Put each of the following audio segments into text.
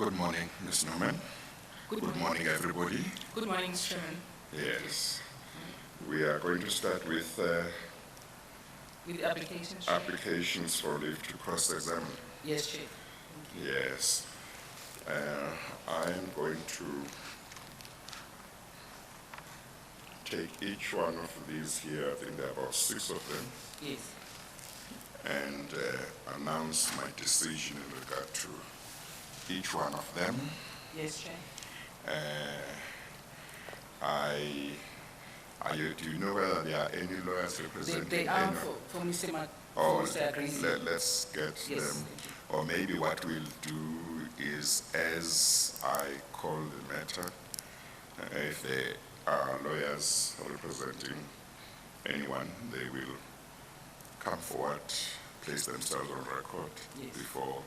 Good morning, Ms. Newman. Good morning, everybody. Good morning, Mr. Chairman. Yes. We are going to start with With the applications, Chair? applications for leave to cross-examine. Yes, Chair. Yes. I'm going to take each one of these here, I think there are about 6 of them, Yes. and announce my decision in regard to each one of them. Yes, Chair. Do you know whether there are any lawyers representing They are any? for Mr. Mat. Oh, Mr. Agrees. let's get Yes. them. Or maybe what we'll do is, as I call the matter, if there are lawyers representing anyone, they will come forward, place themselves on record Yes. before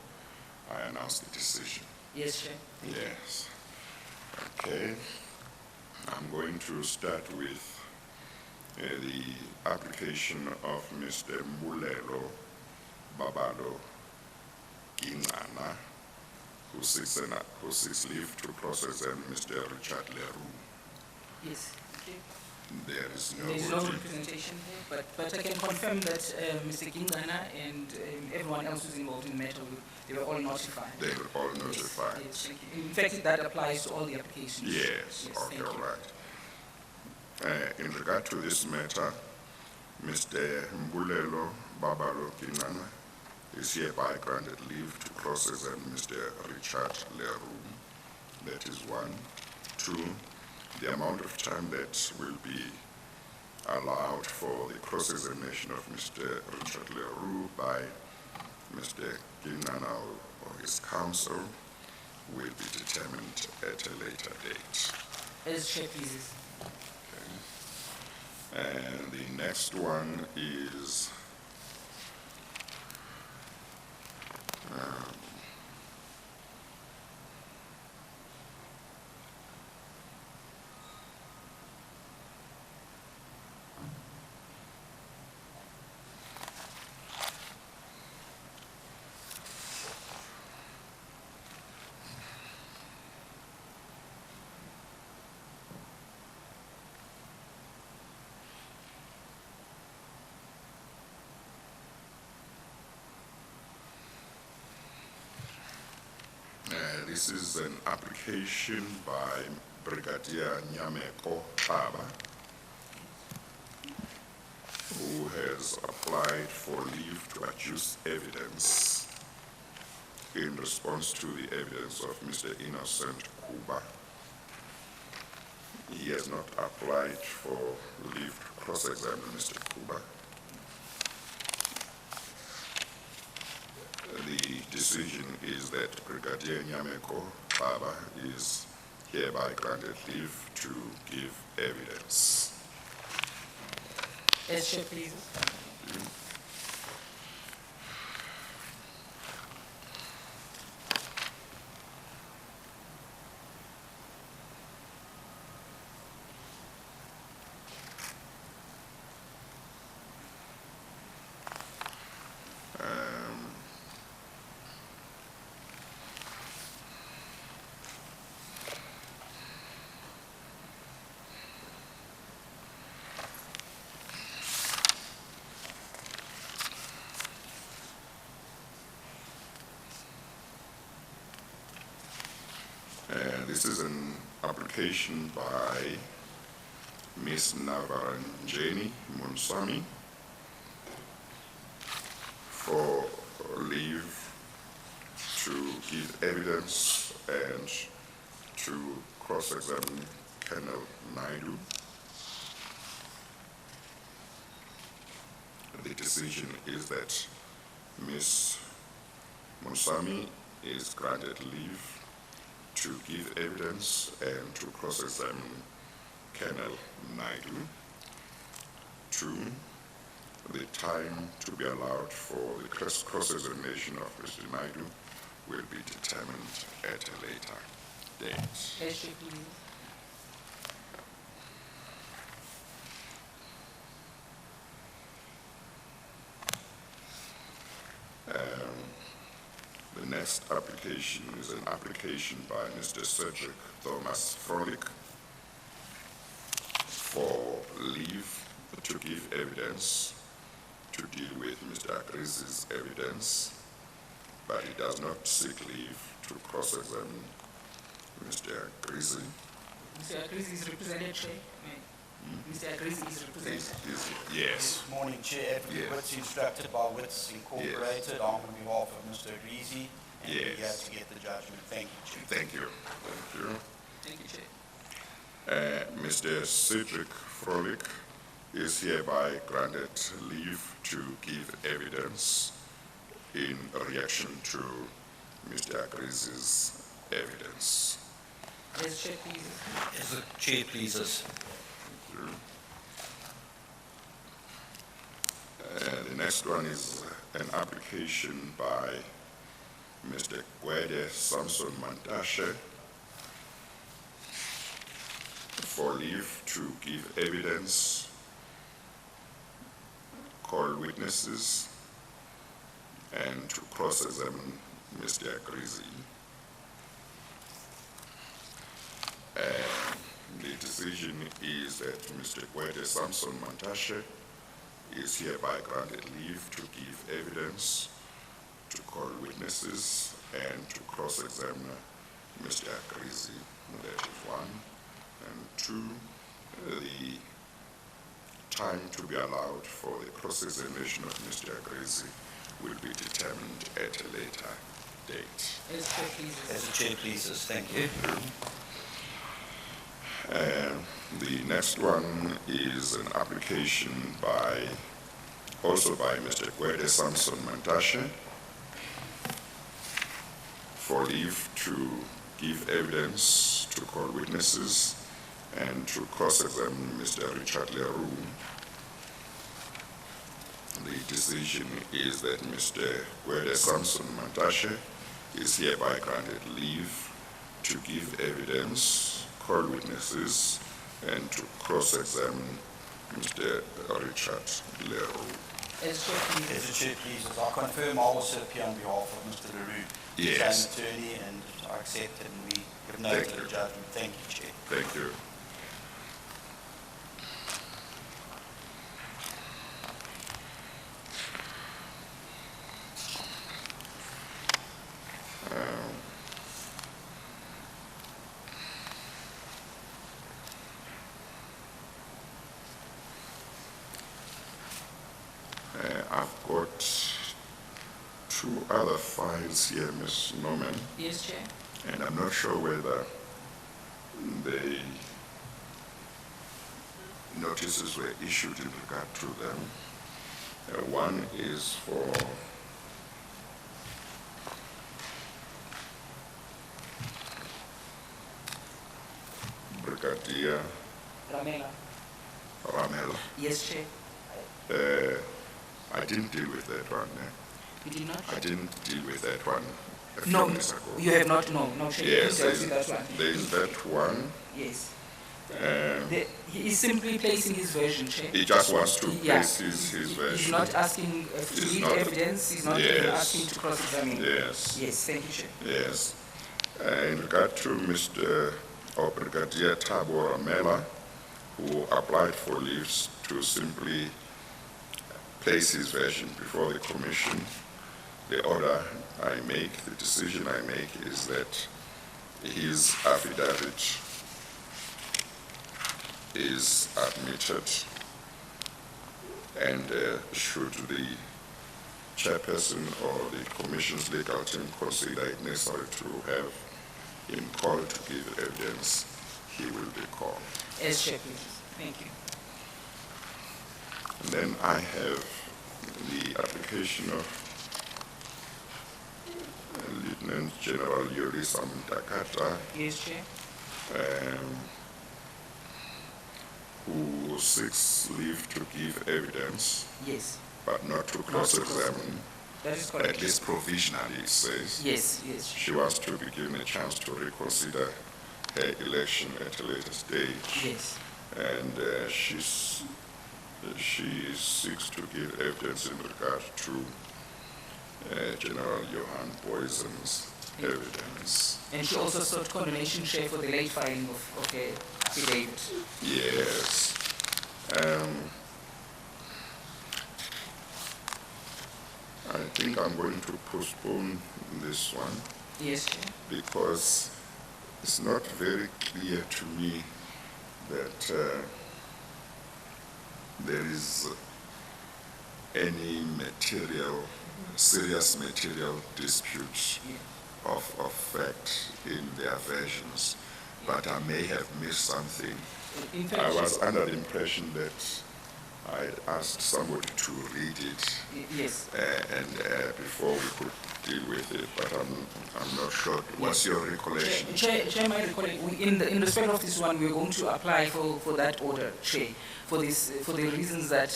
I announce the decision. Yes, Chair. Yes. Okay. I'm going to start with the application of Mr. Mulelo Babalo Gingana, who seeks leave to cross-examine Mr. Richard Leroux. Yes. Okay. There is no There is no voting. representation here, but I can confirm that Mr. Gingana and everyone else who's involved in the matter, they were all notified. They were all notified. Yes, thank you. In fact, that applies to all the applications. Yes, okay, thank all you. right. In regard to this matter, Mr. Mbulelo Babalo Kinana is hereby granted leave to cross-examine Mr. Richard Leroux. That is 1. 2, the amount of time that will be allowed for the cross-examination of Mr. Richard Leroux by Mr. Kinana or his counsel will be determined at a later date. As Chair pleases. And the next one is this is an application by Brigadier Nyameko Baba, who has applied for leave to adduce evidence in response to the evidence of Mr. Innocent Kuba. He has not applied for leave to cross-examine Mr. Kuba. The decision is that Brigadier Nyameko Baba is hereby granted leave to give evidence. As Chair pleases. This is an application by Ms. Navaranjeni Munsami for leave to give evidence and to cross-examine Colonel Naidu. The decision is that Ms. Munsami is granted leave to give evidence and to cross-examine Colonel Naidu. 2, the time to be allowed for the cross-examination of Mr. Naidu will be determined at a later date. As Chair pleases. next application is an application by Mr. Cedric Thomas Frolic for leave to give evidence to deal with Mr. Agrizi's evidence, but he does not seek leave to cross-examine Mr. Agrizi. Mr. Agrizi is represented, Chair. Mr. Agrizi is represented. Yes. Good morning, Chair. Advocate Yes. Wits, instructed by Wits Incorporated, on behalf of Mr. Agrizi, and we're here Yes. to get the judgment. Thank you, Chair. Thank you. Thank you. Thank you, Chair. Mr. Cedric Frolic is hereby granted leave to give evidence in reaction to Mr. Agrizi's evidence. As Chair pleases. As the Chair pleases. The next one is an application by Mr. Gwede Samson Mantashe for leave to give evidence, call witnesses, and to cross-examine Mr. Agrizi. The decision is that Mr. Gwede Samson Mantashe is hereby granted leave to give evidence, to call witnesses, and to cross-examine Mr. Agrizi. That is one. And two, the time to be allowed for the cross-examination of Mr. Agrizi will be determined at a later date. As Chair pleases. As the Chair pleases. Thank you. The next one is an application also by Mr. Gwede Samson Mantashe for leave to give evidence, to call witnesses, and to cross-examine Mr. Richard Leroux. The decision is that Mr. Gwede Samson Mantashe is hereby granted leave to give evidence, call witnesses, and to cross-examine Mr. Richard Leroux. As Chair As pleases. the Chair pleases, I confirm I will sit here on behalf of Mr. Leroux. Yes. He's an attorney, and I accept and we give note Thank of the you. judgment. Thank you, Chair. Thank you. I've got two other files here, Ms. Norman, Yes, Chair. and I'm not sure whether the notices were issued in regard to them. One is for Brigadier Ramela. Ramel. Yes, Chair. I didn't deal with that one. You did not? I didn't deal with that one a few No, minutes ago. you have not. No, Chair. Yes, Please have that one. there's that one. Yes. Um, He is simply placing his version, Chair. He just wants to Yeah. place his He's version. not asking to He's read not- evidence. He's not Yes. asking to cross-examine. Yes, Yes, thank you, Chair. yes. In regard to Mr. or Brigadier Thabo Ramela, who applied for leaves to simply place his version before the commission, the order I make, the decision I make is that his affidavit is admitted, and should the chairperson or the commission's legal team consider it necessary to have him called to give evidence, he will be called. As Chair, please. Thank you. And then I have the application of Lieutenant General Yuri Samtakata, Yes, Chair. who seeks leave to give evidence, Yes, but not to cross-examine, that is at correct. least provisionally, it says. Yes. She wants to be given a chance to reconsider her election at a later stage. Yes. And she seeks to give evidence in regard to General Johan Boysen's evidence. And she also sought condonation share for the late filing of her affidavit. Yes. I think I'm going to postpone this one Yes, Chair. because it's not very clear to me that there is any serious material dispute of fact in their versions, but I may have missed something. In fact, I was under the impression that I asked somebody to read it yes. and before we could deal with it, but I'm not sure. What's your recollection? Chair, my recollection, in respect of this one, we're going to apply for that order, Chair, for the reasons that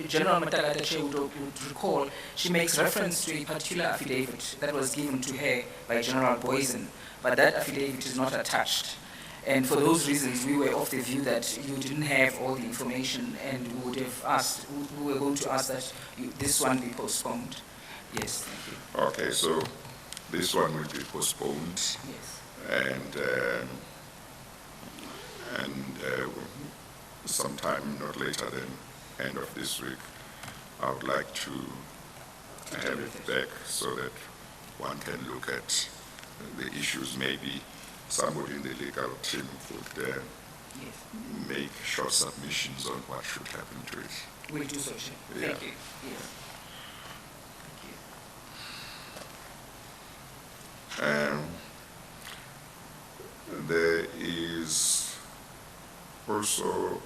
General Matagata, Chair, would recall. She makes reference to a particular affidavit that was given to her by General Boysen, but that affidavit is not attached. And for those reasons, we were of the view that you didn't have all the information, and we would have asked, we were going to ask that this one be postponed. Yes, thank you. Okay, so this one will be postponed, Yes. and sometime not later than end of this week, I would like to have it back so that one can look at the issues. Maybe somebody in the legal team could Yes. make short submissions on what should happen to it. We'll do so, Chair. Yeah. Thank you. Yes. There is also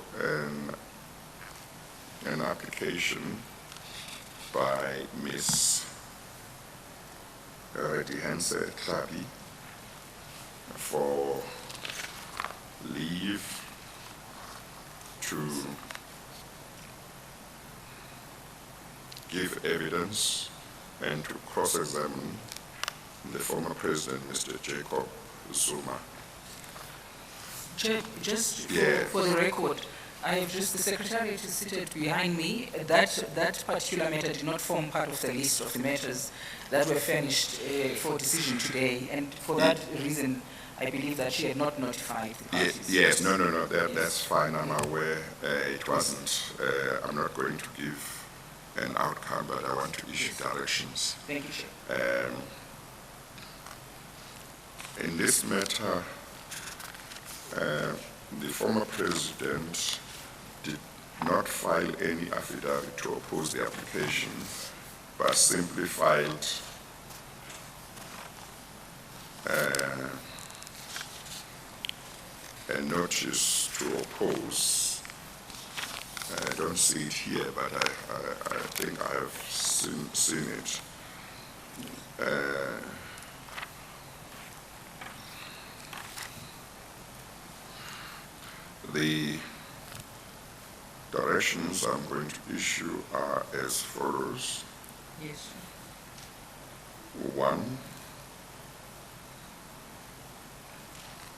an application by Miss Retihense Klabi for leave to give evidence and to cross-examine the former president, Mr. Jacob Zuma. Chair, just Yeah. for the record, I have just, the Secretariat is seated behind me. That particular matter did not form part of the list of the matters that were furnished for decision today, and for that reason, I believe that she had not notified the parties. Yes, no, that's fine, I'm aware. It wasn't, I'm not going to give an outcome, but I want to issue directions. Thank you, Chair. In this matter, the former president did not file any affidavit to oppose the application, but simply filed a notice to oppose. I don't see it here, but I think I have seen it. The directions I'm going to issue are as follows. Yes, Chair. 1,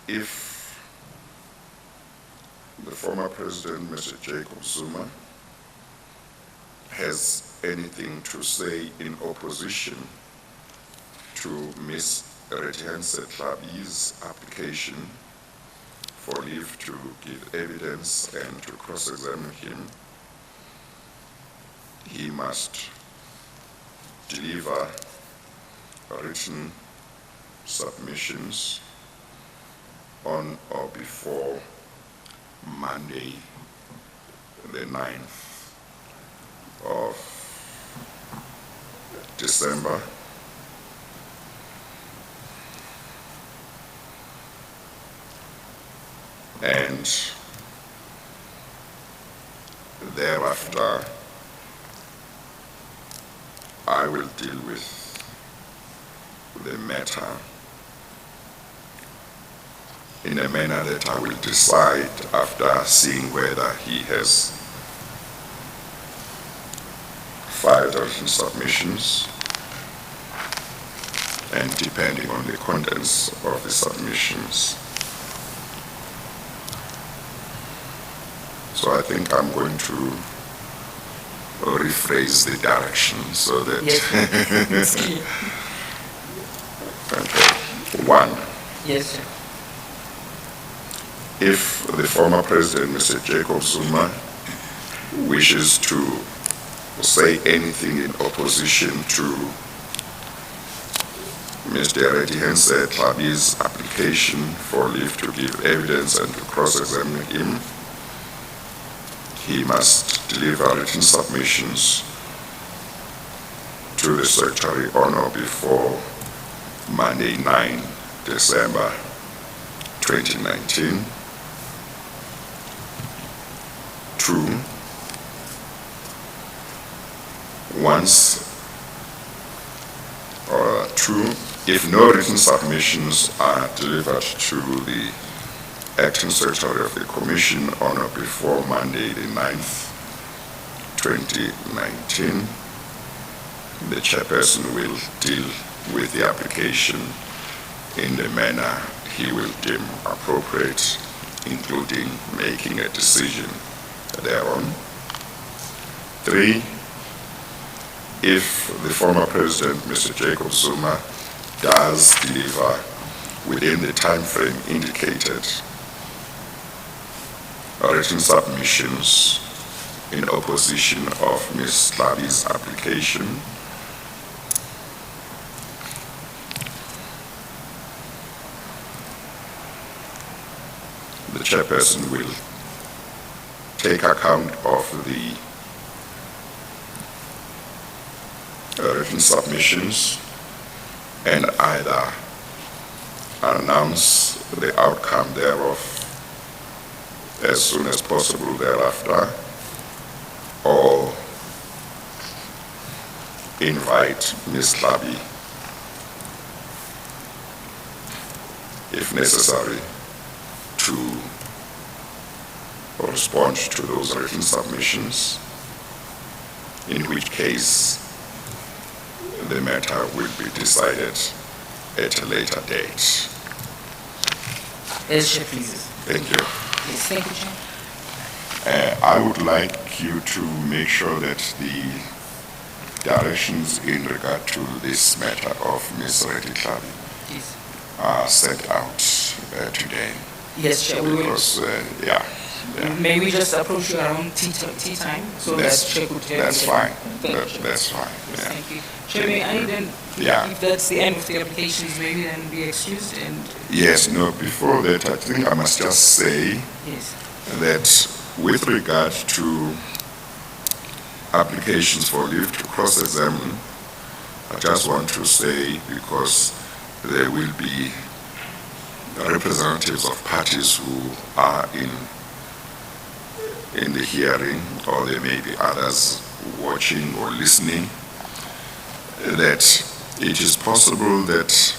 if the former president, Mr. Jacob Zuma, has anything to say in opposition to Ms. Retihense Klabi's application for leave to give evidence and to cross-examine him, he must deliver written submissions on or before Monday, the 9th of December, and thereafter I will deal with the matter in a manner that I will decide after seeing whether he has filed written submissions, and depending on the contents of the submissions. So I think I'm going to rephrase the direction so that. Yes, it's clear. Okay. One, Yes, Chair. if the former president, Mr. Jacob Zuma, wishes to say anything in opposition to Mr. Retihense Tlabi's application for leave to give evidence and to cross-examine him, he must deliver written submissions to the Secretary on or before Monday, 9 December 2019. Two, if no written submissions are delivered to the Acting Secretary of the Commission on or before Monday the 9th, 2019, the chairperson will deal with the application in the manner he will deem appropriate, including making a decision thereon. Three, if the former president, Mr. Jacob Zuma, does deliver within the time frame indicated written submissions in opposition of Ms. Tlabi's application, the chairperson will take account of the written submissions and either announce the outcome thereof as soon as possible thereafter, or invite Ms. Tlabi, if necessary, to respond to those written submissions, in which case the matter will be decided at a later date. Yes, Chair, please. Thank you. Yes, thank you, Chair. I would like you to make sure that the directions in regard to this matter of Ms. Reti Tlabi Yes. are set out today. Yes, Chair, we will. Because, yeah. May we just approach you around tea time so that Chair could have That's it? fine. Thank you, Chair. That's fine. Yes, Yeah. thank you. Chair, may I then, Yeah. if that's the end of the applications, maybe then be excused and, Yes, no, before that, I think I must just say yes. that with regard to applications for leave to cross-examine, I just want to say, because there will be representatives of parties who are in the hearing, or there may be others watching or listening, that it is possible that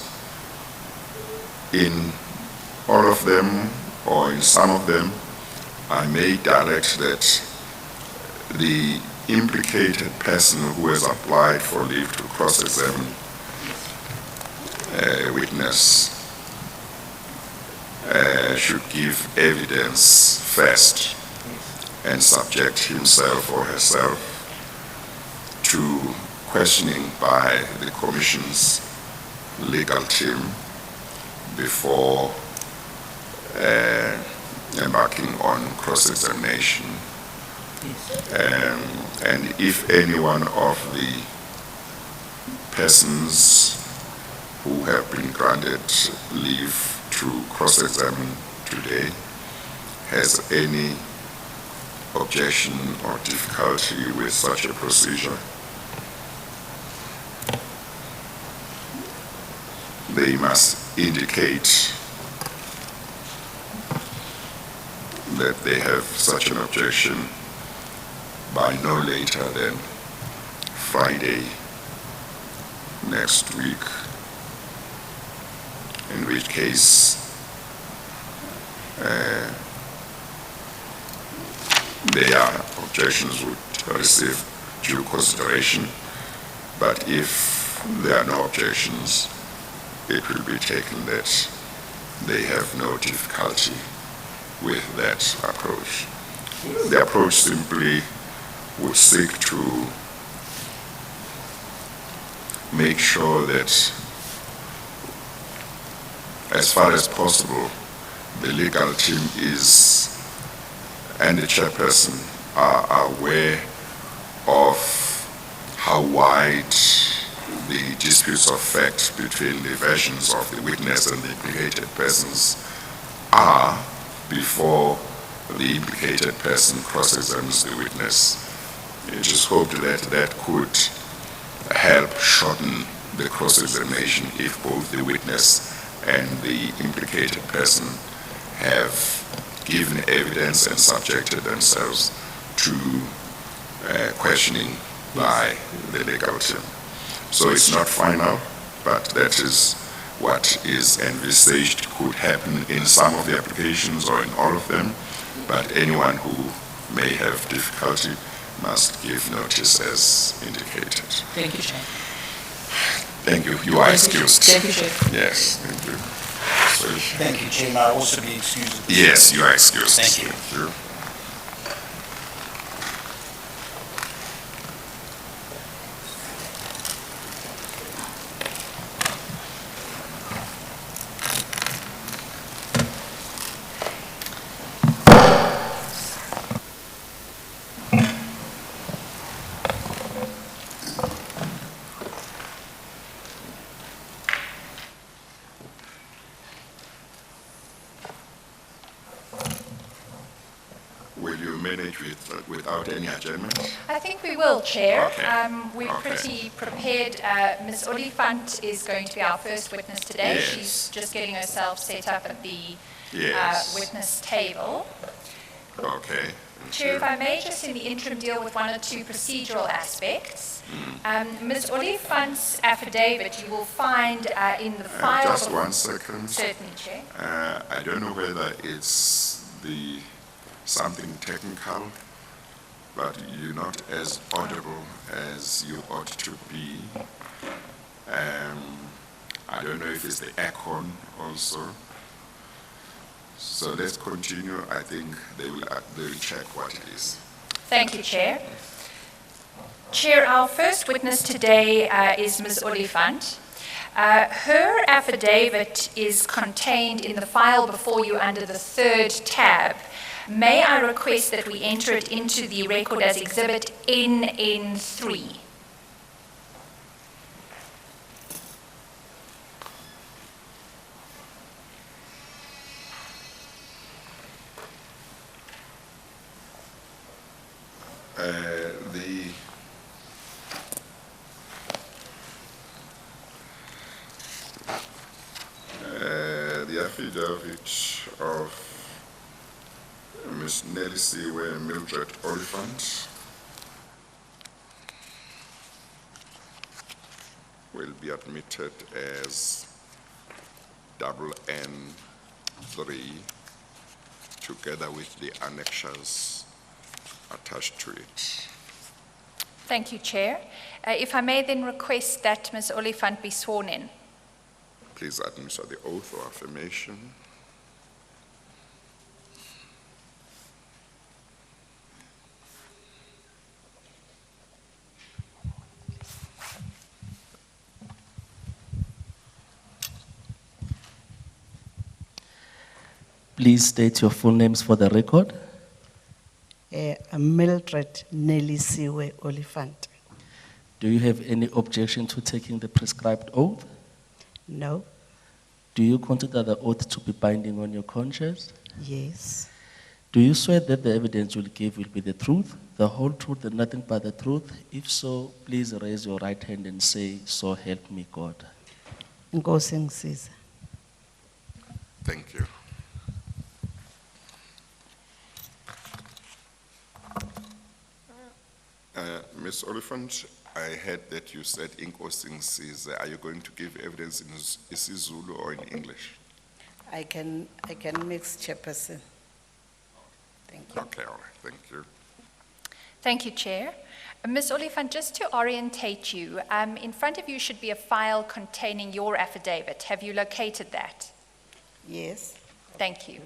in all of them or in some of them, I may direct that the implicated person who has applied for leave to cross-examine a witness should give evidence first and subject himself or herself to questioning by the Commission's legal team before embarking on cross-examination. And if any one of the persons who have been granted leave to cross-examine today has any objection or difficulty with such a procedure, they must indicate that they have such an objection by no later than Friday next week, in which case their objections would receive due consideration, but if there are no objections, it will be taken that they have no difficulty with that approach. The approach simply would seek to make sure that, as far as possible, the legal team and the chairperson are aware of how wide the disputes of fact between the versions of the witness and the implicated persons are before the implicated person cross-examines the witness. It is hoped that that could help shorten the cross-examination if both the witness and the implicated person have given evidence and subjected themselves to questioning by the legal team. So it's not final, but that is what is envisaged could happen in some of the applications or in all of them. But anyone who may have difficulty must give notice as indicated. Thank you, Chair. Thank you. You are excused. Thank you, Chair. Yes, thank you. Sorry. Thank you, Chair. May I also be excused? Yes, you are excused. Thank you. Thank you. Will you manage without any adjournment? I think we will, Chair. Okay. We're Okay. pretty prepared. Ms. Oliphant is going to be our first witness today. Yes. She's just getting herself set up at the Yes. witness table. Okay. Thank Chair, you. if I may just in the interim deal with one or two procedural aspects. Ms. Oliphant's affidavit you will find in the file. Just 1 second. Certainly, Chair. I don't know whether it's something technical, but you're not as audible as you ought to be. I don't know if it's the aircon also. So let's continue. I think they will check what it is. Thank you, Chair. Chair, our first witness today is Ms. Oliphant. Her affidavit is contained in the file before you under the 3rd tab. May I request that we enter it into the record as Exhibit NN3? The affidavit of Ms. Nelly Siwe Mildred Oliphant will be admitted as N3 together with the annexures attached to it. Thank you, Chair. If I may then request that Ms. Oliphant be sworn in. Please administer the oath or affirmation. Please state your full names for the record. Mildred Nelisiwe Oliphant. Do you have any objection to taking the prescribed oath? No? Do you consider the oath to be binding on your conscience? Yes. Do you swear that the evidence you'll give will be the truth, the whole truth, and nothing but the truth? If so, please raise your right hand and say, "So help me God." Nkosi ngisiza. Thank you. Ms. Oliphant, I heard that you said Inkosi Ngisiza. Are you going to give evidence in isiZulu or in English? I can mix, Chairperson. Thank you. Okay, all right, thank you. Thank you, Chair. Ms. Oliphant, just to orientate you, in front of you should be a file containing your affidavit. Have you located that? Yes. Thank you.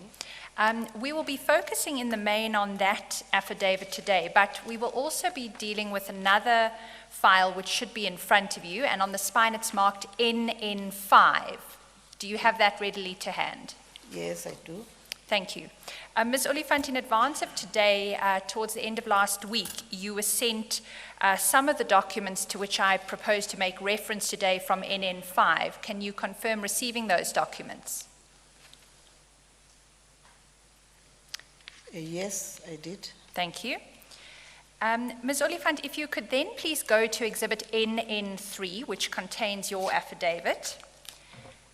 We will be focusing in the main on that affidavit today, but we will also be dealing with another file which should be in front of you, and on the spine it's marked NN5. Do you have that readily to hand? Yes, I do. Thank you. Ms. Oliphant, in advance of today, towards the end of last week, you were sent some of the documents to which I propose to make reference today from NN5. Can you confirm receiving those documents? Yes, I did. Thank you. Ms. Oliphant, if you could then please go to Exhibit NN3, which contains your affidavit.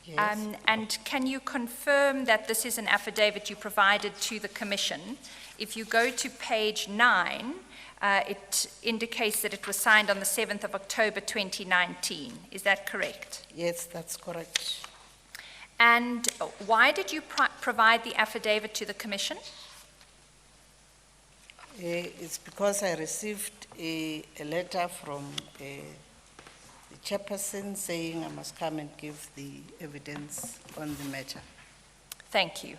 Yes. And can you confirm that this is an affidavit you provided to the Commission? If you go to page 9, it indicates that it was signed on the 7th of October 2019. Is that correct? Yes, that's correct. And why did you provide the affidavit to the Commission? It's because I received a letter from the chairperson saying I must come and give the evidence on the matter. Thank you.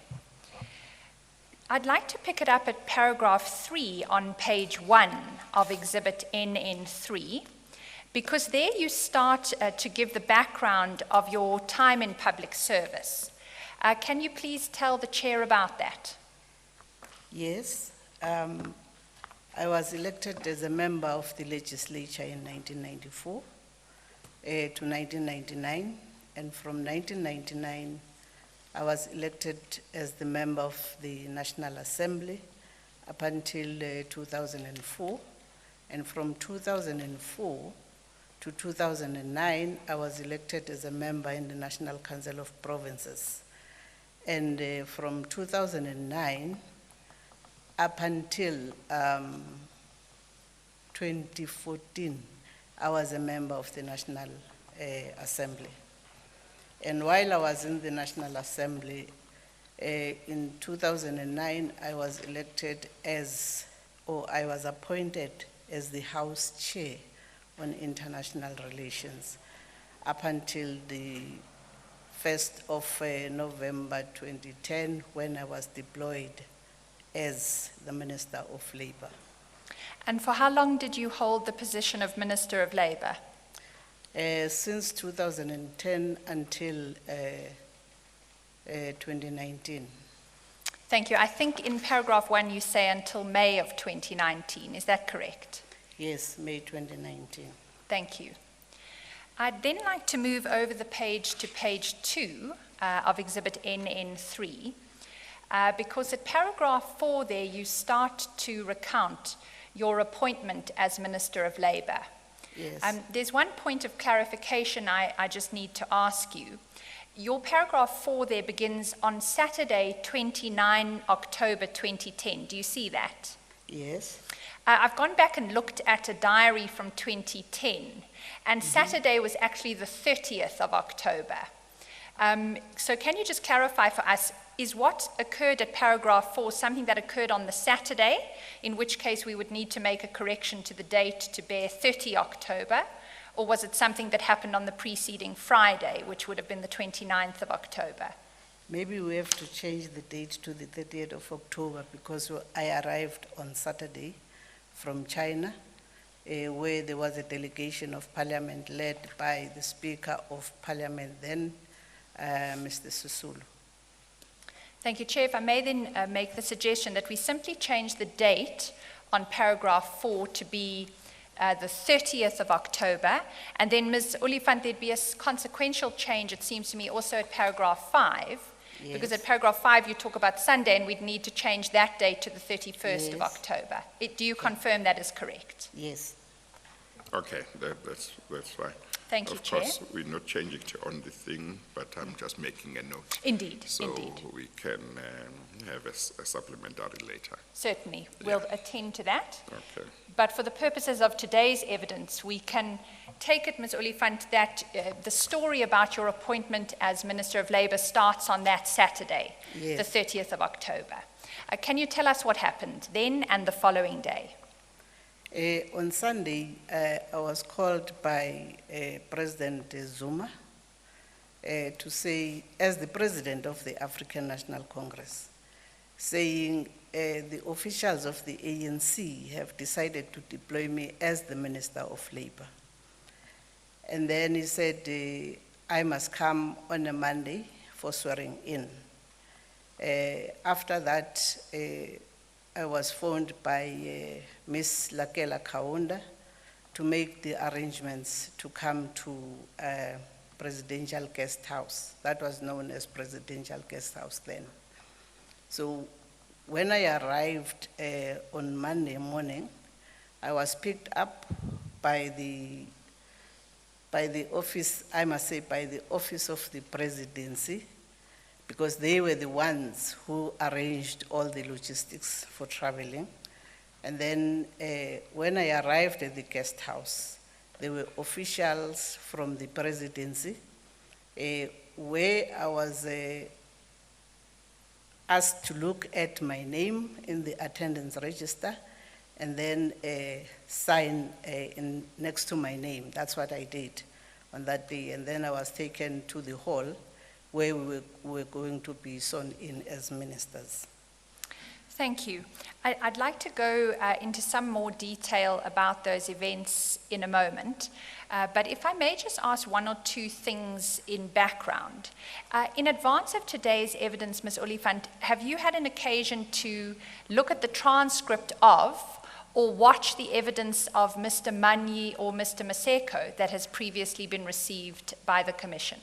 I'd like to pick it up at paragraph 3 on page 1 of Exhibit NN3, because there you start to give the background of your time in public service. Can you please tell the chair about that? Yes. I was elected as a member of the legislature in 1994 to 1999, and from 1999 I was elected as the member of the National Assembly up until 2004, and from 2004 to 2009 I was elected as a member in the National Council of Provinces, and from 2009 up until 2014, I was a member of the National Assembly. And while I was in the National Assembly, in 2009, I was elected I was appointed as the House Chair on International Relations up until the 1st of November 2010, when I was deployed as the Minister of Labour. And for how long did you hold the position of Minister of Labour? Since 2010 until 2019. Thank you. I think in paragraph 1 you say until May of 2019. Is that correct? Yes, May 2019. Thank you. I'd then like to move over the page to page 2 of Exhibit NN3, because at paragraph 4 there you start to recount your appointment as Minister of Labour. Yes. There's one point of clarification I just need to ask you. Your paragraph 4 there begins on Saturday, 29 October 2010. Do you see that? Yes. I've gone back and looked at a diary from 2010, and Saturday was actually the 30th of October. So can you just clarify for us, is what occurred at paragraph 4 something that occurred on the Saturday, in which case we would need to make a correction to the date to bear 30 October, or was it something that happened on the preceding Friday, which would have been the 29th of October? Maybe we have to change the date to the 30th of October, because I arrived on Saturday from China, where there was a delegation of Parliament led by the Speaker of Parliament then, Mr. Sisulu. Thank you, Chair. If I may then make the suggestion that we simply change the date on paragraph 4 to be the 30th of October, and then Ms. Oliphant, there'd be a consequential change, it seems to me, also at paragraph 5, Yes. because at paragraph 5 you talk about Sunday, and we'd need to change that date to the 31st of Yes. October. Do you confirm that is correct? Yes. Okay, that's fine. Thank you, Of Chair. course, we're not changing it on the thing, but I'm just making a note. Indeed, So indeed. we can have a supplementary later. Certainly. We'll attend to that. Okay. But for the purposes of today's evidence, we can take it, Ms. Oliphant, that the story about your appointment as Minister of Labour starts on that Saturday, Yes. the 30th of October. Can you tell us what happened then and the following day? On Sunday, I was called by President Zuma to say, as the President of the African National Congress, saying the officials of the ANC have decided to deploy me as the Minister of Labor. And then he said, I must come on a Monday for swearing in. After that, I was phoned by Ms. Lakela Kaunda to make the arrangements to come to Presidential Guest House. That was known as Presidential Guest House then. So when I arrived on Monday morning, I was picked up by the office, I must say by the office of the presidency, because they were the ones who arranged all the logistics for traveling. And then when I arrived at the guest house, there were officials from the presidency where I was asked to look at my name in the attendance register and then sign next to my name. That's what I did on that day. And then I was taken to the hall where we were going to be sworn in as ministers. Thank you. I'd like to go into some more detail about those events in a moment, but if I may just ask one or two things in background. In advance of today's evidence, Ms. Oliphant, have you had an occasion to look at the transcript of or watch the evidence of Mr. Manyi or Mr. Maseko that has previously been received by the Commission?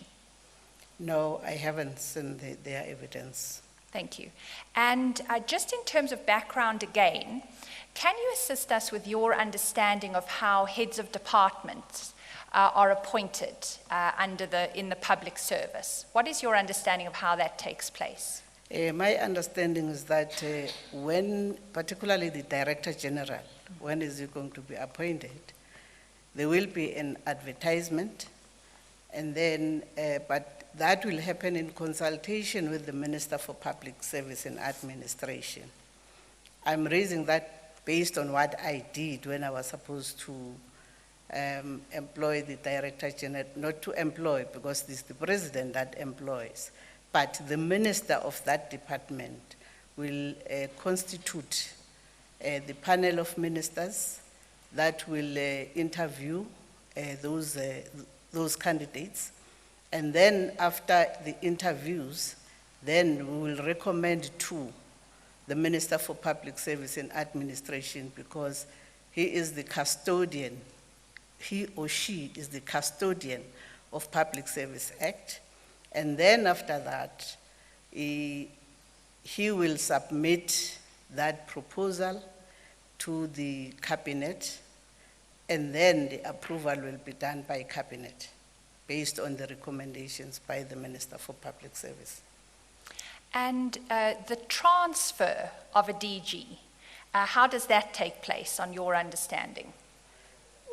No, I haven't seen their evidence. Thank you. And just in terms of background again, can you assist us with your understanding of how heads of departments are appointed in the public service? What is your understanding of how that takes place? My understanding is that when, particularly the Director General, when is he going to be appointed, there will be an advertisement, and then, but that will happen in consultation with the Minister for Public Service and Administration. I'm raising that based on what I did when I was supposed to employ the Director General, not to employ because it's the President that employs, but the Minister of that department will constitute the panel of ministers that will interview those candidates. And then after the interviews, then we will recommend to the Minister for Public Service and Administration because he is the custodian, he or she is the custodian of Public Service Act. And then after that, he will submit that proposal to the Cabinet, and then the approval will be done by Cabinet, based on the recommendations by the Minister for Public Service. And the transfer of a DG, how does that take place on your understanding?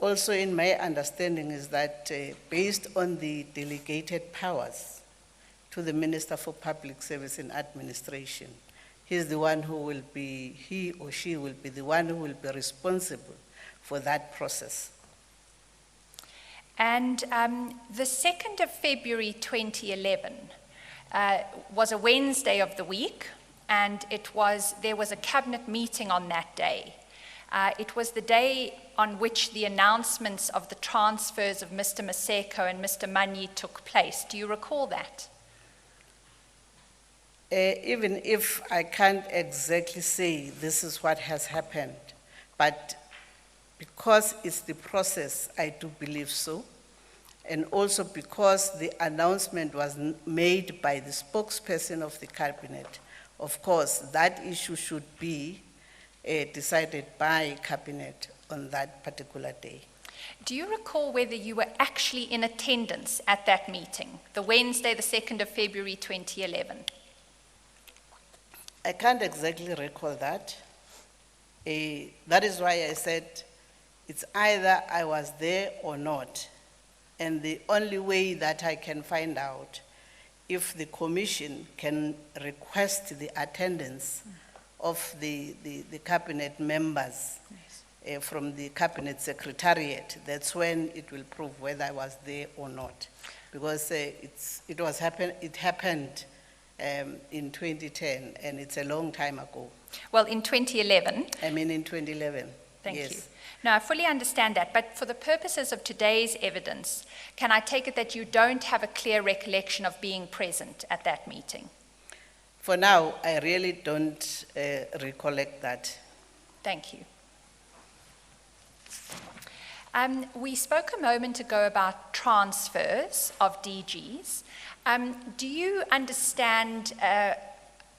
Also in my understanding is that based on the delegated powers to the Minister for Public Service and Administration, he's the one who will be, he or she will be the one who will be responsible for that process. And the 2nd of February 2011 was a Wednesday of the week, and there was a cabinet meeting on that day. It was the day on which the announcements of the transfers of Mr. Maseko and Mr. Manyi took place. Do you recall that? Even if I can't exactly say this is what has happened, but because it's the process, I do believe so. And also because the announcement was made by the spokesperson of the Cabinet, of course, that issue should be decided by Cabinet on that particular day. Do you recall whether you were actually in attendance at that meeting, the Wednesday, the 2nd of February 2011? I can't exactly recall that. That is why I said it's either I was there or not. And the only way that I can find out if the Commission can request the attendance of the Cabinet members from the Cabinet Secretariat, that's when it will prove whether I was there or not. Because it happened in 2010, and it's a long time ago. Well, in 2011. I mean, in 2011. Thank yes. you. No, I fully understand that, but for the purposes of today's evidence, can I take it that you don't have a clear recollection of being present at that meeting? For now, I really don't recollect that. Thank you. We spoke a moment ago about transfers of DGs. Do you understand,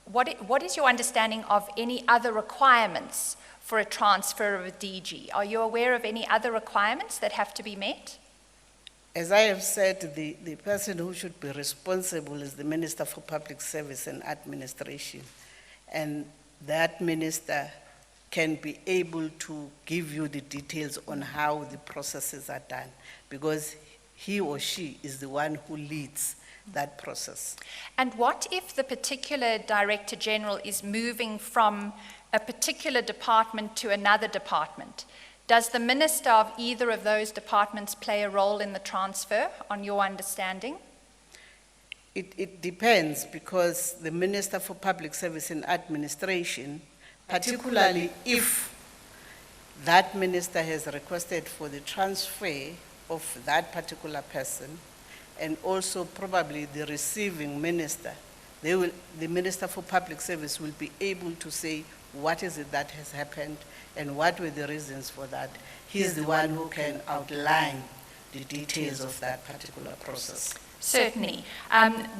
what is your understanding of any other requirements for a transfer of a DG? Are you aware of any other requirements that have to be met? As I have said, the person who should be responsible is the Minister for Public Service and Administration. And that minister can be able to give you the details on how the processes are done, because he or she is the one who leads that process. And what if the particular Director General is moving from a particular department to another department? Does the minister of either of those departments play a role in the transfer, on your understanding? It depends, because the Minister for Public Service and Administration, particularly if that minister has requested for the transfer of that particular person, and also probably the receiving minister, the Minister for Public Service will be able to say what is it that has happened and what were the reasons for that. He is the one who can outline the details of that particular process. Certainly.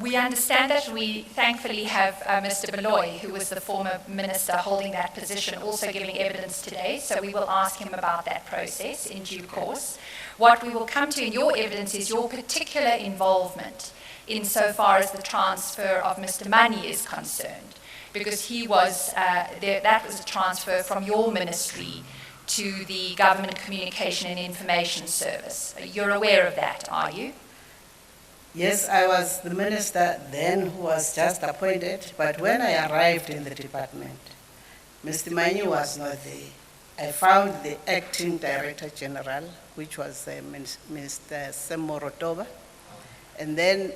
We understand that we thankfully have Mr. Baloyi, who was the former minister holding that position, also giving evidence today, so we will ask him about that process in due course. What we will come to in your evidence is your particular involvement insofar as the transfer of Mr. Mani is concerned, because he was, that was a transfer from your ministry to the Government Communication and Information Service. You're aware of that, are you? Yes, I was the minister then who was just appointed, but when I arrived in the department, Mr. Mani was not there. I found the acting Director General, which was Mr. Semorotoba, and then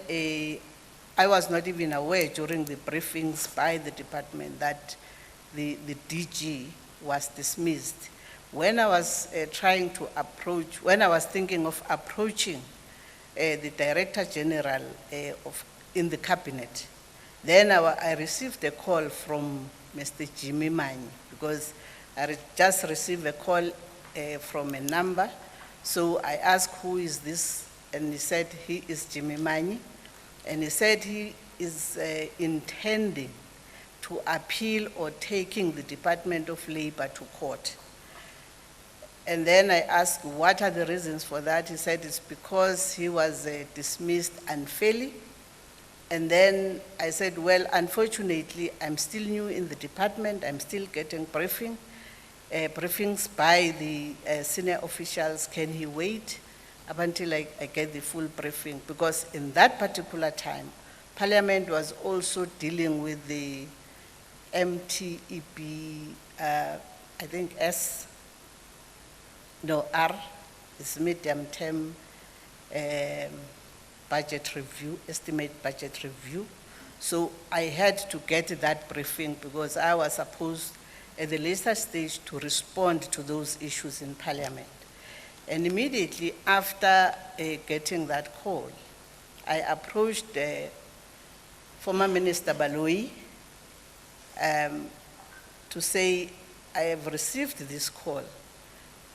I was not even aware during the briefings by the department that the DG was dismissed. When I was when I was thinking of approaching the Director General in the cabinet, then I received a call from Mr. Jimmy Mani, because I just received a call from a number. So I asked, who is this? And he said, he is Jimmy Mani. And he said he is intending to appeal or taking the Department of Labor to court. And then I asked, what are the reasons for that? He said it's because he was dismissed unfairly. And then I said, well, unfortunately, I'm still new in the department. I'm still getting briefings by the senior officials. Can he wait up until I get the full briefing? Because in that particular time, Parliament was also dealing with the MTEP, I think R, is medium term budget review, estimate budget review. So I had to get that briefing because I was supposed at the later stage to respond to those issues in Parliament. And immediately after getting that call, I approached former Minister Baloyi to say, I have received this call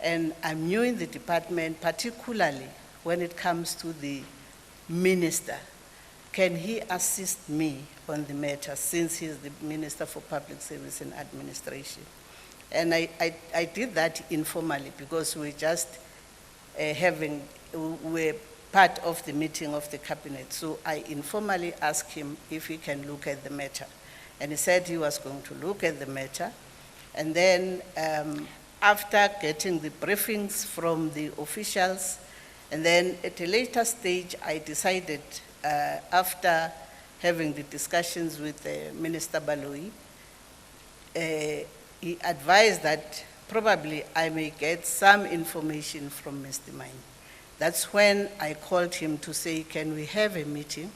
and I'm new in the department, particularly when it comes to the minister. Can he assist me on the matter since he's the Minister for Public Service and Administration? And I did that informally because we just we're part of the meeting of the cabinet. So I informally asked him if he can look at the matter. And he said he was going to look at the matter. And then after getting the briefings from the officials, and then at a later stage, I decided, after having the discussions with Minister Baloyi, he advised that probably I may get some information from Mr. Mani. That's when I called him to say, can we have a meeting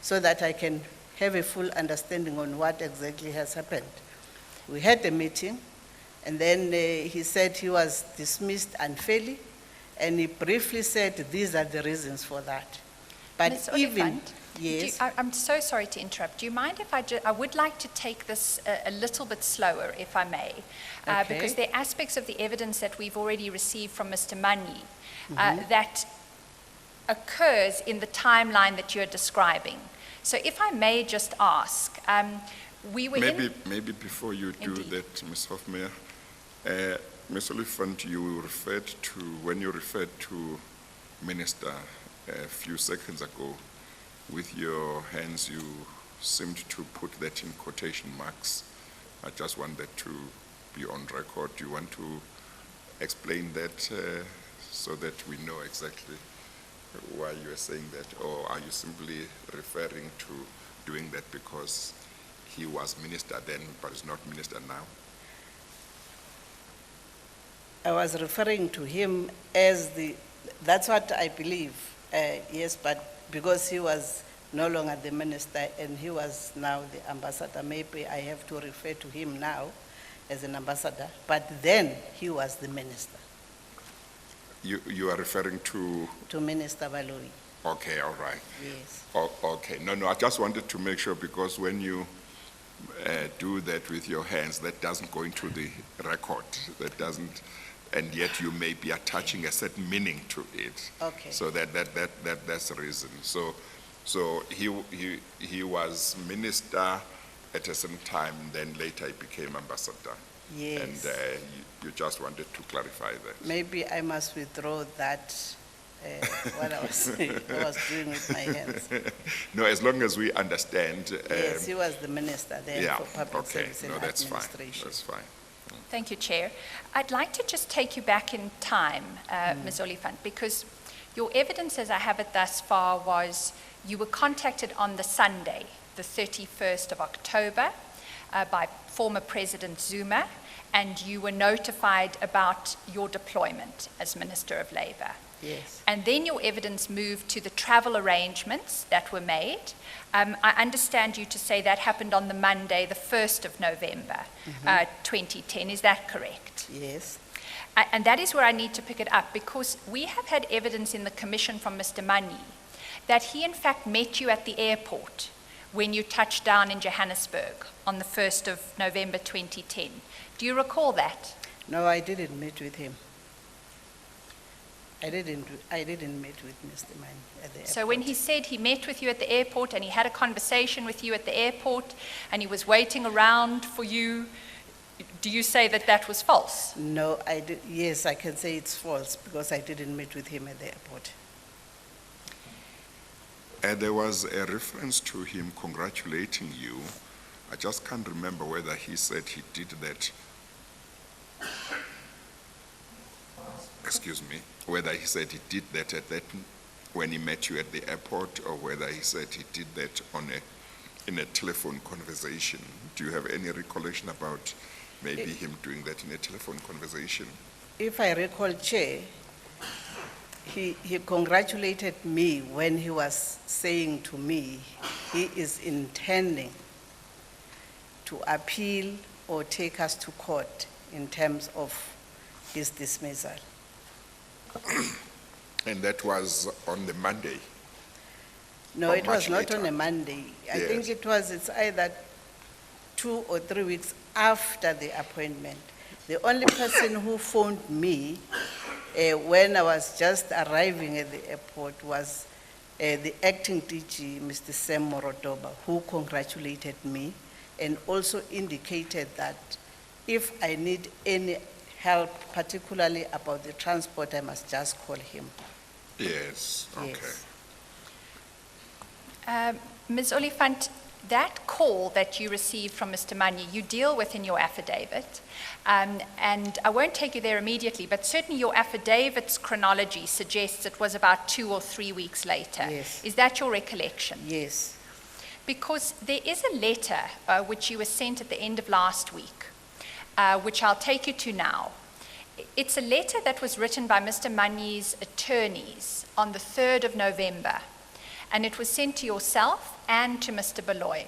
so that I can have a full understanding on what exactly has happened. We had a meeting, and then he said he was dismissed unfairly, and he briefly said these are the reasons for that. But Ms. even, Oliphant, yes, I'm so sorry to interrupt. Do you mind if I would like to take this a little bit slower, if I may, Okay. because there are aspects of the evidence that we've already received from Mr. Manyi that occurs in the timeline that you're describing. So if I may just ask, we were Maybe before you do Indeed. that, Ms. Hofmeyer, Ms. Oliphant, when you referred to Minister a few seconds ago, with your hands you seemed to put that in quotation marks. I just wanted to be on record. Do you want to explain that so that we know exactly why you are saying that, or are you simply referring to doing that because he was minister then but is not minister now? I was referring to him as that's what I believe, yes, but because he was no longer the minister and he was now the ambassador, maybe I have to refer to him now as an ambassador, but then he was the minister. You are referring to, To Minister Baloyi, okay, all right. yes. Okay, no, I just wanted to make sure because when you do that with your hands, that doesn't go into the record, that doesn't, and yet you may be attaching a certain meaning to it. Okay. So that's the reason. So he was minister at a certain time, then later he became ambassador. Yes. And you just wanted to clarify that. Maybe I must withdraw that, what I was doing with my hands. No, as long as we understand. Yes, he was the minister then Yeah, for public okay, service no, and that's fine, administration. that's fine. Thank you, Chair. I'd like to just take you back in time, Ms. Oliphant, because your evidence as I have it thus far was you were contacted on the Sunday, the 31st of October, by former President Zuma, and you were notified about your deployment as Minister of Labour. Yes. And then your evidence moved to the travel arrangements that were made. I understand you to say that happened on the Monday, the 1st of November, 2010. Is that correct? Yes. And that is where I need to pick it up, because we have had evidence in the commission from Mr. Manyi that he in fact met you at the airport when you touched down in Johannesburg on the 1st of November 2010. Do you recall that? No, I didn't meet with him. I didn't meet with Mr. Manyi at the airport. So when he said he met with you at the airport and he had a conversation with you at the airport and he was waiting around for you, do you say that that was false? No, yes, I can say it's false because I didn't meet with him at the airport. There was a reference to him congratulating you. I just can't remember whether he said he did that. Excuse me. Whether he said he did that when he met you at the airport, or whether he said he did that in a telephone conversation. Do you have any recollection about maybe him doing that in a telephone conversation? If I recall, Chair, he congratulated me when he was saying to me he is intending to appeal or take us to court in terms of his dismissal. And that was on the Monday? No, Or it was much not later? on a Monday. I Yes. think it's either 2 or 3 weeks after the appointment. The only person who phoned me when I was just arriving at the airport was the acting DG, Mr. Sam Morodoba, who congratulated me and also indicated that if I need any help, particularly about the transport, I must just call him. Yes, okay. Yes. Ms. Oliphant, that call that you received from Mr. Manyi, you deal with in your affidavit, and I won't take you there immediately, but certainly your affidavit's chronology suggests it was about 2 or 3 weeks later. Yes. Is that your recollection? Yes. Because there is a letter which you were sent at the end of last week, which I'll take you to now. It's a letter that was written by Mr. Manyi's attorneys on the 3rd of November, and it was sent to yourself and to Mr. Baloyi.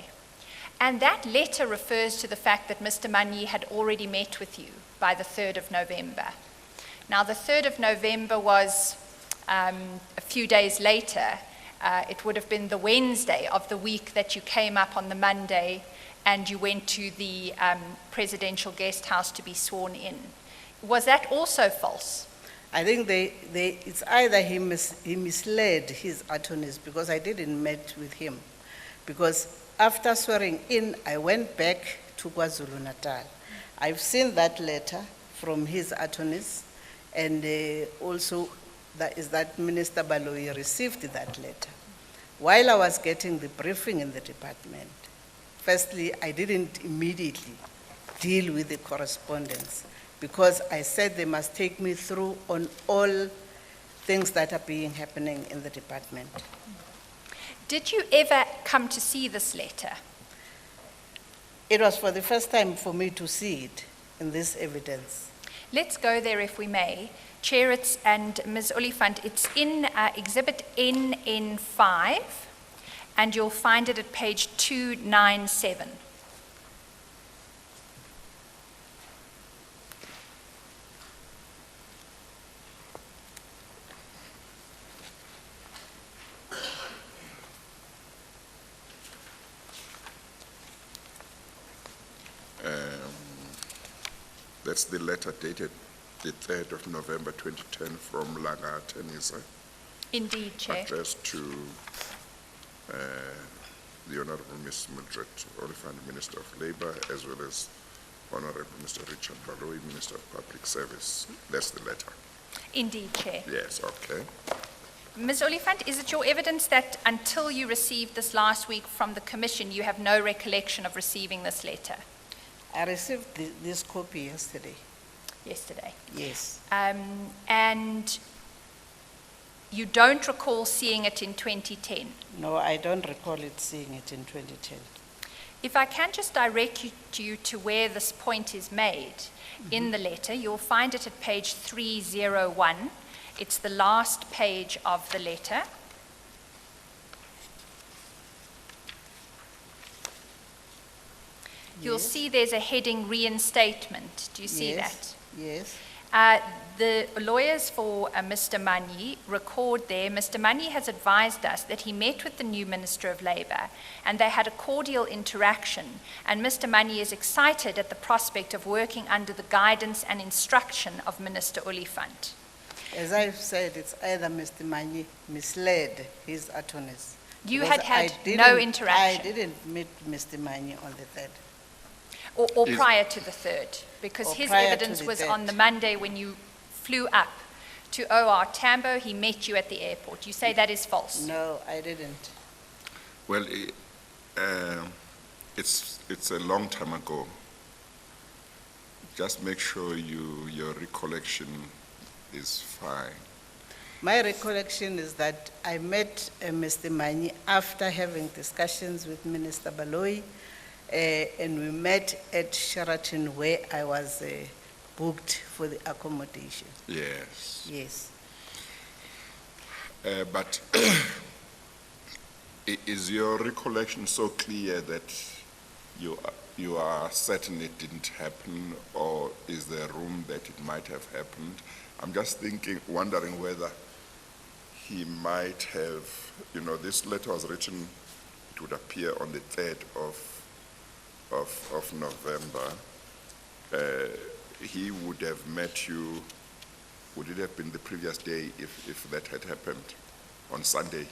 And that letter refers to the fact that Mr. Manyi had already met with you by the 3rd of November. Now, the 3rd of November was a few days later. It would have been the Wednesday of the week that you came up on the Monday and you went to the presidential guest house to be sworn in. Was that also false? I think it's either he misled his attorneys, because I didn't meet with him. Because after swearing in, I went back to KwaZulu-Natal. I've seen that letter from his attorneys, and also that Minister Baloyi received that letter. While I was getting the briefing in the department, firstly, I didn't immediately deal with the correspondence, because I said they must take me through on all things that are happening in the department. Did you ever come to see this letter? It was for the first time for me to see it in this evidence. Let's go there if we may. Chair, and Ms. Oliphant, it's in Exhibit NN5, and you'll find it at page 297. That's the letter dated the 3rd of November 2010 from Langa Attorneys, Indeed, Chair. addressed to the Honorable Ms. Mildred Oliphant, Minister of Labour, as well as Honorable Mr. Richard Baloyi, Minister of Public Service. That's the letter. Indeed, Chair. Yes, okay. Ms. Oliphant, is it your evidence that until you received this last week from the Commission, you have no recollection of receiving this letter? I received this copy yesterday. Yesterday. Yes. And you don't recall seeing it in 2010? No, I don't recall seeing it in 2010. If I can just direct you to where this point is made in the letter, you'll find it at page 301. It's the last page of the letter. You'll see there's a heading reinstatement. Do you see that? Yes. The lawyers for Mr. Manyi record there, Mr. Manyi has advised us that he met with the new Minister of Labour and they had a cordial interaction, and Mr. Manyi is excited at the prospect of working under the guidance and instruction of Minister Oliphant. As I've said, it's either Mr. Manyi misled his attorneys. You because had I no interaction? I didn't meet Mr. Manyi on the 3rd. Or prior to the 3rd, because Or his prior to evidence the was 3rd. on the Monday when you flew up to OR Tambo, he met you at the airport. You say that is false? No, I didn't. Well, it's a long time ago. Just make sure your recollection is fine. My recollection is that I met Mr. Manyi after having discussions with Minister Baloyi, and we met at Sheraton where I was booked for the accommodation. Yes. Yes. But is your recollection so clear that you are certain it didn't happen, or is there room that it might have happened? I'm just wondering whether he might have, this letter was written, it would appear on the 3rd of November. He would have met you, would it have been the previous day if that had happened on Sunday?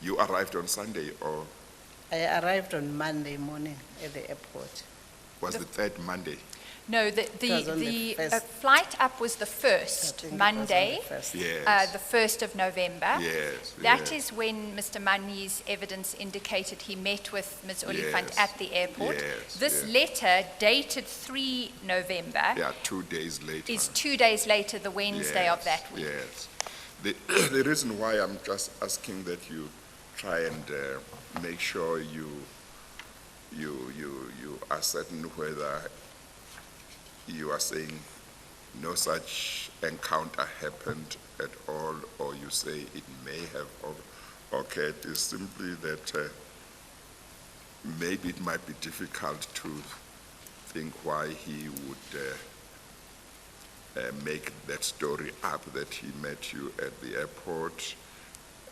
You arrived on Sunday, or? I arrived on Monday morning at the airport. Was the 3rd Monday? No, the was on the first. flight up was the I think it 1st, was on Monday, the 1st. Yes. the 1st of November. Yes. That yes. is when Mr. Manyi's evidence indicated he met with Ms. Oliphant Yes. at the airport. Yes, This yes. letter, dated 3 November, Yeah, 2 days later. is 2 days later, the Wednesday of that week. Yes. The reason why I'm just asking that you try and make sure you are certain whether you are saying no such encounter happened at all, or you say it may have occurred, is simply that maybe it might be difficult to think why he would make that story up that he met you at the airport.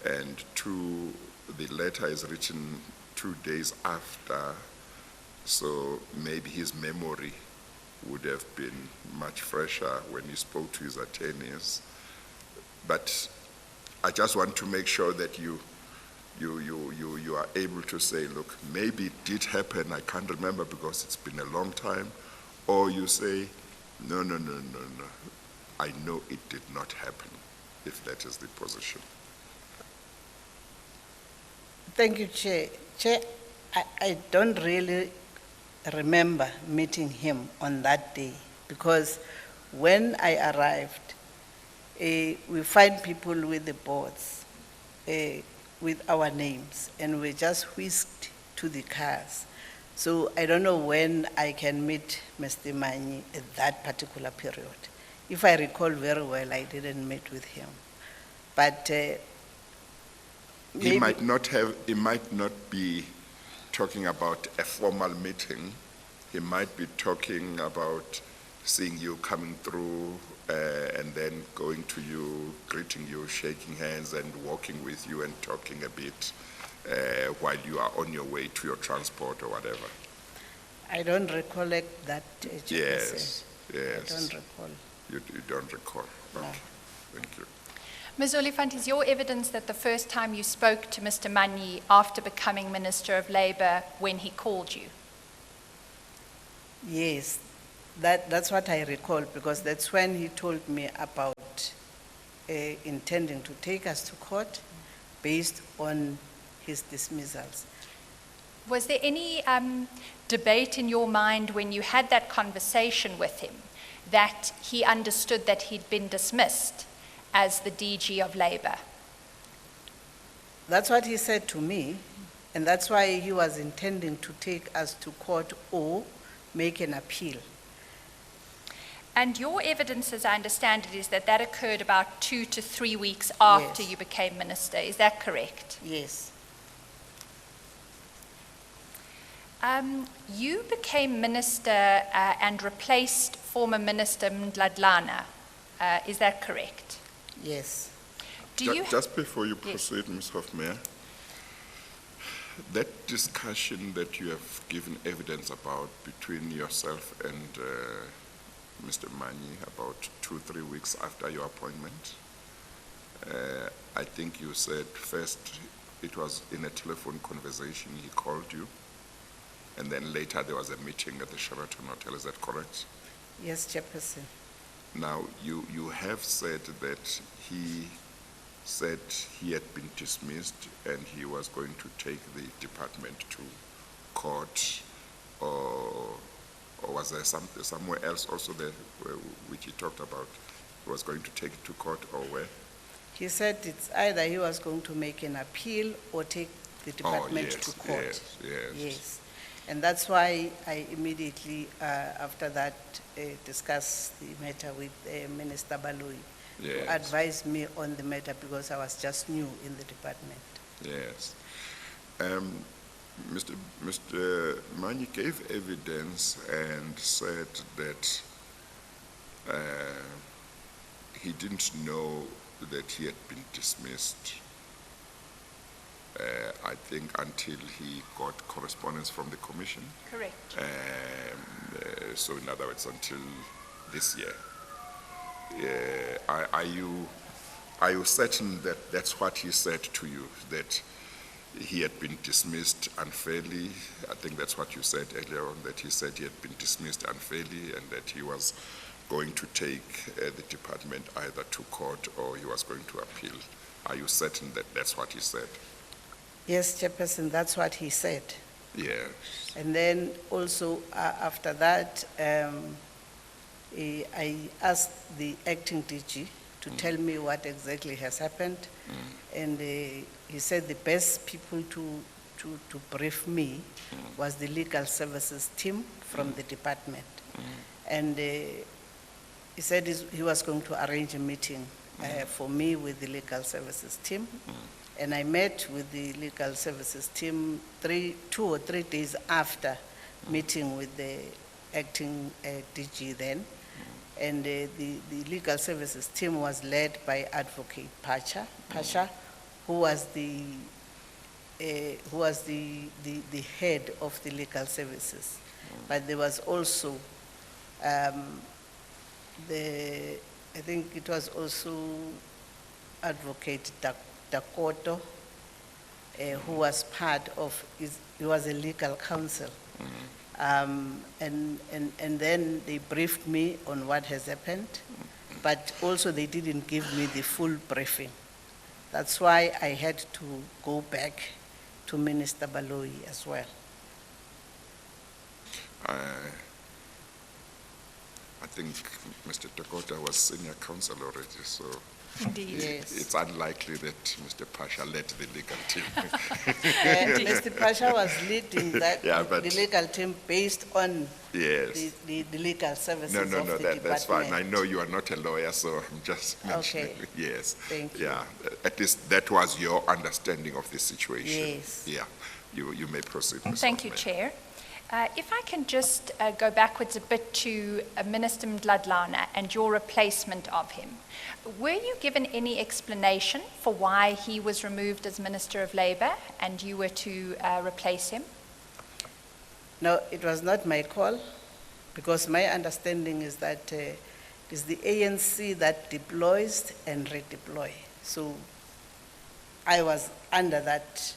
And two, the letter is written 2 days after, so maybe his memory would have been much fresher when he spoke to his attorneys. But I just want to make sure that you are able to say, look, maybe it did happen, I can't remember because it's been a long time, or you say, no, I know it did not happen, if that is the position. Thank you, Chair. Chair, I don't really remember meeting him on that day because when I arrived, we find people with the boards with our names and we just whisked to the cars. So I don't know when I can meet Mr. Manyi at that particular period. If I recall very well, I didn't meet with him. But He might not be talking about a formal meeting. He might be talking about seeing you coming through and then going to you, greeting you, shaking hands and walking with you and talking a bit while you are on your way to your transport or whatever. I don't recollect that. Yes. I don't recall. You don't recall? No. Okay, thank you. Ms. Oliphant, is your evidence that the first time you spoke to Mr. Manyi after becoming Minister of Labour when he called you? Yes, that's what I recall because that's when he told me about intending to take us to court based on his dismissals. Was there any debate in your mind when you had that conversation with him that he understood that he'd been dismissed as the DG of Labour? That's what he said to me, and that's why he was intending to take us to court or make an appeal. And your evidence, as I understand it, is that that occurred about 2 to 3 weeks after Yes. you became minister. Is that correct? Yes, You became minister and replaced former Minister Mdladlana. Is that correct? yes. Do you? Just before you Yes. proceed, Ms. Hofmeyer, that discussion that you have given evidence about between yourself and Mr. Manyi about 2-3 weeks after your appointment, I think you said first it was in a telephone conversation he called you, and then later there was a meeting at the Sheraton Hotel. Is that correct? Yes, Chairperson. Now, you have said that he said he had been dismissed and he was going to take the department to court, or was there somewhere else also there which he talked about he was going to take it to court, or where? He said it's either he was going to make an appeal or take the department yes, to court. yes. Yes. And that's why I immediately, after that, discussed the matter with Minister Baloyi, who Yes. advised me on the matter because I was just new in the department. Yes. Mr. Manyi gave evidence and said that he didn't know that he had been dismissed, I think, until he got correspondence from the commission. Correct. So in other words, until this year. Are you certain that that's what he said to you, that he had been dismissed unfairly? I think that's what you said earlier on, that he said he had been dismissed unfairly and that he was going to take the department either to court or he was going to appeal. Are you certain that that's what he said? Yes, Chairperson, that's what he said. Yes. And then also after that, I asked the acting DG to tell me what exactly has happened. And he said the best people to brief me was the legal services team from the department. And he said he was going to arrange a meeting for me with the legal services team. And I met with the legal services team 2 or 3 days after meeting with the acting DG then. And the legal services team was led by Advocate Pasha, who was the head of the legal services. But there was also I think it was also Advocate Dakoto, who was part of, he was a legal counsel. And then they briefed me on what has happened, but also they didn't give me the full briefing. That's why I had to go back to Minister Baloyi as well. I think Mr. Dakota was senior counsel already, so Indeed. Yes. it's unlikely that Mr. Pasha led the legal team. Mr. Pasha was leading that, Yeah, but- the legal team based on Yes. the legal services No, of the department. that's fine. I know you are not a lawyer, so I'm just mentioning. Okay. Yes. Thank you. Yeah, at least that was your understanding of the situation. Yes. Yeah, you may proceed. Ms. Thank you, Moyane. Chair. If I can just go backwards a bit to Minister Mdladlana and your replacement of him. Were you given any explanation for why he was removed as Minister of Labour and you were to replace him? No, it was not my call, because my understanding is that it's the ANC that deploys and redeploy. So I was under that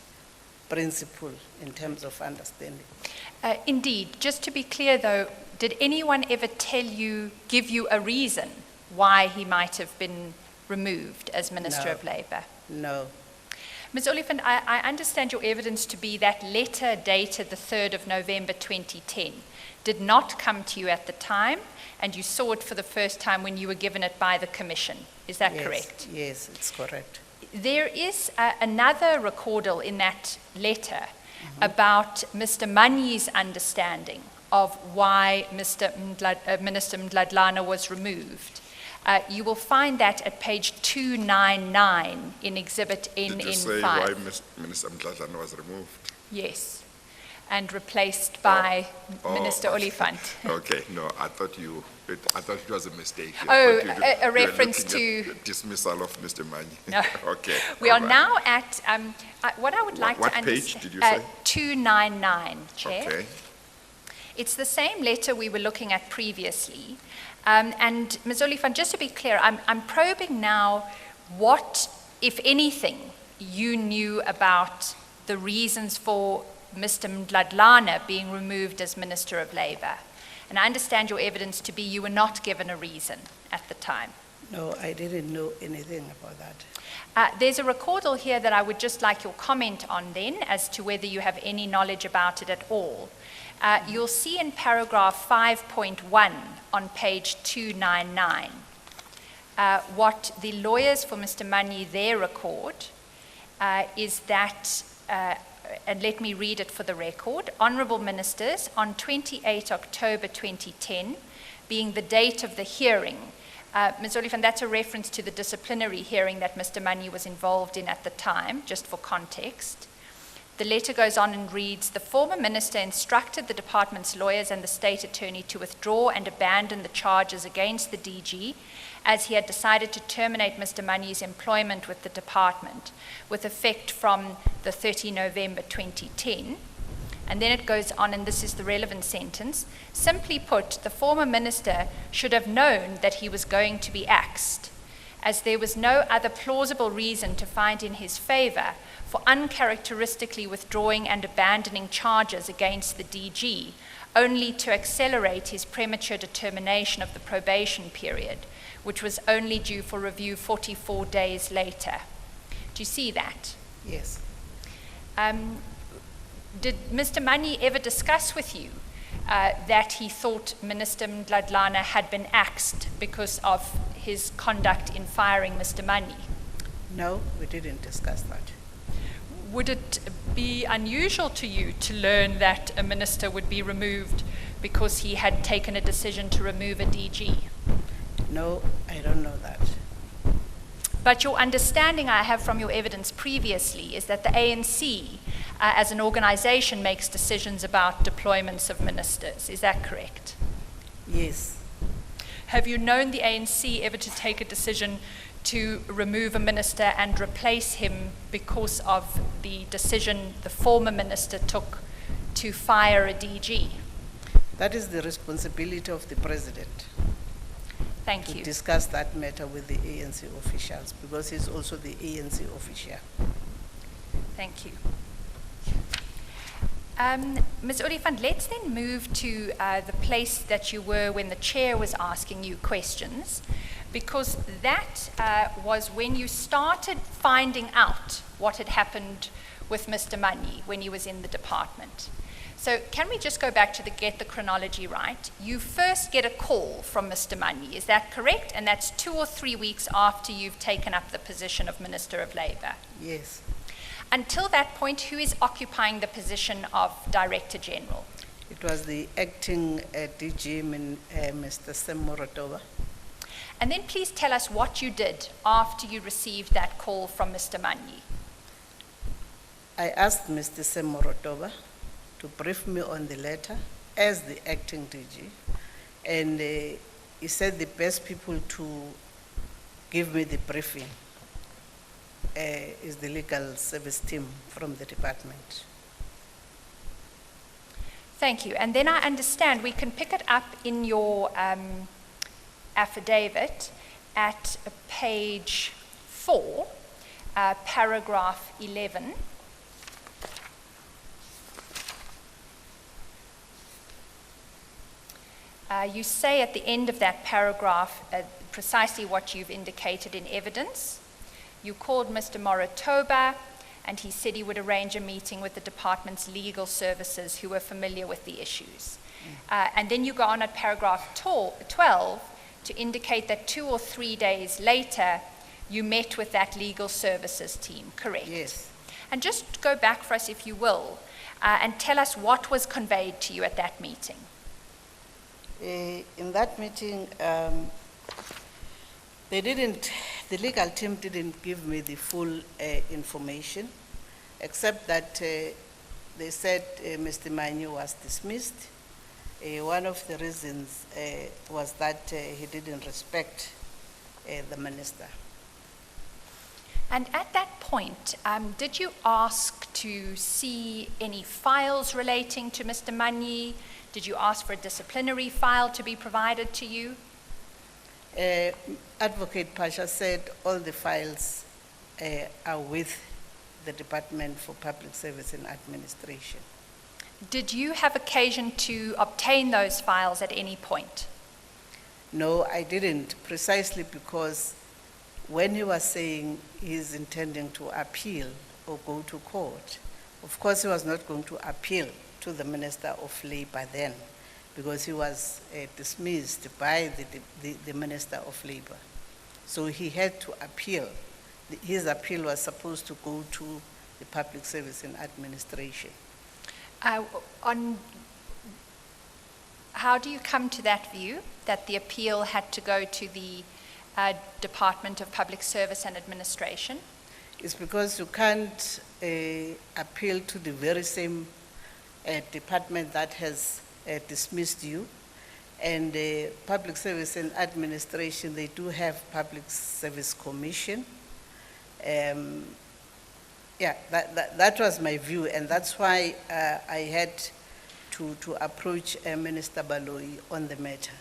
principle in terms of understanding. Indeed. Just to be clear, though, did anyone ever give you a reason why he might have been removed as Minister No. of Labour? No, Ms. Oliphant, I understand your evidence to be that letter dated the 3rd of November 2010 did not come to you at the time, and you saw it for the first time when you were given it by the Commission. Is that yes, correct? Yes, it's correct. There is another recordal in that letter about Mr. Manyi's understanding of why Minister Mdladlana was removed. You will find that at page 299 in Exhibit Did you say NN5. why Minister Mdladlana was removed? Yes, and replaced by Minister Oh. Oliphant. Okay, no, I thought it was a mistake. I Oh, thought a you were reference looking to- at dismissal of Mr. Manyi. No. Okay. We are all right. now at, what I would like What to page understand. did you say? 299, Chair. Okay. It's the same letter we were looking at previously. And Ms. Oliphant, just to be clear, I'm probing now what, if anything, you knew about the reasons for Mr. Mdladlana being removed as Minister of Labour. And I understand your evidence to be you were not given a reason at the time. No, I didn't know anything about that. There's a recordal here that I would just like your comment on then as to whether you have any knowledge about it at all. You'll see in paragraph 5.1 on page 299 what the lawyers for Mr. Manyi there record is that, and let me read it for the record, Honourable Ministers, on 28 October 2010, being the date of the hearing, Ms. Oliphant, that's a reference to the disciplinary hearing that Mr. Manyi was involved in at the time, just for context. The letter goes on and reads, the former minister instructed the department's lawyers and the state attorney to withdraw and abandon the charges against the DG as he had decided to terminate Mr. Manyi's employment with the department with effect from the 30 November 2010. And then it goes on, and this is the relevant sentence. Simply put, the former minister should have known that he was going to be axed, as there was no other plausible reason to find in his favour for uncharacteristically withdrawing and abandoning charges against the DG, only to accelerate his premature determination of the probation period, which was only due for review 44 days later. Do you see that? Yes. Did Mr. Manyi ever discuss with you that he thought Minister Mdladlana had been axed because of his conduct in firing Mr. Manyi? No, we didn't discuss that. Would it be unusual to you to learn that a minister would be removed because he had taken a decision to remove a DG? No, I don't know that. But your understanding I have from your evidence previously is that the ANC, as an organization, makes decisions about deployments of ministers. Is that correct? Yes. Have you known the ANC ever to take a decision to remove a minister and replace him because of the decision the former minister took to fire a DG? That is the responsibility of the president Thank to you. discuss that matter with the ANC officials, because he's also the ANC official. Thank you. Ms. Oliphant, let's then move to the place that you were when the chair was asking you questions, because that was when you started finding out what had happened with Mr. Manyi when he was in the department. So can we just go back to get the chronology right? You first get a call from Mr. Manyi, is that correct? And that's 2 or 3 weeks after you've taken up the position of Minister of Labour. Yes. Until that point, who is occupying the position of Director General? It was the acting DG, Mr. Semorotova. And then please tell us what you did after you received that call from Mr. Manyi. I asked Mr. Semorotova to brief me on the letter as the acting DG, and he said the best people to give me the briefing is the legal service team from the department. Thank you. And then I understand we can pick it up in your affidavit at page 4, paragraph 11. You say at the end of that paragraph precisely what you've indicated in evidence. You called Mr. Moratoba, and he said he would arrange a meeting with the department's legal services who were familiar with the issues. And then you go on at paragraph 12 to indicate that 2 or 3 days later, you met with that legal services team, correct? Yes. And just go back for us, if you will, and tell us what was conveyed to you at that meeting. In that meeting, the legal team didn't give me the full information, except that they said Mr. Manyi was dismissed. One of the reasons was that he didn't respect the minister. And at that point, did you ask to see any files relating to Mr. Manyi? Did you ask for a disciplinary file to be provided to you? Advocate Pasha said all the files are with the Department for Public Service and Administration. Did you have occasion to obtain those files at any point? No, I didn't, precisely because when he was saying he's intending to appeal or go to court, of course he was not going to appeal to the Minister of Labour then, because he was dismissed by the Minister of Labour. So he had to appeal. His appeal was supposed to go to the Public Service and Administration. How do you come to that view, that the appeal had to go to the Department of Public Service and Administration? It's because you can't appeal to the very same department that has dismissed you. And Public Service and Administration, they do have Public Service Commission. Yeah, that was my view, and that's why I had to approach Minister Baloyi on the matter.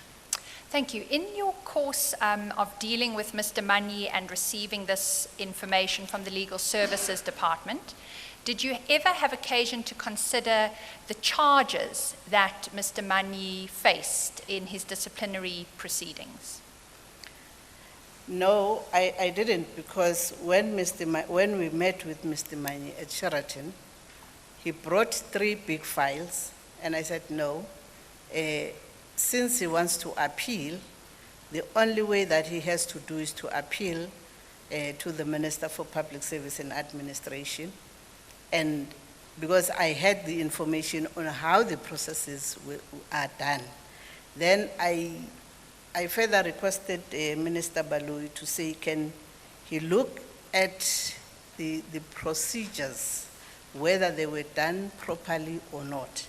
Thank you. In your course of dealing with Mr. Manyi and receiving this information from the Legal Services Department, did you ever have occasion to consider the charges that Mr. Manyi faced in his disciplinary proceedings? No, I didn't, because when we met with Mr. Manyi at Sheraton, he brought 3 big files, and I said no. Since he wants to appeal, the only way that he has to do is to appeal to the Minister for Public Service and Administration. And because I had the information on how the processes are done, then I further requested Minister Baloyi to say, can he looked at the procedures, whether they were done properly or not,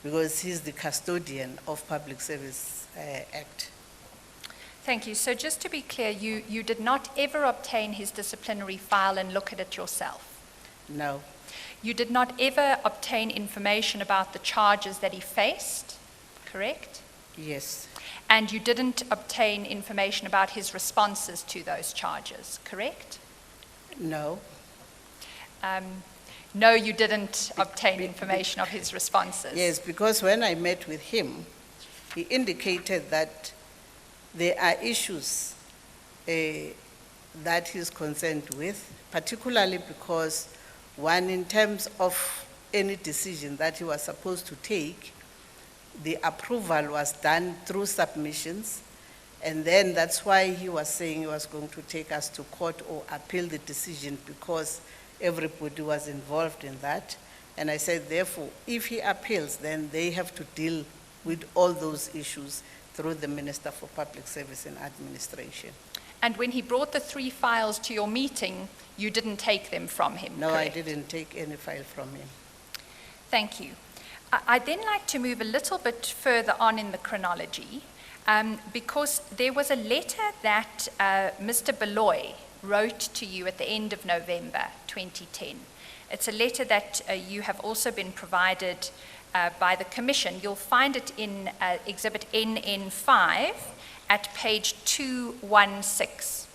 because he's the custodian of Public Service Act. Thank you. So just to be clear, you did not ever obtain his disciplinary file and look at it yourself? No, You did not ever obtain information about the charges that he faced, correct? yes, And you didn't obtain information about his responses to those charges, correct? no, No, you didn't obtain information of his responses. yes, because when I met with him, he indicated that there are issues that he's concerned with, particularly because one, in terms of any decision that he was supposed to take, the approval was done through submissions, and then that's why he was saying he was going to take us to court or appeal the decision because everybody was involved in that. And I said, therefore, if he appeals, then they have to deal with all those issues through the Minister for Public Service and Administration. And when he brought the 3 files to your meeting, you didn't take them from him, No, correct? I didn't take any file from him. Thank you. I'd then like to move a little bit further on in the chronology, because there was a letter that Mr. Baloyi wrote to you at the end of November 2010. It's a letter that you have also been provided by the Commission. You'll find it in Exhibit NN5 at page 216.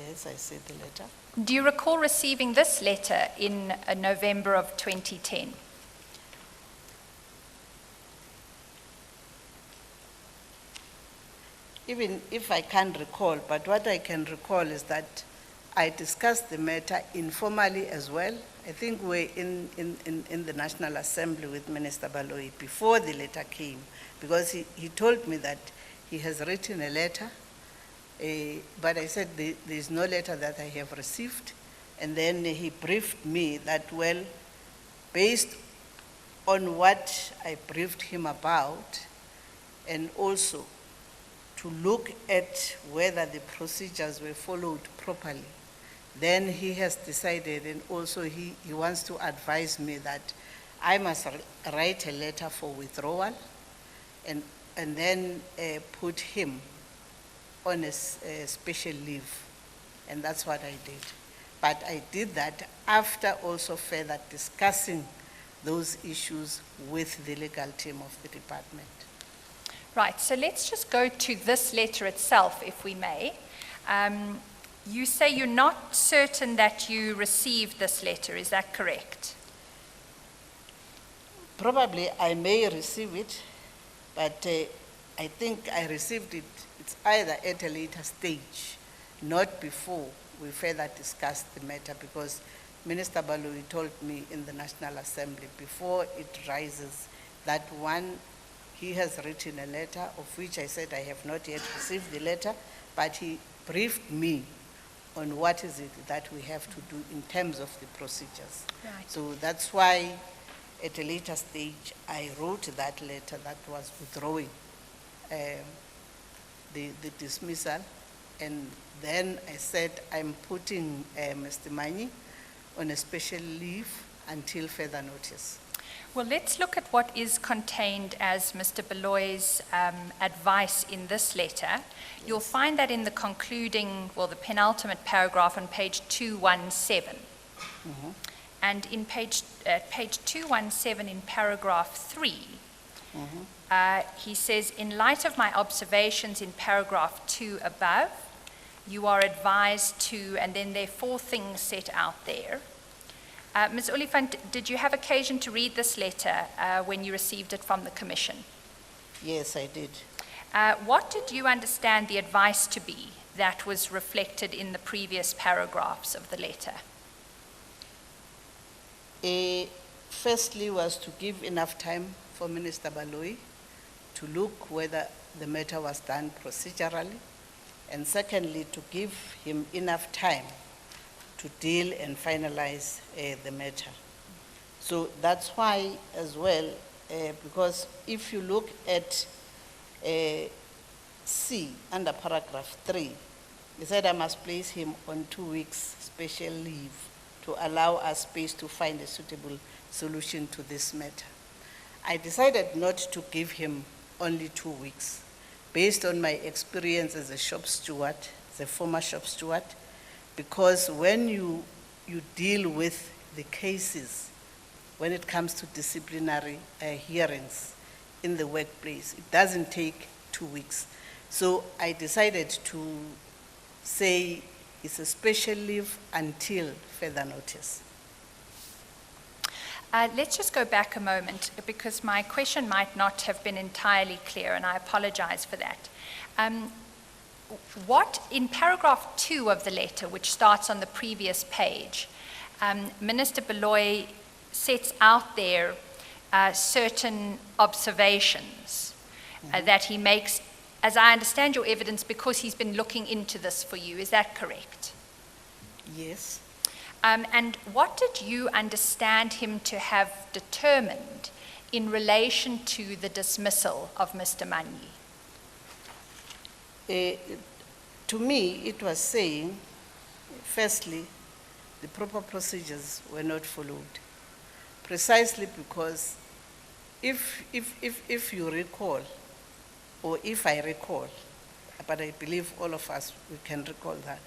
Yes, I see the letter. Do you recall receiving this letter in November of 2010? Even if I can't recall, but what I can recall is that I discussed the matter informally as well. I think we're in the National Assembly with Minister Baloyi before the letter came, because he told me that he has written a letter, but I said there's no letter that I have received. And then he briefed me that, well, based on what I briefed him about, and also to look at whether the procedures were followed properly, then he has decided, and also he wants to advise me that I must write a letter for withdrawal and then put him on a special leave. And that's what I did. But I did that after also further discussing those issues with the legal team of the department. Right, so let's just go to this letter itself, if we may. You say you're not certain that you received this letter, is that correct? Probably I may receive it, but I think I received it, it's either at a later stage, not before we further discussed the matter, because Minister Baloyi told me in the National Assembly before it rises that one, he has written a letter, of which I said I have not yet received the letter, but he briefed me on what is it that we have to do in terms of the procedures. Right. So that's why at a later stage I wrote that letter that was withdrawing the dismissal, and then I said I'm putting Mr. Manyi on a special leave until further notice. Well, let's look at what is contained as Mr. Baloyi's advice in this letter. You'll find that in the concluding, well, the penultimate paragraph on page 217. Mhm. And in page 217 in paragraph 3, he says, in light of my observations in paragraph 2 above, you are advised to, and then there are 4 things set out there. Ms. Oliphant, did you have occasion to read this letter when you received it from the Commission? Yes, I did. What did you understand the advice to be that was reflected in the previous paragraphs of the letter? Firstly was to give enough time for Minister Baloyi to look whether the matter was done procedurally, and secondly, to give him enough time to deal and finalize the matter. So that's why as well, because if you look at C under paragraph 3, he said I must place him on 2 weeks special leave to allow us space to find a suitable solution to this matter. I decided not to give him only 2 weeks based on my experience as a shop steward, as a former shop steward, because when you deal with the cases, when it comes to disciplinary hearings in the workplace, it doesn't take 2 weeks. So I decided to say it's a special leave until further notice. Let's just go back a moment because my question might not have been entirely clear, and I apologize for that. What, in paragraph 2 of the letter, which starts on the previous page, Minister Baloyi sets out there certain observations that he makes, as I understand your evidence, because he's been looking into this for you. Is that correct? Yes. And what did you understand him to have determined in relation to the dismissal of Mr. Manyi? To me, it was saying, firstly, the proper procedures were not followed, precisely because if you recall, or if I recall, but I believe all of us, we can recall that,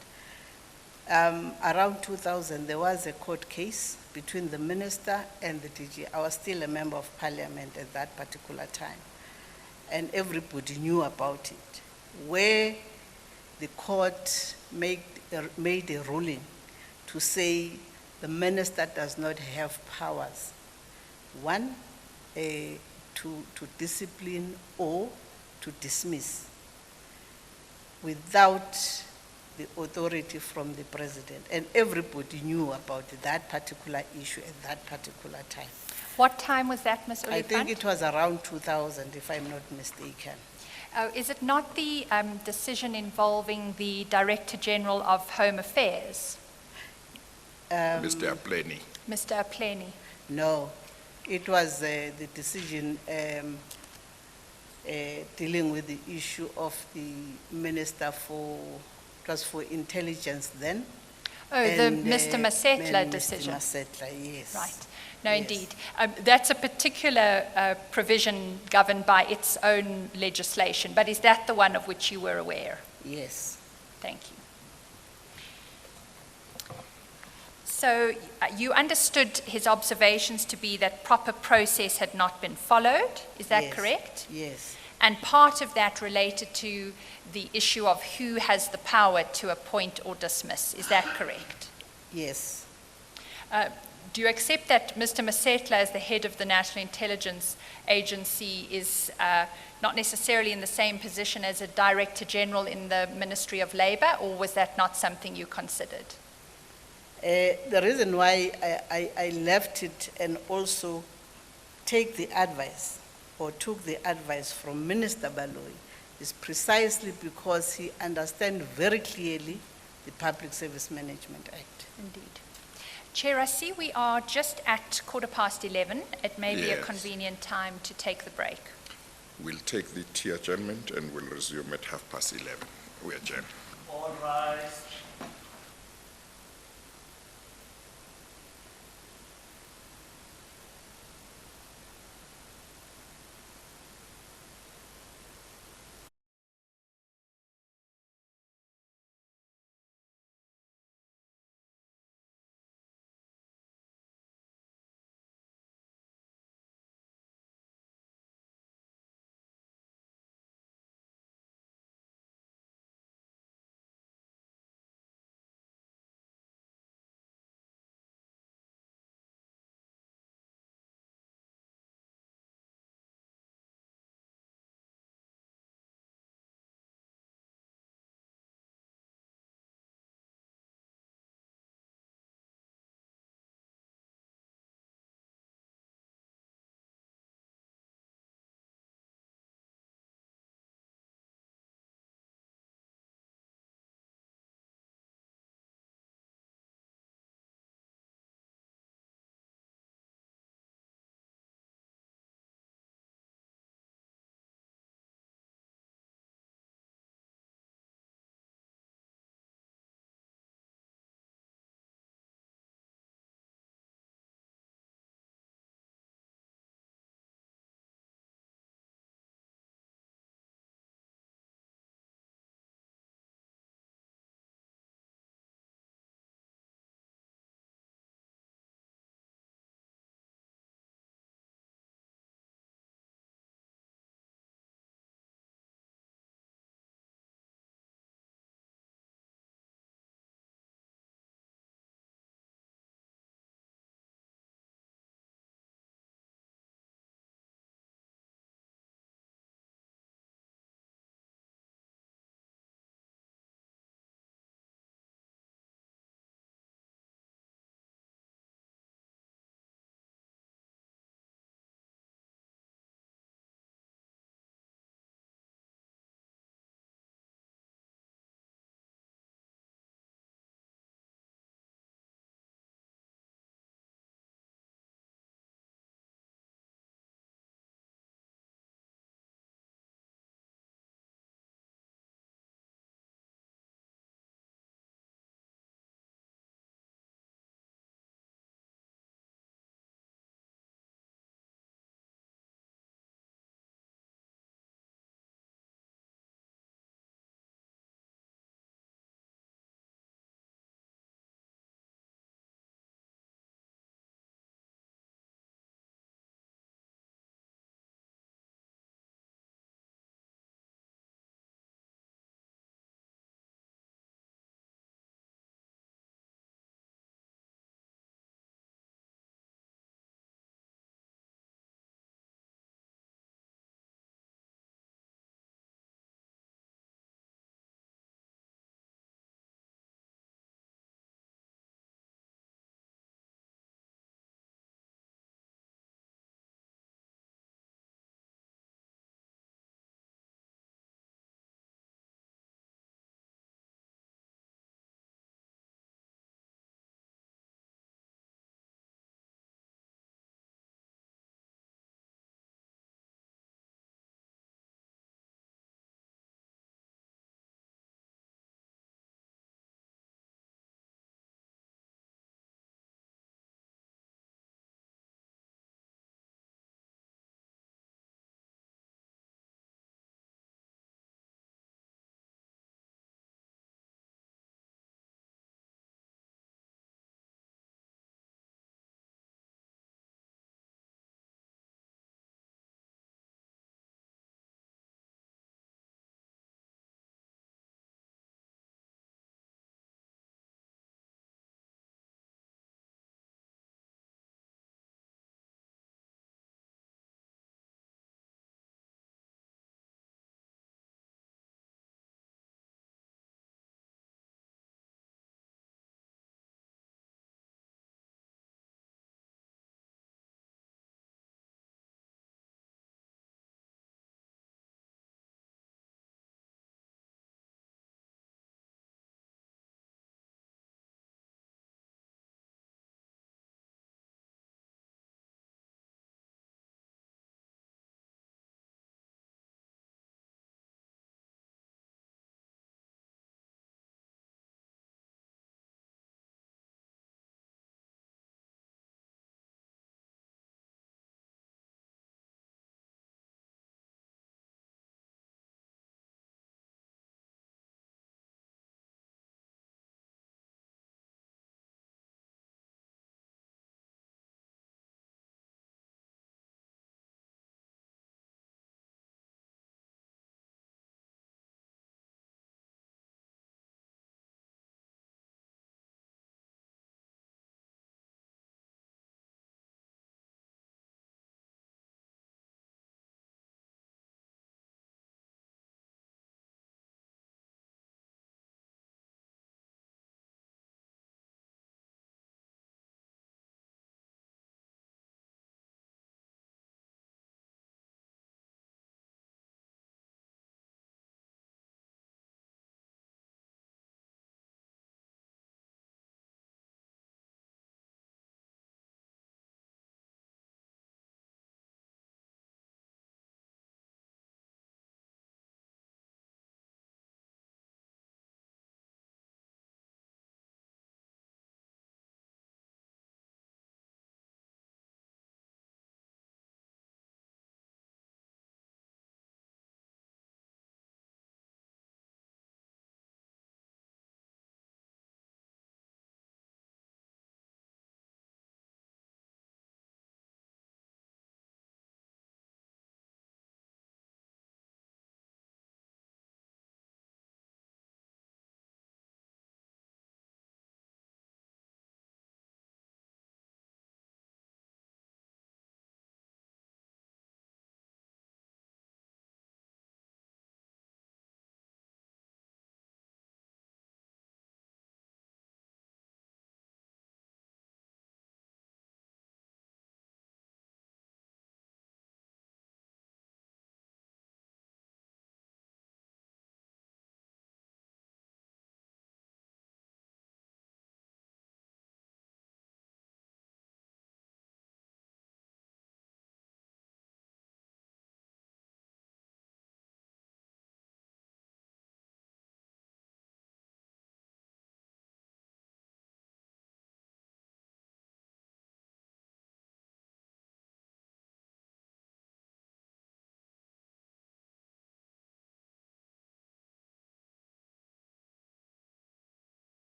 around 2000, there was a court case between the minister and the DG. I was still a member of parliament at that particular time, and everybody knew about it, where the court made a ruling to say the minister does not have powers, one, to discipline or to dismiss without the authority from the president. And everybody knew about that particular issue at that particular time. What time was that, Ms. Oliphant? I think it was around 2000, if I'm not mistaken. Is it not the decision involving the Director General of Home Affairs, Mr. Aplenny. Mr. Aplenny? No, it was the decision dealing with the issue of the Minister for, it was for intelligence then. Oh, the Mr. Masetla Mr. decision. Masetla, yes. Right. No, Yes. indeed. That's a particular provision governed by its own legislation, but is that the one of which you were aware? Yes. Thank you. So you understood his observations to be that proper process had not been followed, is that Yes. correct? Yes. And part of that related to the issue of who has the power to appoint or dismiss, is that correct? Yes. Do you accept that Mr. Masetla, as the head of the National Intelligence Agency, is not necessarily in the same position as a Director General in the Ministry of Labour, or was that not something you considered? The reason why I left it and also took the advice from Minister Baloyi is precisely because he understands very clearly the Public Service Management Act. Indeed. Chair, I see we are just at 11:15. It may be a Yes. convenient time to take the break. We'll take the tea adjournment and we'll resume at 11:30. We adjourn. All rise.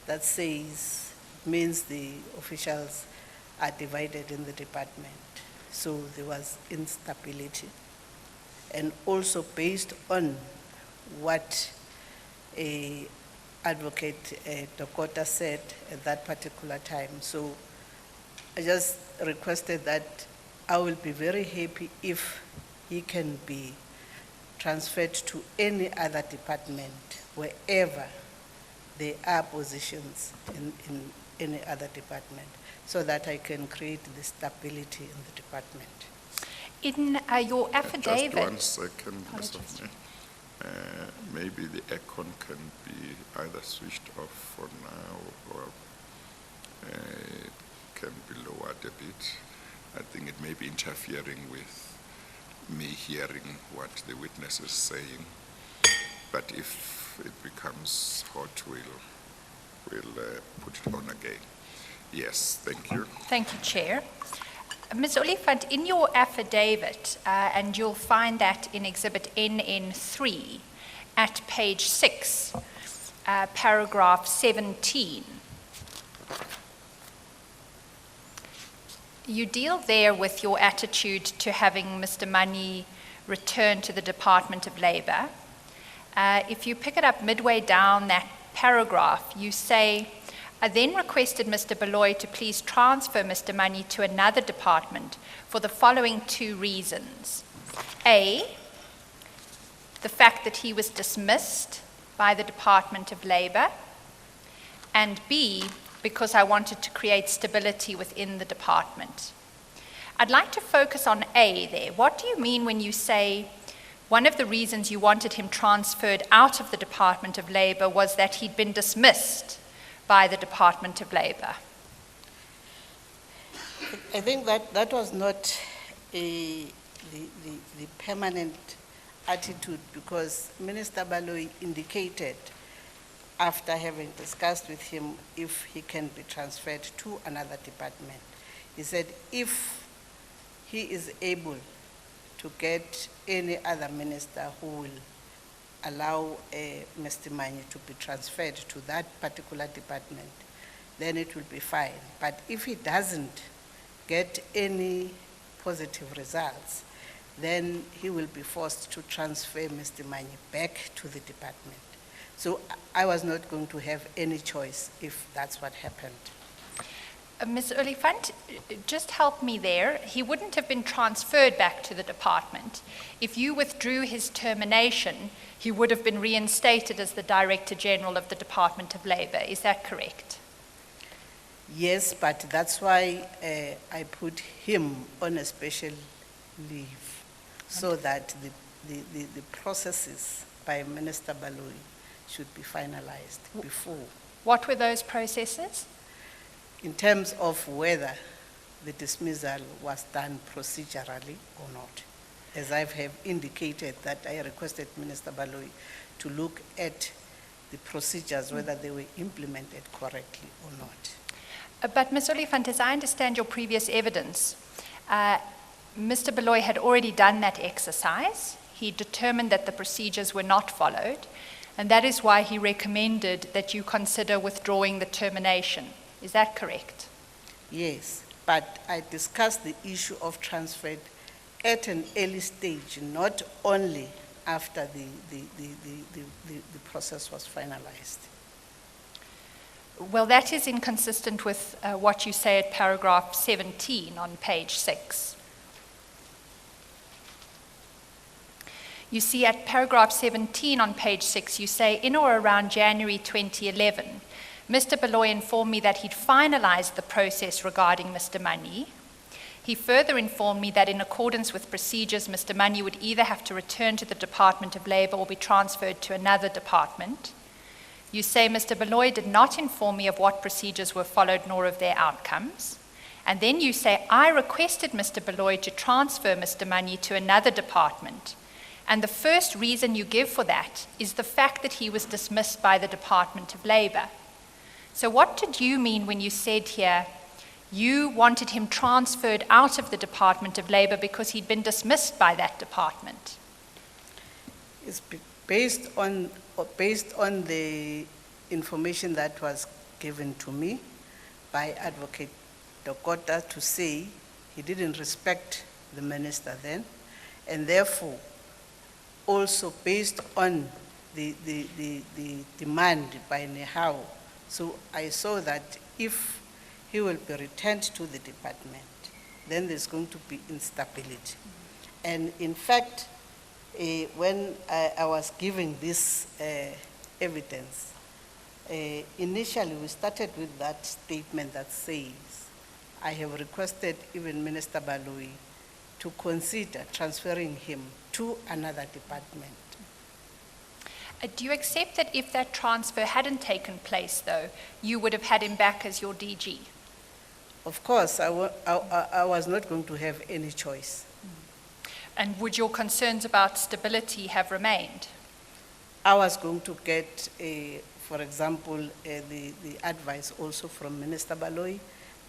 that means the officials are divided in the department. So there was instability. And also based on what Advocate Dokota said at that particular time. So I just requested that I will be very happy if he can be transferred to any other department wherever there are positions in any other department, so that I can create the stability in the department. In your affidavit. Just 1 second, Ms. Apologies. Hoffman. Maybe the aircon can be either switched off for now or can be lowered a bit. I think it may be interfering with me hearing what the witness is saying. But if it becomes hot, we'll put it on again. Yes, thank you. Thank you, Chair. Ms. Oliphant, in your affidavit, and you'll find that in Exhibit NN3 at page 6, paragraph 17, you deal there with your attitude to having Mr. Mani return to the Department of Labour. If you pick it up midway down that paragraph, you say, I then requested Mr. Baloyi to please transfer Mr. Mani to another department for the following 2 reasons. A, the fact that he was dismissed by the Department of Labour, and B, because I wanted to create stability within the department. I'd like to focus on A there. What do you mean when you say one of the reasons you wanted him transferred out of the Department of Labour was that he'd been dismissed by the Department of Labour? I think that was not the permanent attitude, because Minister Baloyi indicated, after having discussed with him if he can be transferred to another department, he said if he is able to get any other minister who will allow Mr. Mani to be transferred to that particular department, then it will be fine. But if he doesn't get any positive results, then he will be forced to transfer Mr. Mani back to the department. So I was not going to have any choice if that's what happened. Ms. Oliphant, just help me there. He wouldn't have been transferred back to the department. If you withdrew his termination, he would have been reinstated as the Director General of the Department of Labour. Is that correct? Yes, but that's why I put him on a special leave, so that the processes by Minister Baloyi should be finalized before. What were those processes? In terms of whether the dismissal was done procedurally or not. As I have indicated that I requested Minister Baloyi to look at the procedures, whether they were implemented correctly or not. But Ms. Oliphant, as I understand your previous evidence, Mr. Baloyi had already done that exercise. He determined that the procedures were not followed, and that is why he recommended that you consider withdrawing the termination. Is that correct? Yes, but I discussed the issue of transfer at an early stage, not only after the process was finalized. Well, that is inconsistent with what you say at paragraph 17 on page 6. You see, at paragraph 17 on page 6, you say, in or around January 2011, Mr. Baloyi informed me that he'd finalized the process regarding Mr. Mani. He further informed me that in accordance with procedures, Mr. Mani would either have to return to the Department of Labour or be transferred to another department. You say Mr. Baloyi did not inform me of what procedures were followed nor of their outcomes. And then you say, I requested Mr. Baloyi to transfer Mr. Mani to another department. And the first reason you give for that is the fact that he was dismissed by the Department of Labour. So what did you mean when you said here you wanted him transferred out of the Department of Labour because he'd been dismissed by that department? It's based on the information that was given to me by Advocate Dokota to say he didn't respect the minister then, and therefore, also based on the demand by Nehao, so I saw that if he will be returned to the department, then there's going to be instability. And in fact, when I was giving this evidence, initially we started with that statement that says, I have requested even Minister Baloyi to consider transferring him to another department. Do you accept that if that transfer hadn't taken place, though, you would have had him back as your DG? Of course, I was not going to have any choice. And would your concerns about stability have remained? I was going to get, for example, the advice also from Minister Baloyi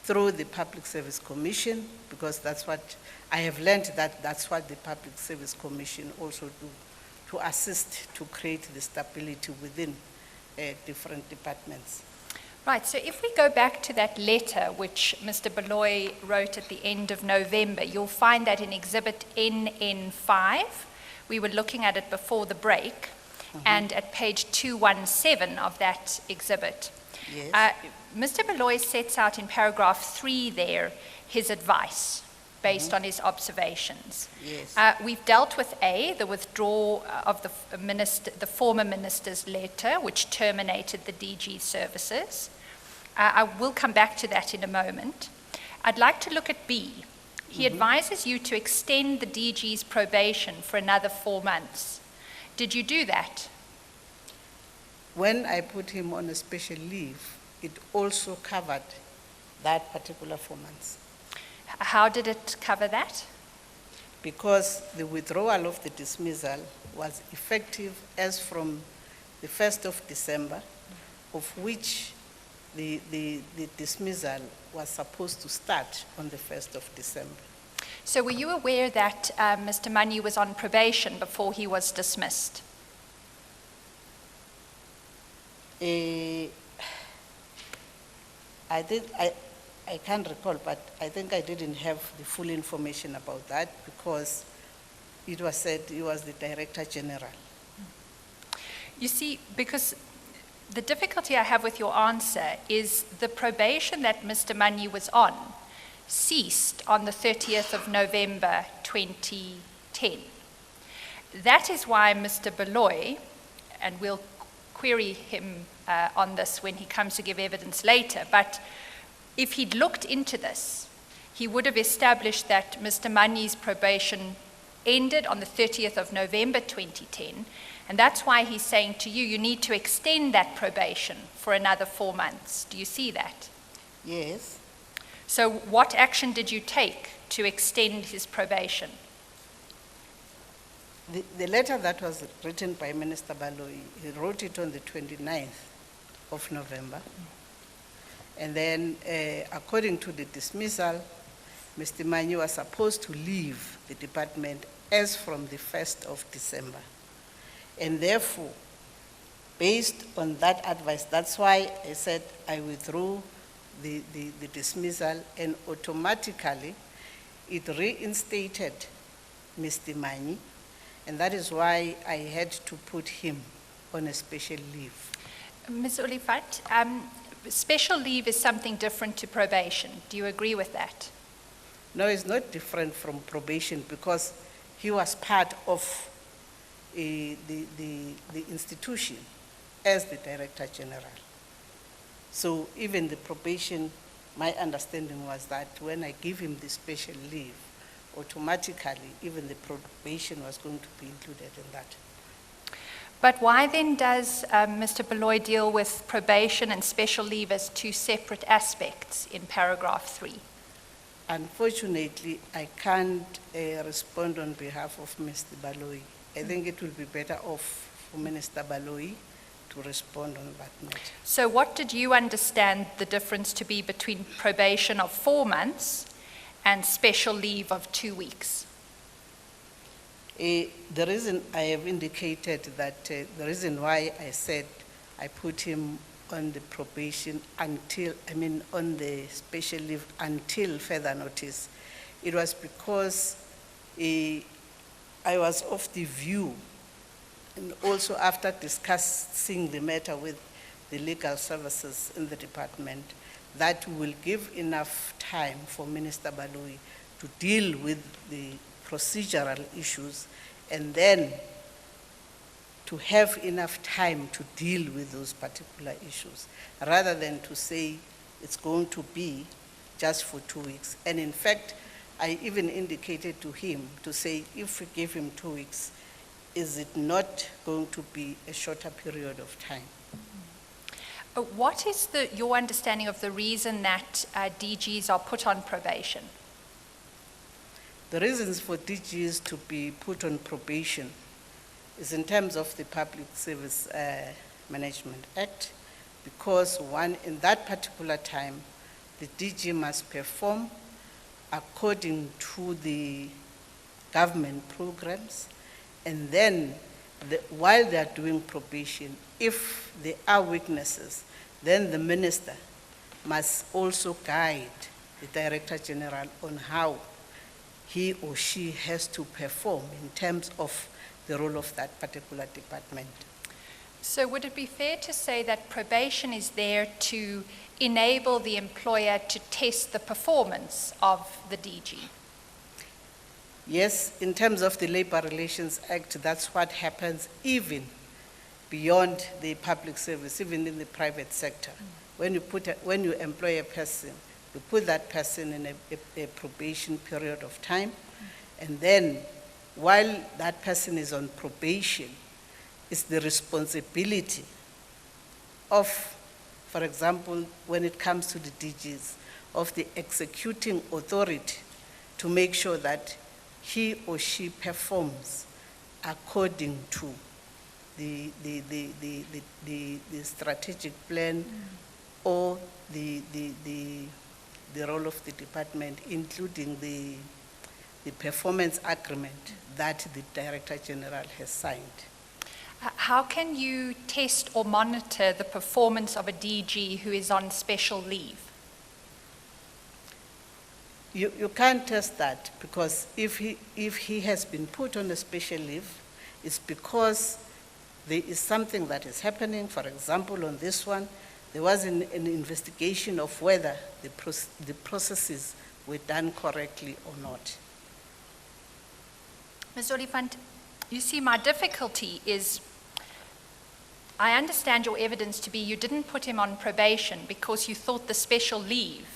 through the Public Service Commission, because that's what I have learned, that that's what the Public Service Commission also do, to assist to create the stability within different departments. Right, so if we go back to that letter which Mr. Baloyi wrote at the end of November, you'll find that in Exhibit NN5. We were looking at it before the break, and at page 217 of that exhibit. Yes. Mr. Baloyi sets out in paragraph 3 there his advice based on his observations. Yes. We've dealt with A, the withdrawal of the former minister's letter, which terminated the DG services. I will come back to that in a moment. I'd like to look at B. He advises you to extend the DG's probation for another 4 months. Did you do that? When I put him on a special leave, it also covered that particular 4 months. How did it cover that? Because the withdrawal of the dismissal was effective as from the 1st of December, of which the dismissal was supposed to start on the 1st of December. So were you aware that Mr. Manyi was on probation before he was dismissed? I can't recall, but I think I didn't have the full information about that because it was said he was the Director General. You see, because the difficulty I have with your answer is the probation that Mr. Manyi was on ceased on the 30th of November 2010. That is why Mr. Baloyi, and we'll query him on this when he comes to give evidence later, but if he'd looked into this, he would have established that Mr. Manyi's probation ended on the 30th of November 2010, and that's why he's saying to you, you need to extend that probation for another 4 months. Do you see that? Yes. So what action did you take to extend his probation? The letter that was written by Minister Baloyi, he wrote it on the 29th of November. And then, according to the dismissal, Mr. Manyi was supposed to leave the department as from the 1st of December. And therefore, based on that advice, that's why I said I withdrew the dismissal, and automatically it reinstated Mr. Manyi, and that is why I had to put him on a special leave. Ms. Oliphant, special leave is something different to probation. Do you agree with that? No, it's not different from probation because he was part of the institution as the Director General. So even the probation, my understanding was that when I give him the special leave, automatically even the probation was going to be included in that. But why then does Mr. Baloyi deal with probation and special leave as two separate aspects in paragraph 3? Unfortunately, I can't respond on behalf of Mr. Baloyi. I think it will be better off for Minister Baloyi to respond on that matter. So what did you understand the difference to be between probation of 4 months and special leave of 2 weeks? The reason I have indicated that the reason why I said I put him on the probation until, on the special leave until further notice. It was because I was of the view, and also after discussing the matter with the legal services in the department, that will give enough time for Minister Baloyi to deal with the procedural issues and then to have enough time to deal with those particular issues, rather than to say it's going to be just for 2 weeks. And in fact, I even indicated to him to say, if we give him 2 weeks, is it not going to be a shorter period of time? What is your understanding of the reason that DGs are put on probation? The reasons for DGs to be put on probation is in terms of the Public Service Management Act, because one, in that particular time, the DG must perform according to the government programs, and then while they are doing probation, if there are weaknesses, then the minister must also guide the Director General on how he or she has to perform in terms of the role of that particular department. So would it be fair to say that probation is there to enable the employer to test the performance of the DG? Yes, in terms of the Labor Relations Act, that's what happens even beyond the public service, even in the private sector. When you employ a person, you put that person in a probation period of time, and then while that person is on probation, it's the responsibility of, for example, when it comes to the DGs, of the executing authority to make sure that he or she performs according to the strategic plan or the role of the department, including the performance agreement that the Director General has signed. How can you test or monitor the performance of a DG who is on special leave? You can't test that, because if he has been put on a special leave, it's because there is something that is happening. For example, on this one, there was an investigation of whether the processes were done correctly or not. Ms. Oliphant, you see, my difficulty is, I understand your evidence to be you didn't put him on probation because you thought the special leave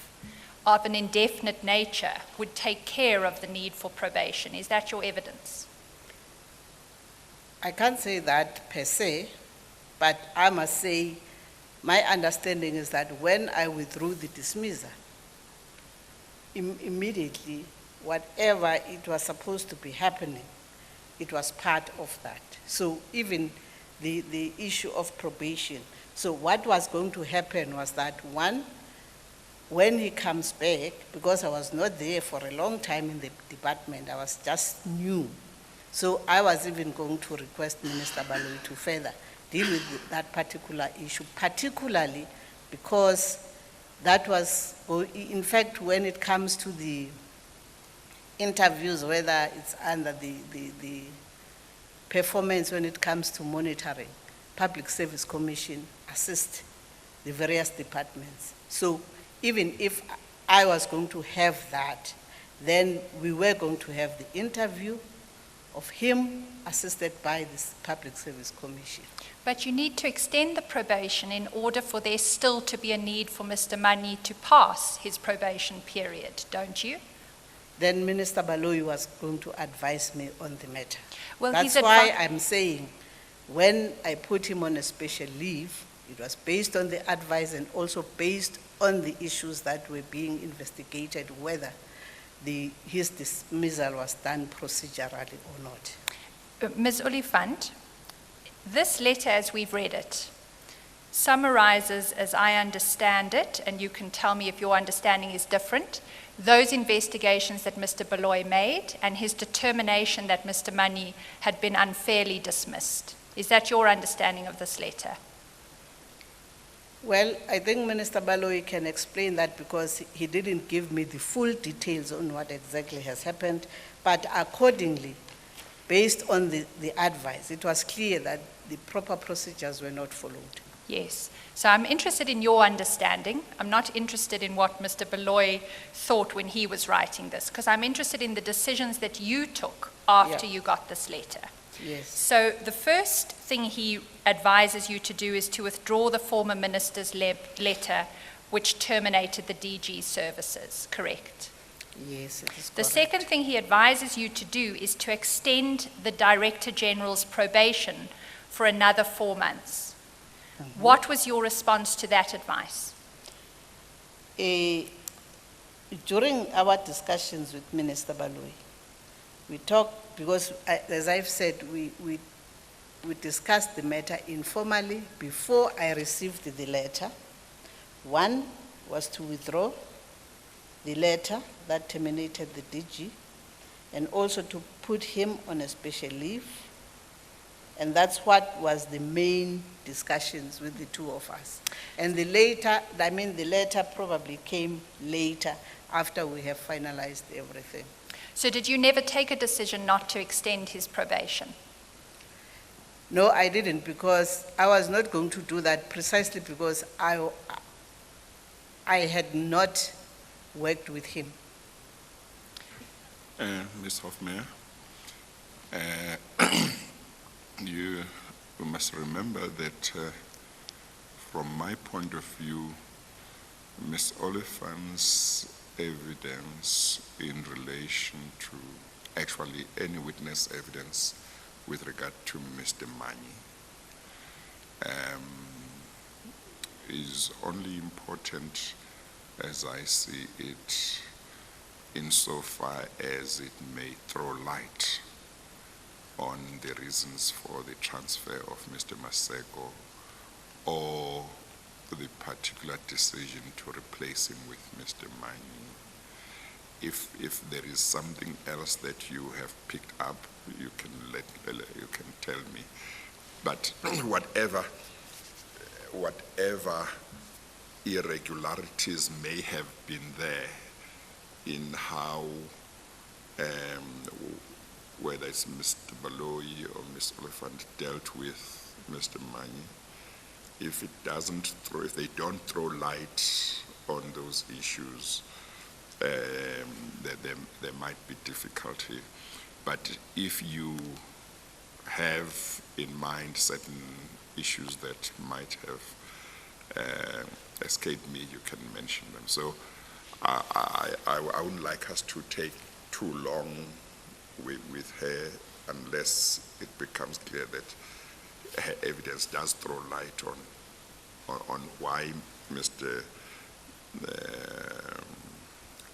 of an indefinite nature would take care of the need for probation. Is that your evidence? I can't say that per se, but I must say my understanding is that when I withdrew the dismissal, immediately whatever it was supposed to be happening, it was part of that. So even the issue of probation. So what was going to happen was that, one, when he comes back, because I was not there for a long time in the department, I was just new. So I was even going to request Minister Baloyi to further deal with that particular issue, particularly because that was, in fact, when it comes to the interviews, whether it's under the performance when it comes to monitoring, Public Service Commission assists the various departments. So even if I was going to have that, then we were going to have the interview of him assisted by this Public Service Commission. But you need to extend the probation in order for there still to be a need for Mr. Mani to pass his probation period, don't you? Then Minister Baloyi was going to advise me on the matter. Well, that's why I'm saying when I put him on a special leave, it was based on the advice and also based on the issues that were being investigated, whether his dismissal was done procedurally or not. Ms. Oliphant, this letter as we've read it summarizes, as I understand it, and you can tell me if your understanding is different, those investigations that Mr. Baloyi made and his determination that Mr. Mani had been unfairly dismissed. Is that your understanding of this letter? Well, I think Minister Baloyi can explain that because he didn't give me the full details on what exactly has happened, but accordingly, based on the advice, it was clear that the proper procedures were not followed. Yes. So I'm interested in your understanding. I'm not interested in what Mr. Baloyi thought when he was writing this, because I'm interested in the decisions that you took after Yeah. you got this letter. Yes, So the first thing he advises you to do is to withdraw the former minister's letter which terminated the DG services, correct? yes, it is The correct. second thing he advises you to do is to extend the Director General's probation for another 4 months. What was your response to that advice? During our discussions with Minister Baloyi, we talked, because as I've said, we discussed the matter informally before I received the letter. One was to withdraw the letter that terminated the DG, and also to put him on a special leave. And that's what was the main discussions with the two of us. And the letter probably came later after we have finalized everything. So did you never take a decision not to extend his probation? No, I didn't, because I was not going to do that precisely because I had not worked with him. Ms. Hofmeyer, you must remember that from my point of view, Ms. Oliphant's evidence in relation to actually any witness evidence with regard to Mr. Manyi is only important, as I see it, insofar as it may throw light on the reasons for the transfer of Mr. Maseko or the particular decision to replace him with Mr. Manyi. If there is something else that you have picked up, you can tell me. But whatever irregularities may have been there in how, whether it's Mr. Baloyi or Ms. Oliphant dealt with Mr. Manyi, if they don't throw light on those issues, there might be difficulty. But if you have in mind certain issues that might have escaped me, you can mention them. So I wouldn't like us to take too long with her unless it becomes clear that her evidence does throw light on why Mr.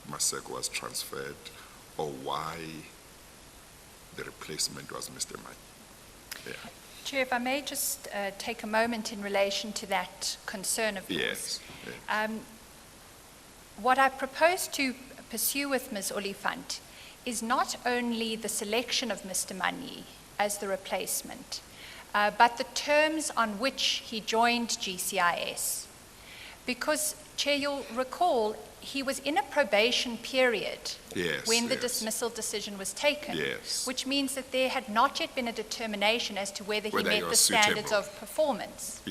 Maseko was transferred or why the replacement was Mr. Manyi. Yeah. Chair, if I may just take a moment in relation to that concern of yours. Yes. What I propose to pursue with Ms. Oliphant is not only the selection of Mr. Manyi as the replacement, but the terms on which he joined GCIS. Because, Chair, you'll recall, he was in a probation period when the dismissal decision was taken, which means that there had not yet been a determination as to whether he met the standards of performance.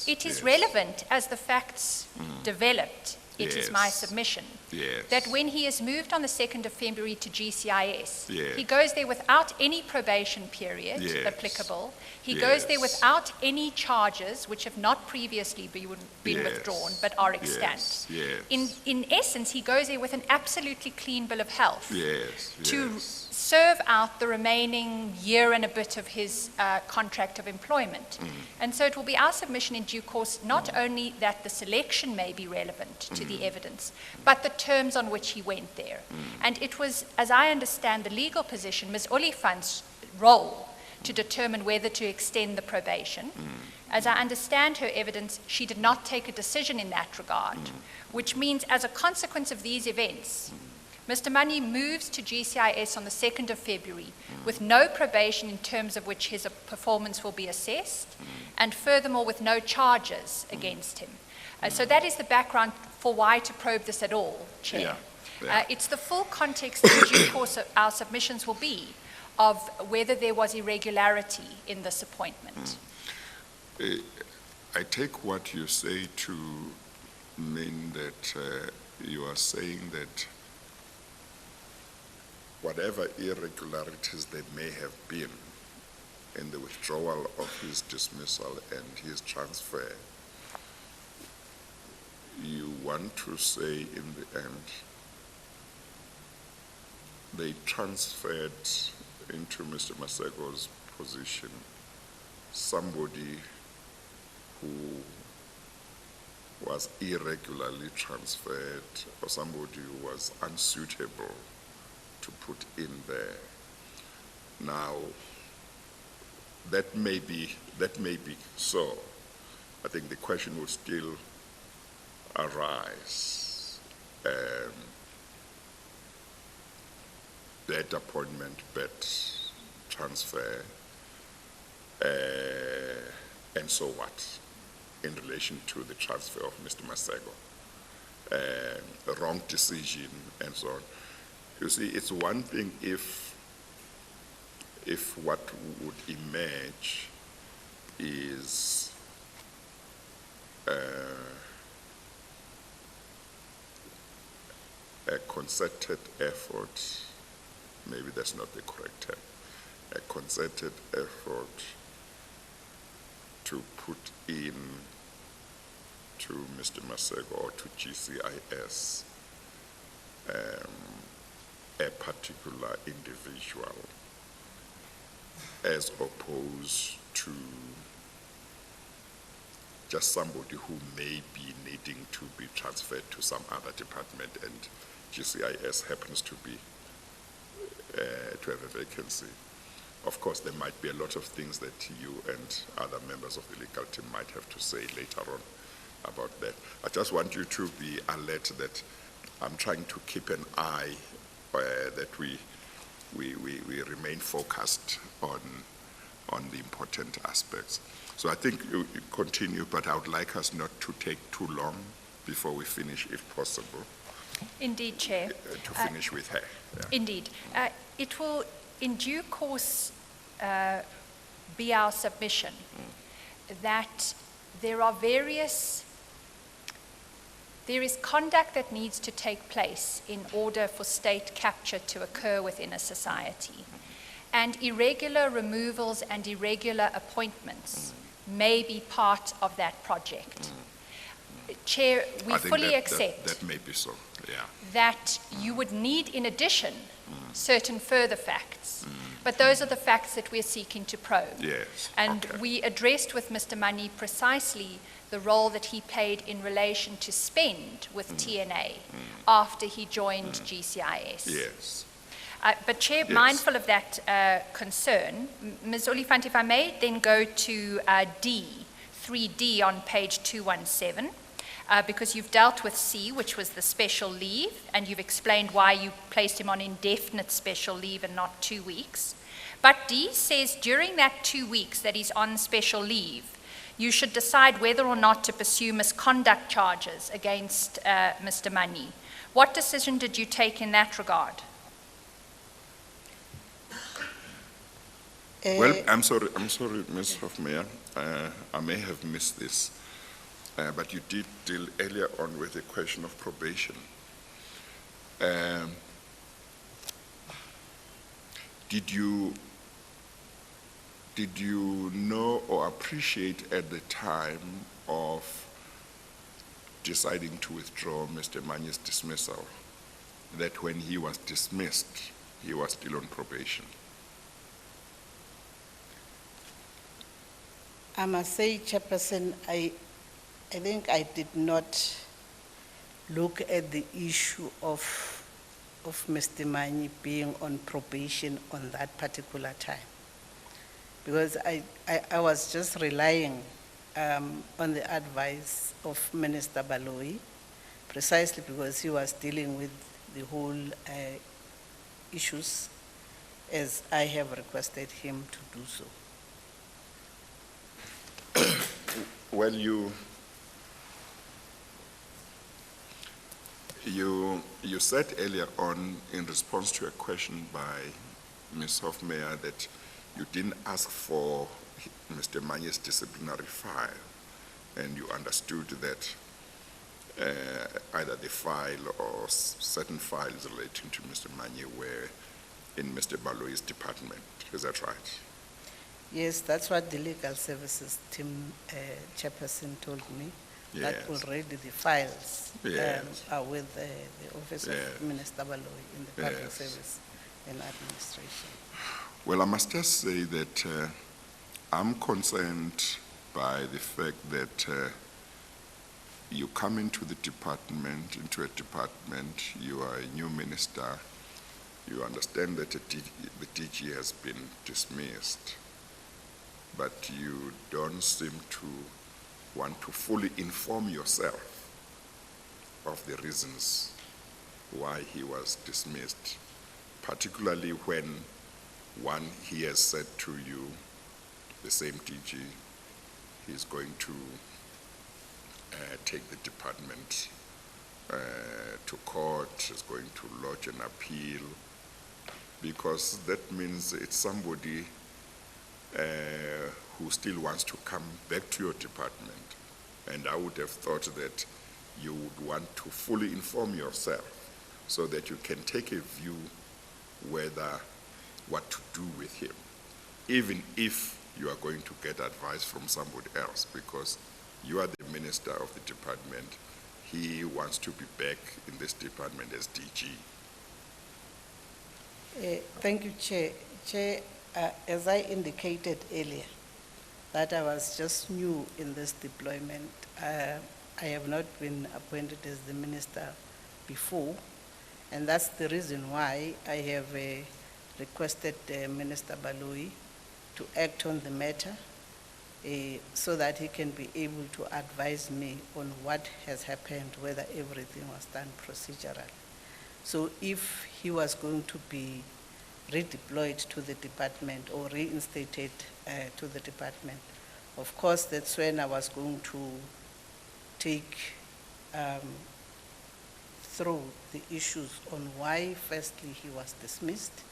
It is relevant as the facts developed. It is my submission that when he is moved on the 2nd of February to GCIS, he goes there without any probation period applicable. He goes there without any charges which have not previously been withdrawn but are extant. In essence, he goes there with an absolutely clean bill of health to serve out the remaining year and a bit of his contract of employment. And so it will be our submission in due course not only that the selection may be relevant to the evidence, but the terms on which he went there. And it was, as I understand the legal position, Ms. Oliphant's role to determine whether to extend the probation. As I understand her evidence, she did not take a decision in that regard, which means as a consequence of these events, Mr. Manyi moves to GCIS on the 2nd of February with no probation in terms of which his performance will be assessed, and furthermore with no charges against him. So that is the background for why to probe this at all, Chair. Yeah, yeah. It's the full context in due course of our submissions will be of whether there was irregularity in this appointment. I take what you say to mean that you are saying that whatever irregularities there may have been in the withdrawal of his dismissal and his transfer, you want to say in the end they transferred into Mr. Masego's position somebody who was irregularly transferred or somebody who was unsuitable to put in there. Now, that may be so. I think the question would still arise. That appointment, bet, transfer, and so what in relation to the transfer of Mr. Masego, a wrong decision and so on. You see, it's one thing if what would emerge is a concerted effort, maybe that's not the correct term, a concerted effort to put in to Mr. Masego or to GCIS a particular individual as opposed to just somebody who may be needing to be transferred to some other department and GCIS happens to be to have a vacancy. Of course, there might be a lot of things that you and other members of the legal team might have to say later on about that. I just want you to be alert that I'm trying to keep an eye that we remain focused on the important aspects. So I think you continue, but I would like us not to take too long before we finish, if possible. Indeed, Chair. To finish with her. Yeah. Indeed. It will, in due course, be our submission that there is conduct that needs to take place in order for state capture to occur within a society. And irregular removals and irregular appointments may be part of that project. Chair, we fully accept that may be so, yeah. that you would need, in addition, certain further facts. But those are the facts that we're seeking to probe. Yes. And okay. we addressed with Mr. Mani precisely the role that he played in relation to spend with TNA after he joined GCIS. Yes. But Chair, Yes. mindful of that concern, Ms. Oliphant, if I may then go to 3D on page 217. Because you've dealt with C, which was the special leave, and you've explained why you placed him on indefinite special leave and not 2 weeks. But D says during that 2 weeks that he's on special leave, you should decide whether or not to pursue misconduct charges against Mr. Mani. What decision did you take in that regard? Well, I'm sorry, Ms. Hofmeyer. I may have missed this. But you did deal earlier on with the question of probation. Did you know or appreciate at the time of deciding to withdraw Mr. Mani's dismissal that when he was dismissed, he was still on probation? I must say, Chairperson, I think I did not look at the issue of Mr. Mani being on probation on that particular time, because I was just relying on the advice of Minister Baloyi, precisely because he was dealing with the whole issues as I have requested him to do so. Well, you You said earlier on, in response to a question by Ms. Hofmeyer, that you didn't ask for Mr. Manye's disciplinary file, and you understood that either the file or certain files relating to Mr. Manye were in Mr. Baloyi's department. Is that right? Yes, that's what the legal services team chairperson told me. That Yes. already the files Yes. are with the Office Yes. of Minister Baloyi in the Public Yes. Service and Administration. Well, I must just say that I'm concerned by the fact that you come into a department, you are a new minister, you understand that the DG has been dismissed, but you don't seem to want to fully inform yourself of the reasons why he was dismissed, particularly when one, he has said to you, the same DG, he's going to take the department to court, is going to lodge an appeal, because that means it's somebody who still wants to come back to your department. And I would have thought that you would want to fully inform yourself so that you can take a view whether what to do with him, even if you are going to get advice from somebody else, because you are the minister of the department. He wants to be back in this department as DG. Thank you, Chair. Chair, as I indicated earlier, that I was just new in this deployment. I have not been appointed as the minister before, and that's the reason why I have requested Minister Baloyi to act on the matter so that he can be able to advise me on what has happened, whether everything was done procedurally. So if he was going to be redeployed to the department or reinstated to the department, of course, that's when I was going to take through the issues on why, firstly, he was dismissed,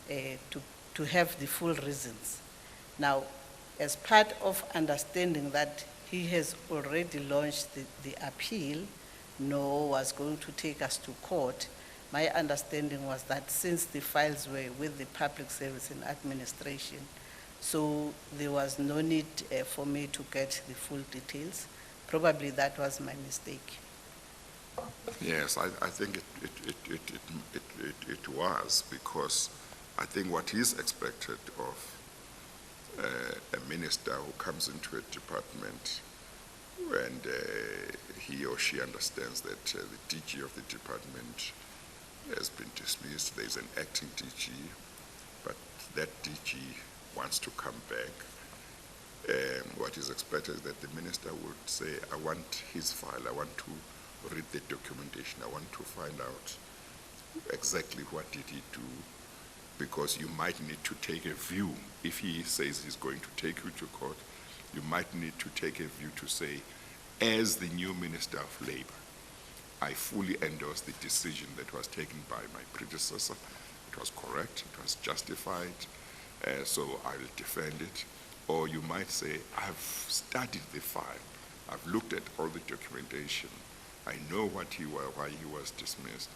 to have the full reasons. Now, as part of understanding that he has already launched the appeal, no, was going to take us to court, my understanding was that since the files were with the Public Service and Administration, so there was no need for me to get the full details. Probably that was my mistake. Yes, I think it was, because I think what is expected of a minister who comes into a department and he or she understands that the DG of the department has been dismissed, there's an acting DG, but that DG wants to come back. What is expected is that the minister would say, I want his file, I want to read the documentation, I want to find out exactly what did he do, because you might need to take a view. If he says he's going to take you to court, you might need to take a view to say, as the new Minister of Labor, I fully endorse the decision that was taken by my predecessor. It was correct, it was justified, so I will defend it. Or you might say, I've studied the file, I've looked at all the documentation, I know why he was dismissed,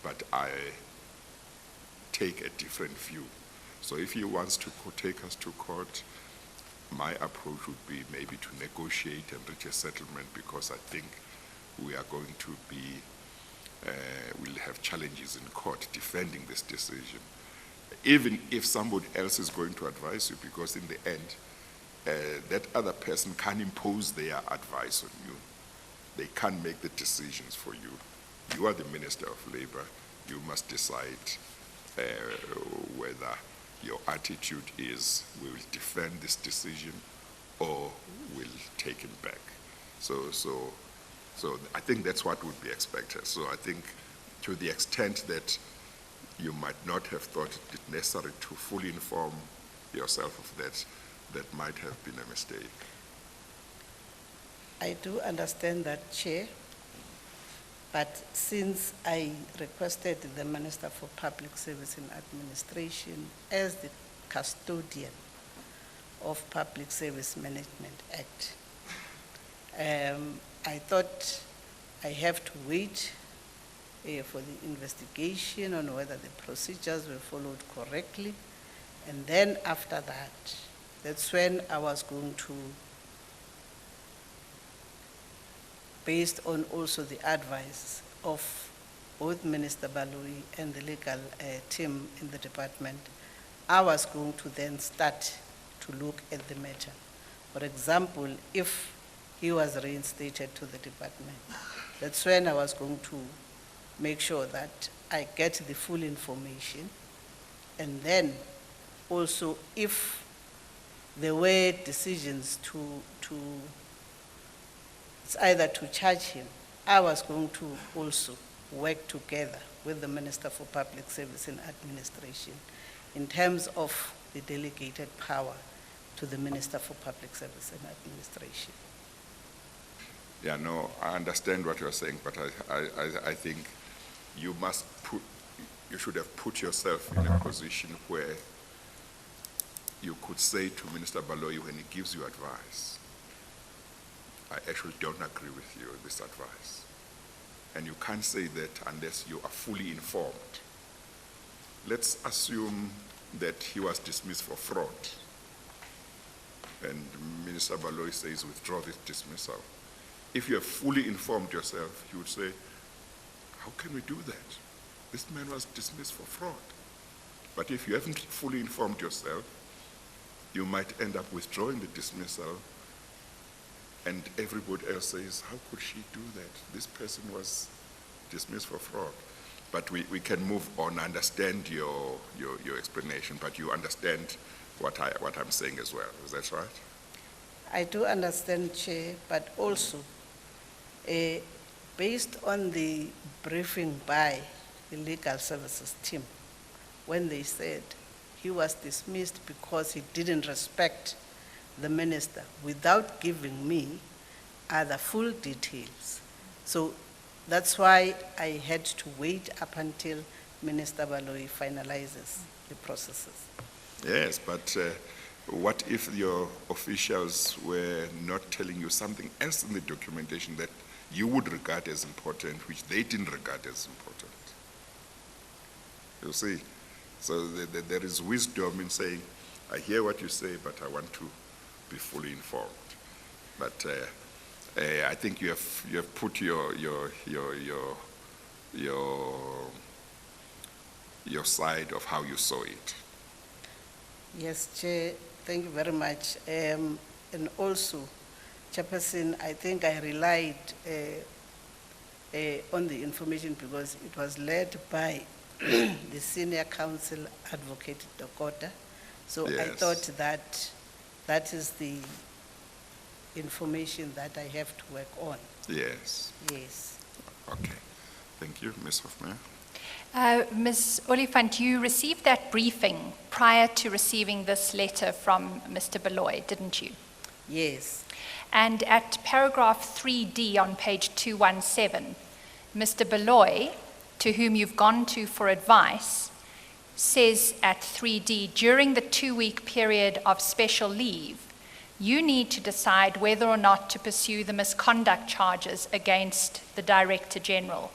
but I take a different view. So if he wants to take us to court, my approach would be maybe to negotiate and reach a settlement, because I think we are going to be, we'll have challenges in court defending this decision. Even if somebody else is going to advise you, because in the end, that other person can impose their advice on you. They can't make the decisions for you. You are the Minister of Labor. You must decide whether your attitude is we will defend this decision or we'll take him back. So I think that's what would be expected. So I think to the extent that you might not have thought it necessary to fully inform yourself of that, that might have been a mistake. I do understand that, Chair. But since I requested the Minister for Public Service and Administration as the custodian of Public Service Management Act, I thought I have to wait for the investigation on whether the procedures were followed correctly. And then after that, that's when I was going to, based on also the advice of both Minister Baloyi and the legal team in the department, I was going to then start to look at the matter. For example, if he was reinstated to the department, that's when I was going to make sure that I get the full information. And then also if there were decisions it's either to charge him, I was going to also work together with the Minister for Public Service and Administration in terms of the delegated power to the Minister for Public Service and Administration. Yeah, no, I understand what you're saying, but I think you should have put yourself in a position where you could say to Minister Baloyi when he gives you advice, I actually don't agree with you with this advice. And you can't say that unless you are fully informed. Let's assume that he was dismissed for fraud. And Minister Baloyi says, withdraw this dismissal. If you have fully informed yourself, you would say, how can we do that? This man was dismissed for fraud. But if you haven't fully informed yourself, you might end up withdrawing the dismissal, and everybody else says, how could she do that? This person was dismissed for fraud. But we can move on, understand your explanation, but you understand what I'm saying as well. Is that right? I do understand, Chair, but also based on the briefing by the legal services team, when they said he was dismissed because he didn't respect the minister without giving me the full details. So that's why I had to wait up until Minister Baloyi finalizes the processes. Yes, but what if your officials were not telling you something else in the documentation that you would regard as important, which they didn't regard as important? You see, so there is wisdom in saying, I hear what you say, but I want to be fully informed. But I think you have put your side of how you saw it. Yes, Chair, thank you very much. And also, Chairperson, I think I relied on the information because it was led by the Senior Counsel Advocate Dokota. So Yes. I thought that is the information that I have to work on. Yes. Yes. Okay. Thank you, Ms. Hoffman. Ms. Oliphant, you received that briefing prior to receiving this letter from Mr. Baloyi, didn't you? Yes. And at paragraph 3D on page 217, Mr. Baloyi, to whom you've gone to for advice, says at 3D, during the 2-week period of special leave, you need to decide whether or not to pursue the misconduct charges against the Director General.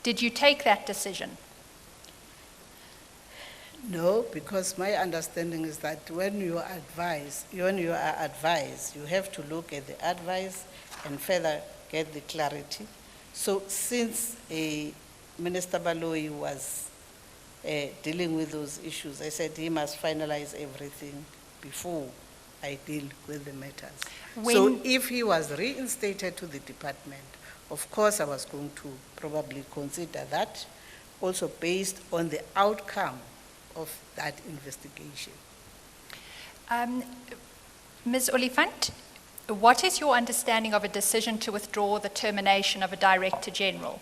Did you take that decision? No, because my understanding is that when you are advised, you have to look at the advice and further get the clarity. So since Minister Baloyi was dealing with those issues, I said he must finalize everything before I deal with the matters. So if he was reinstated to the department, of course I was going to probably consider that, also based on the outcome of that investigation. Ms. Oliphant, what is your understanding of a decision to withdraw the termination of a Director General?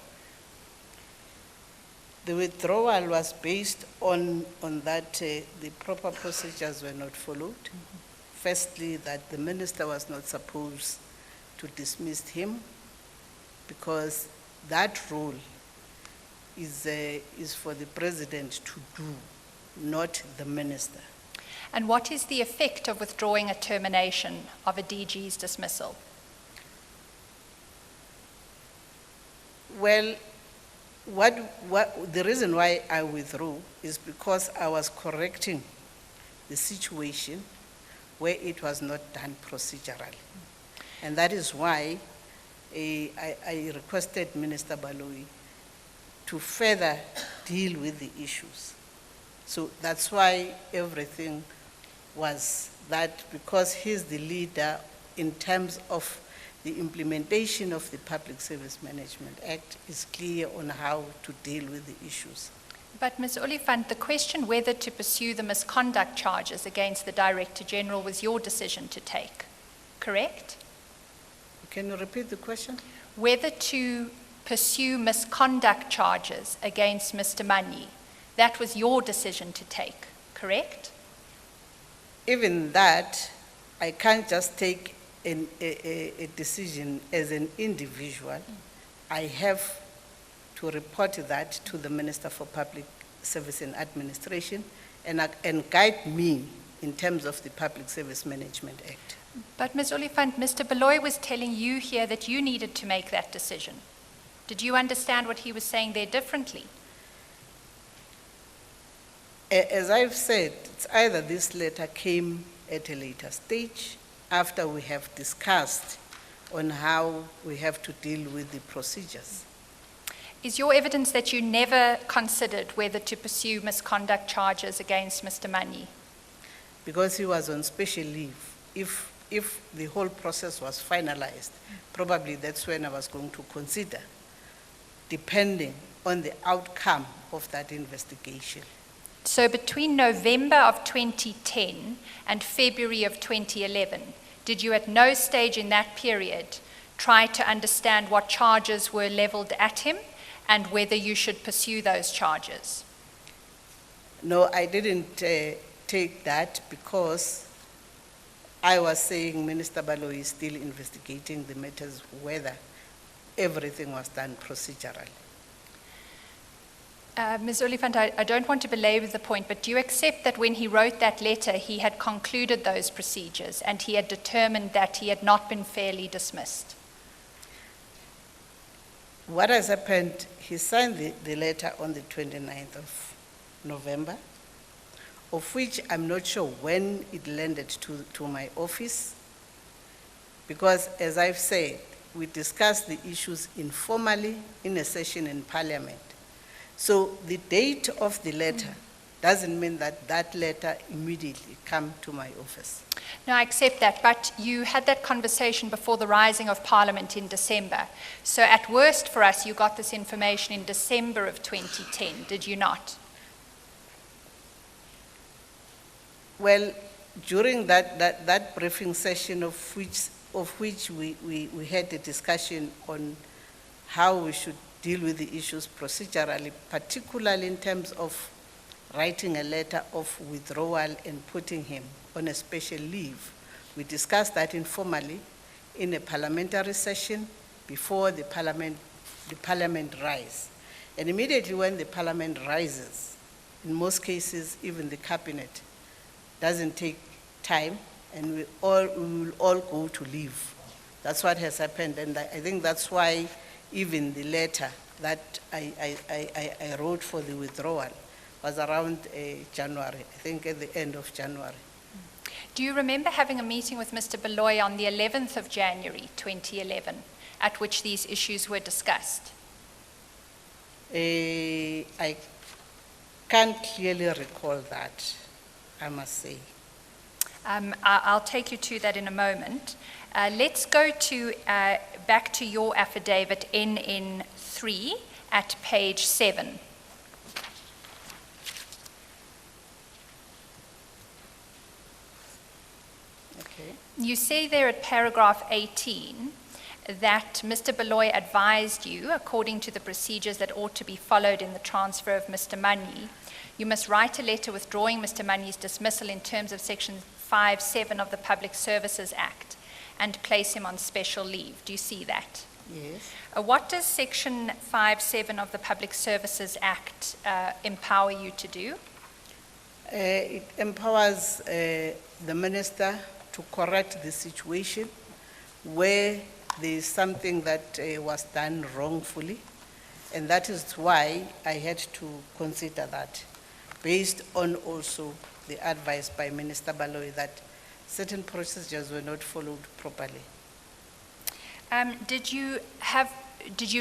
The withdrawal was based on that the proper procedures were not followed. Mm-hmm. Firstly, that the minister was not supposed to dismiss him because that role is for the president to do, not the minister. And what is the effect of withdrawing a termination of a DG's dismissal? Well, the reason why I withdrew is because I was correcting the situation where it was not done procedurally. And that is why I requested Minister Baloyi to further deal with the issues. So that's why everything was that, because he's the leader in terms of the implementation of the Public Service Management Act, is clear on how to deal with the issues. But Ms. Oliphant, the question whether to pursue the misconduct charges against the Director General was your decision to take, correct? Can you repeat the question? Whether to pursue misconduct charges against Mr. Manyi, that was your decision to take, correct? Even that, I can't just take a decision as an individual. I have to report that to the Minister for Public Service and Administration and guide me in terms of the Public Service Management Act. But Ms. Oliphant, Mr. Baloyi was telling you here that you needed to make that decision. Did you understand what he was saying there differently? As I've said, it's either this letter came at a later stage after we have discussed on how we have to deal with the procedures. Is your evidence that you never considered whether to pursue misconduct charges against Mr. Manyi? Because he was on special leave. If the whole process was finalized, probably that's when I was going to consider, depending on the outcome of that investigation. So between November of 2010 and February of 2011, did you at no stage in that period try to understand what charges were leveled at him and whether you should pursue those charges? No, I didn't take that because I was saying Minister Baloyi is still investigating the matters, whether everything was done procedurally. Ms. Oliphant, I don't want to belabor the point, but do you accept that when he wrote that letter, he had concluded those procedures and he had determined that he had not been fairly dismissed? What has happened, he signed the letter on the 29th of November, of which I'm not sure when it landed to my office, because as I've said, we discussed the issues informally in a session in Parliament. So the date of the letter doesn't mean that that letter immediately came to my office. No, I accept that, but you had that conversation before the rising of Parliament in December. So at worst for us, you got this information in December of 2010, did you not? Well, during that briefing session of which we had a discussion on how we should deal with the issues procedurally, particularly in terms of writing a letter of withdrawal and putting him on a special leave. We discussed that informally in a parliamentary session before the parliament rise. And immediately when the parliament rises, in most cases, even the cabinet doesn't take time, and we will all go to leave. That's what has happened, and I think that's why even the letter that I wrote for the withdrawal was around January, I think at the end of January. Do you remember having a meeting with Mr. Baloyi on the 11th of January 2011, at which these issues were discussed? I can't clearly recall that, I must say. I'll take you to that in a moment. Let's go to back to your affidavit NN3 at page 7. Okay. You say there at paragraph 18 that Mr. Baloyi advised you, according to the procedures that ought to be followed in the transfer of Mr. Manyi, you must write a letter withdrawing Mr. Manyi's dismissal in terms of section 5(7) of the Public Services Act and place him on special leave. Do you see that? Yes. What does Section 5(7) of the Public Services Act empower you to do? It empowers the minister to correct the situation where there is something that was done wrongfully, and that is why I had to consider that, based on also the advice by Minister Baloyi that certain procedures were not followed properly. Did you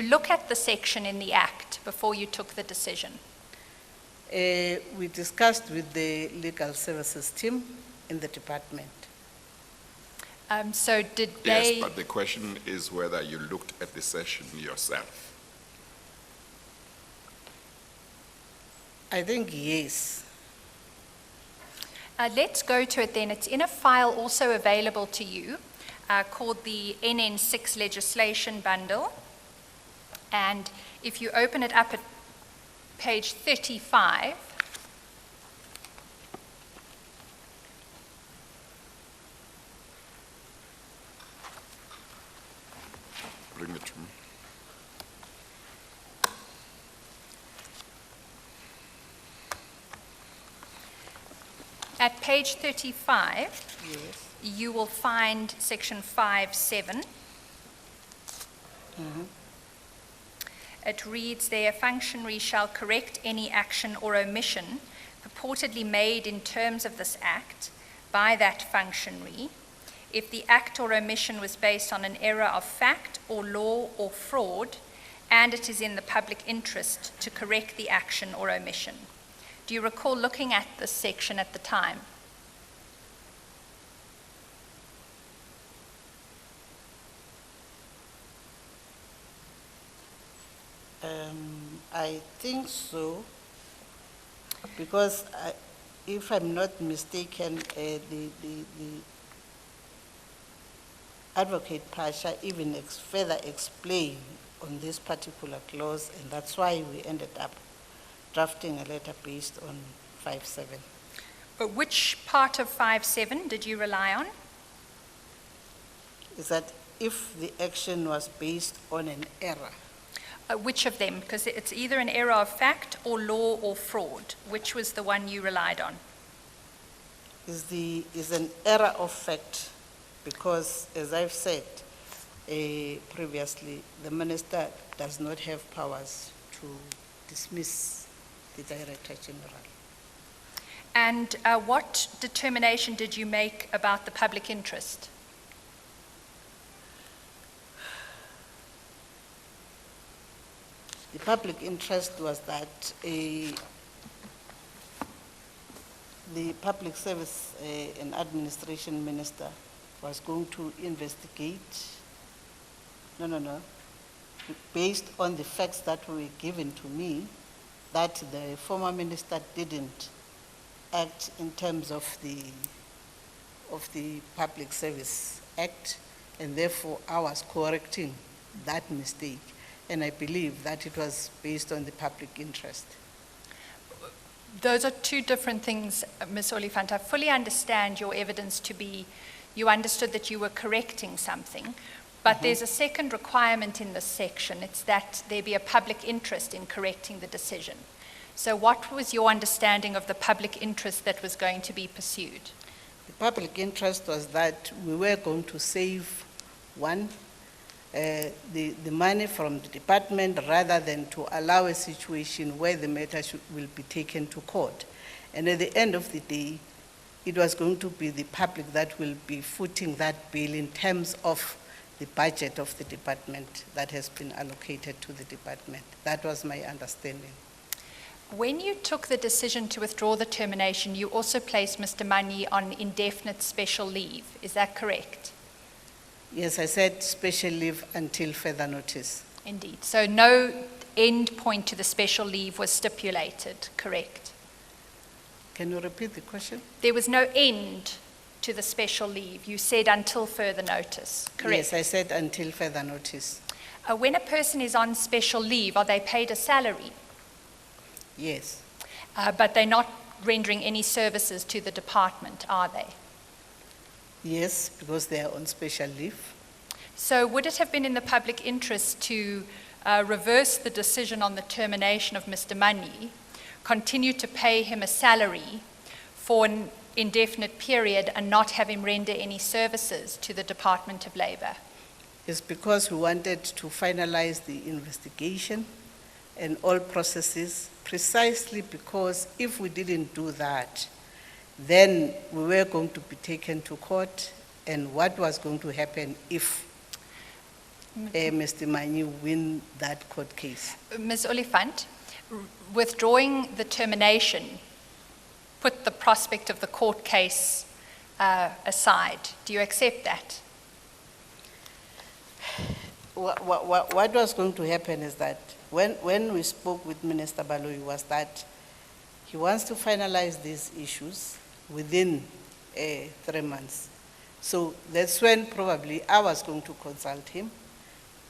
look at the section in the Act before you took the decision? We discussed with the legal services team in the department. So did they? Yes, but the question is whether you looked at the session yourself. I think yes. Let's go to it then. It's in a file also available to you called the NN6 legislation bundle. And if you open it up at page 35, Bring it to me. at page 35, Yes. you will find section 5(7). It reads there, "A functionary shall correct any action or omission purportedly made in terms of this act by that functionary if the act or omission was based on an error of fact or law or fraud, and it is in the public interest to correct the action or omission." Do you recall looking at this section at the time? I think so, because if I'm not mistaken, the Advocate Pasha even further explained on this particular clause, and that's why we ended up drafting a letter based on 5(7). Which part of 5(7) did you rely on? Is that if the action was based on an error, Which of them? Because it's either an error of fact or law or fraud. Which was the one you relied on? is an error of fact, because as I've said previously, the minister does not have powers to dismiss the Director General. And what determination did you make about the public interest? The public interest was that the Public Service and Administration Minister was going to investigate, based on the facts that were given to me, that the former minister didn't act in terms of the Public Service Act, and therefore I was correcting that mistake. And I believe that it was based on the public interest. Those are two different things, Ms. Oliphant. I fully understand your evidence to be, you understood that you were correcting something, but there's a second requirement in this section. It's that there be a public interest in correcting the decision. So what was your understanding of the public interest that was going to be pursued? The public interest was that we were going to save the money from the department, rather than to allow a situation where the matter will be taken to court. And at the end of the day, it was going to be the public that will be footing that bill in terms of the budget of the department that has been allocated to the department. That was my understanding. When you took the decision to withdraw the termination, you also placed Mr. Mani on indefinite special leave. Is that correct? Yes, I said special leave until further notice. Indeed. So no end point to the special leave was stipulated, correct? Can you repeat the question? There was no end to the special leave. You said until further notice, correct? Yes, I said until further notice. When a person is on special leave, are they paid a salary? Yes. But they're not rendering any services to the department, are they? Yes, because they are on special leave. So would it have been in the public interest to reverse the decision on the termination of Mr. Manyi, continue to pay him a salary for an indefinite period and not have him render any services to the Department of Labor? It's because we wanted to finalize the investigation and all processes, precisely because if we didn't do that, then we were going to be taken to court, and what was going to happen if Mr. Manyi win that court case? Ms. Oliphant, withdrawing the termination put the prospect of the court case aside. Do you accept that? What was going to happen is that when we spoke with Minister Baloyi was that he wants to finalize these issues within 3 months. So that's when probably I was going to consult him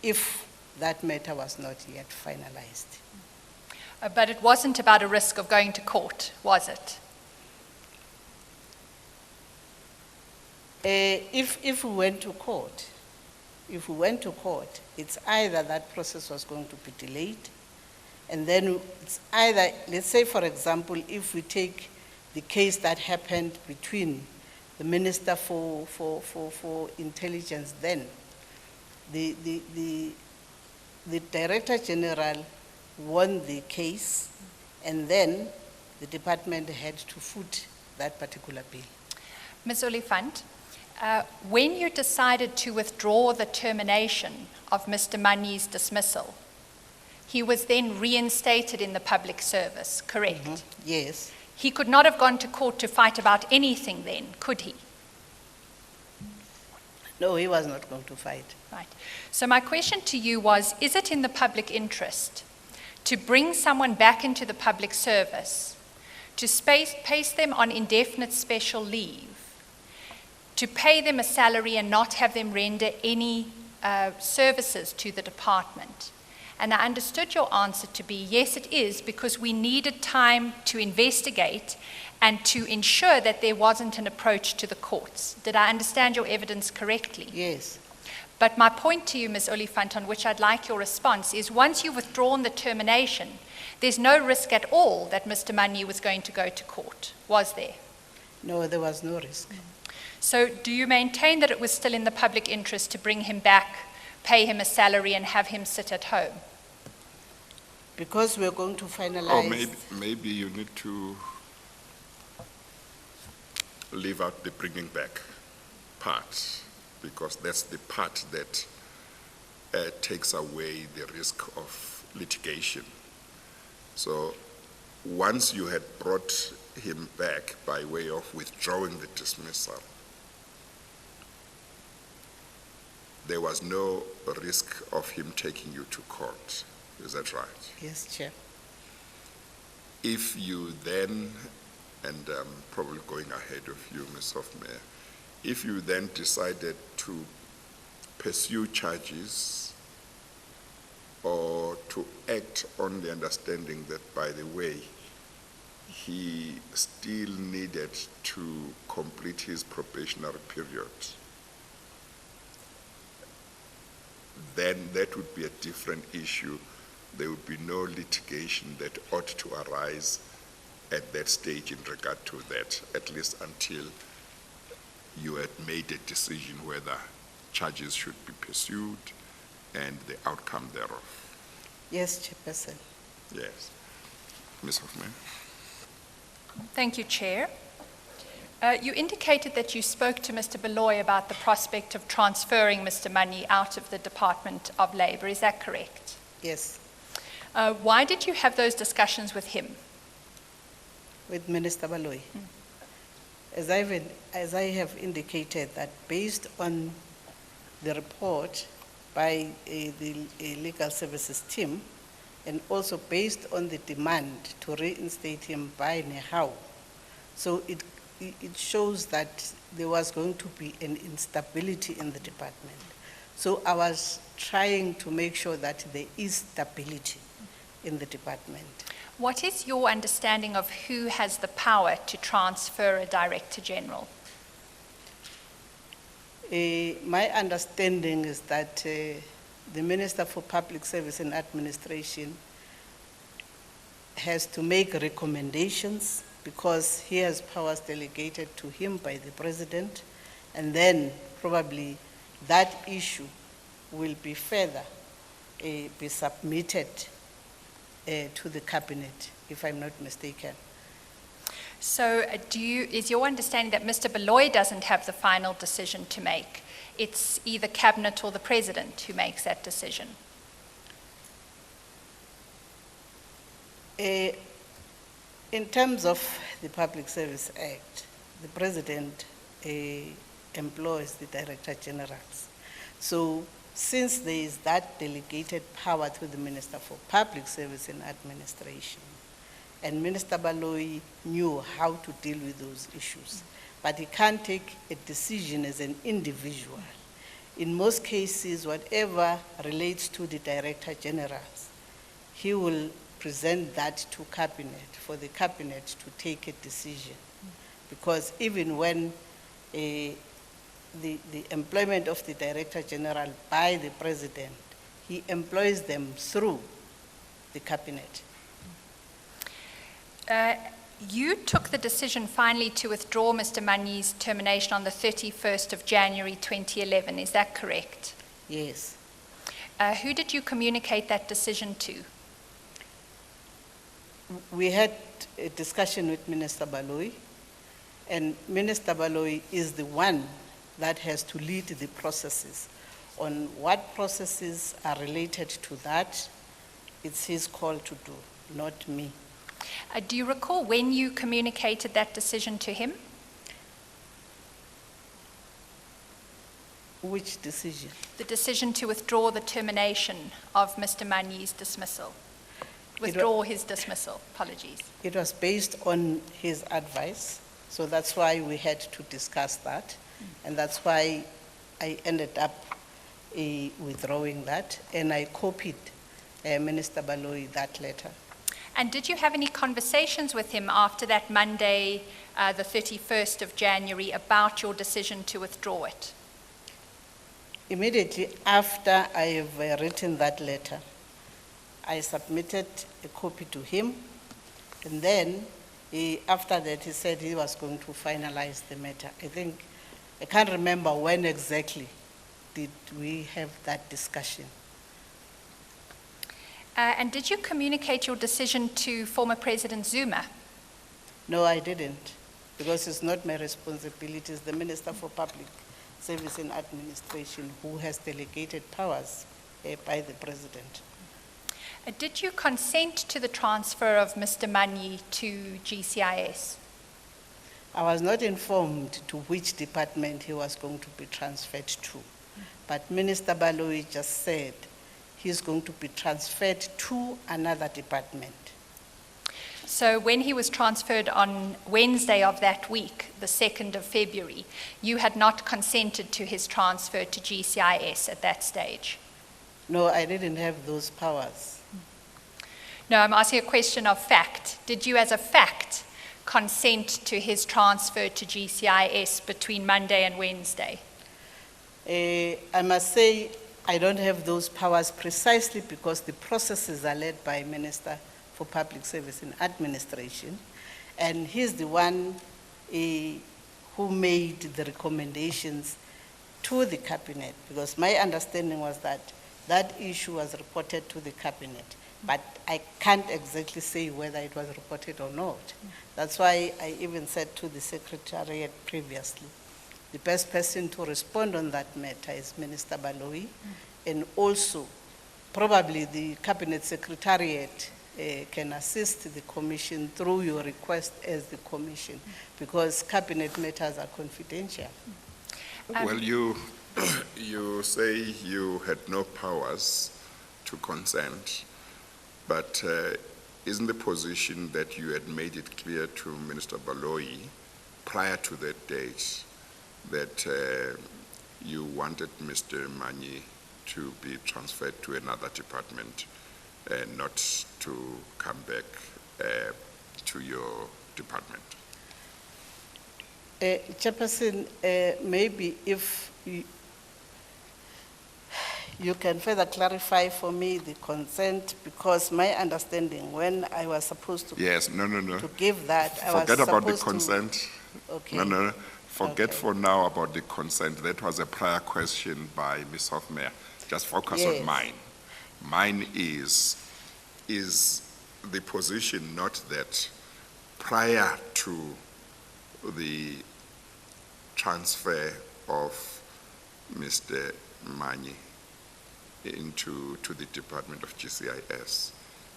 if that matter was not yet finalized. But it wasn't about a risk of going to court, was it? If we went to court, it's either that process was going to be delayed, and then it's either, let's say for example, if we take the case that happened between the Minister for Intelligence then, the Director General won the case, and then the department had to foot that particular bill. Ms. Oliphant, when you decided to withdraw the termination of Mr. Manyi's dismissal, he was then reinstated in the public service, correct? Yes. He could not have gone to court to fight about anything then, could he? No, he was not going to fight. Right. So my question to you was, is it in the public interest to bring someone back into the public service, to place them on indefinite special leave, to pay them a salary and not have them render any services to the department? And I understood your answer to be, yes, it is, because we needed time to investigate and to ensure that there wasn't an approach to the courts. Did I understand your evidence correctly? Yes. But my point to you, Ms. Oliphant, on which I'd like your response, is once you've withdrawn the termination, there's no risk at all that Mr. Manyi was going to go to court, was there? No, there was no risk. So do you maintain that it was still in the public interest to bring him back, pay him a salary, and have him sit at home? Because we're going to finalize... Or maybe you need to leave out the bringing back part, because that's the part that takes away the risk of litigation. So once you had brought him back by way of withdrawing the dismissal, there was no risk of him taking you to court. Is that right? Yes, Chair. If you then, and probably going ahead of you, Ms. Hofmeyr, if you then decided to pursue charges or to act on the understanding that, by the way, he still needed to complete his probationary period, then that would be a different issue. There would be no litigation that ought to arise at that stage in regard to that, at least until you had made a decision whether charges should be pursued and the outcome thereof. Yes, Chairperson. Yes. Ms. Hofmeyr. Thank you, Chair. You indicated that you spoke to Mr. Baloyi about the prospect of transferring Mr. Manyi out of the Department of Labor. Is that correct? Yes. Why did you have those discussions with him? With Minister Baloyi. As I have indicated, that based on the report by the legal services team, and also based on the demand to reinstate him by Nehau, so it shows that there was going to be an instability in the department. So I was trying to make sure that there is stability in the department. What is your understanding of who has the power to transfer a Director General? My understanding is that the Minister for Public Service and Administration has to make recommendations because he has powers delegated to him by the President, and then probably that issue will be further be submitted to the Cabinet, if I'm not mistaken. So is your understanding that Mr. Baloyi doesn't have the final decision to make? It's either Cabinet or the President who makes that decision? In terms of the Public Service Act, the President employs the Director Generals. So since there is that delegated power to the Minister for Public Service and Administration, and Minister Baloyi knew how to deal with those issues, but he can't take a decision as an individual. In most cases, whatever relates to the Director Generals, he will present that to Cabinet, for the Cabinet to take a decision. Because even when the employment of the Director General by the President, he employs them through the Cabinet. You took the decision finally to withdraw Mr. Manyi's termination on the 31st of January 2011, is that correct? Yes. Who did you communicate that decision to? We had a discussion with Minister Baloyi, and Minister Baloyi is the one that has to lead the processes. On what processes are related to that, it's his call to do, not me. Do you recall when you communicated that decision to him? Which decision? The decision to withdraw the termination of Mr. Manyi's dismissal. Withdraw his dismissal, apologies. It was based on his advice, so that's why we had to discuss that, and that's why I ended up withdrawing that, and I copied Minister Baloyi that letter. And did you have any conversations with him after that Monday, the 31st of January, about your decision to withdraw it? Immediately after I have written that letter, I submitted a copy to him, and then after that he said he was going to finalize the matter. I can't remember when exactly did we have that discussion. And did you communicate your decision to former President Zuma? No, I didn't, because it's not my responsibility. It's the Minister for Public Service and Administration who has delegated powers by the President. Did you consent to the transfer of Mr. Manyi to GCIS? I was not informed to which department he was going to be transferred to, but Minister Baloyi just said he's going to be transferred to another department. So when he was transferred on Wednesday of that week, the 2nd of February, you had not consented to his transfer to GCIS at that stage? No, I didn't have those powers. No, I'm asking a question of fact. Did you, as a fact, consent to his transfer to GCIS between Monday and Wednesday? I must say I don't have those powers precisely because the processes are led by Minister for Public Service and Administration, and he's the one who made the recommendations to the Cabinet, because my understanding was that that issue was reported to the Cabinet, but I can't exactly say whether it was reported or not. That's why I even said to the Secretariat previously, the best person to respond on that matter is Minister Baloyi, and also probably the Cabinet Secretariat can assist the Commission through your request as the Commission, because Cabinet matters are confidential. Well, you say you had no powers to consent, but isn't the position that you had made it clear to Minister Baloyi prior to that date that you wanted Mr. Manyi to be transferred to another department and not to come back to your department? Chairperson, maybe if you can further clarify for me the consent, because my understanding, when I was supposed to Yes, no. to give that, I was Forget about the supposed to- consent. Okay. No. Forget Okay. for now about the consent. That was a prior question by Ms. Hofmeyer. Just focus Yes. on mine. Mine is the position not that prior to the transfer of Mr. Manyi to the Department of GCIS,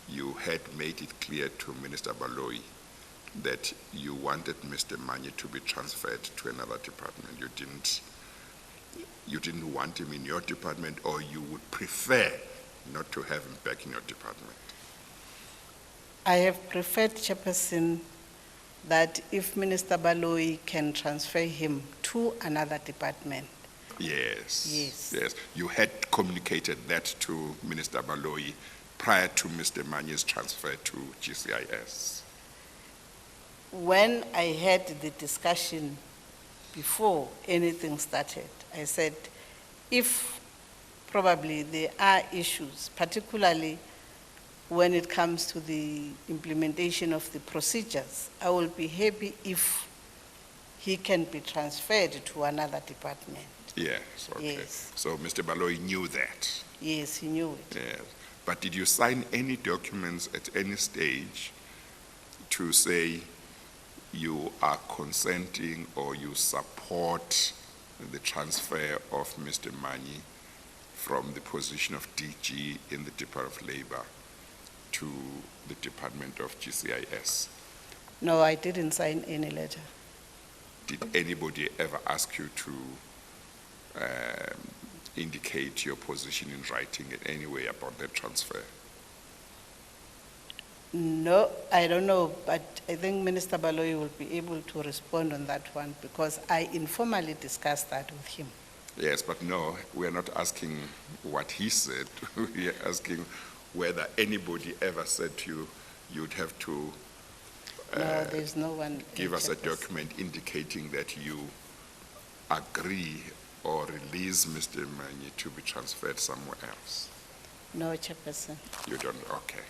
you had made it clear to Minister Baloyi that you wanted Mr. Manyi to be transferred to another department. You didn't want him in your department, or you would prefer not to have him back in your department. I have preferred, Chairperson, that if Minister Baloyi can transfer him to another department. Yes. Yes. You had communicated that to Minister Baloyi prior to Mr. Manyi's transfer to GCIS. When I had the discussion before anything started, I said, if probably there are issues, particularly when it comes to the implementation of the procedures, I will be happy if he can be transferred to another department. Yes, okay. Yes. So Mr. Baloyi knew that. Yes, he knew it. Yes. But did you sign any documents at any stage to say you are consenting or you support the transfer of Mr. Manyi from the position of DG in the Department of Labor to the Department of GCIS? No, I didn't sign any letter. Did anybody ever ask you to indicate your position in writing in any way about that transfer? No, I don't know, but I think Minister Baloyi will be able to respond on that one, because I informally discussed that with him. Yes, but no, we are not asking what he said. We are asking whether anybody ever said to you, you'd have to No, there's no one. give us a Chairperson. document indicating that you agree or release Mr. Manyi to be transferred somewhere else. No, Chairperson. You don't, okay.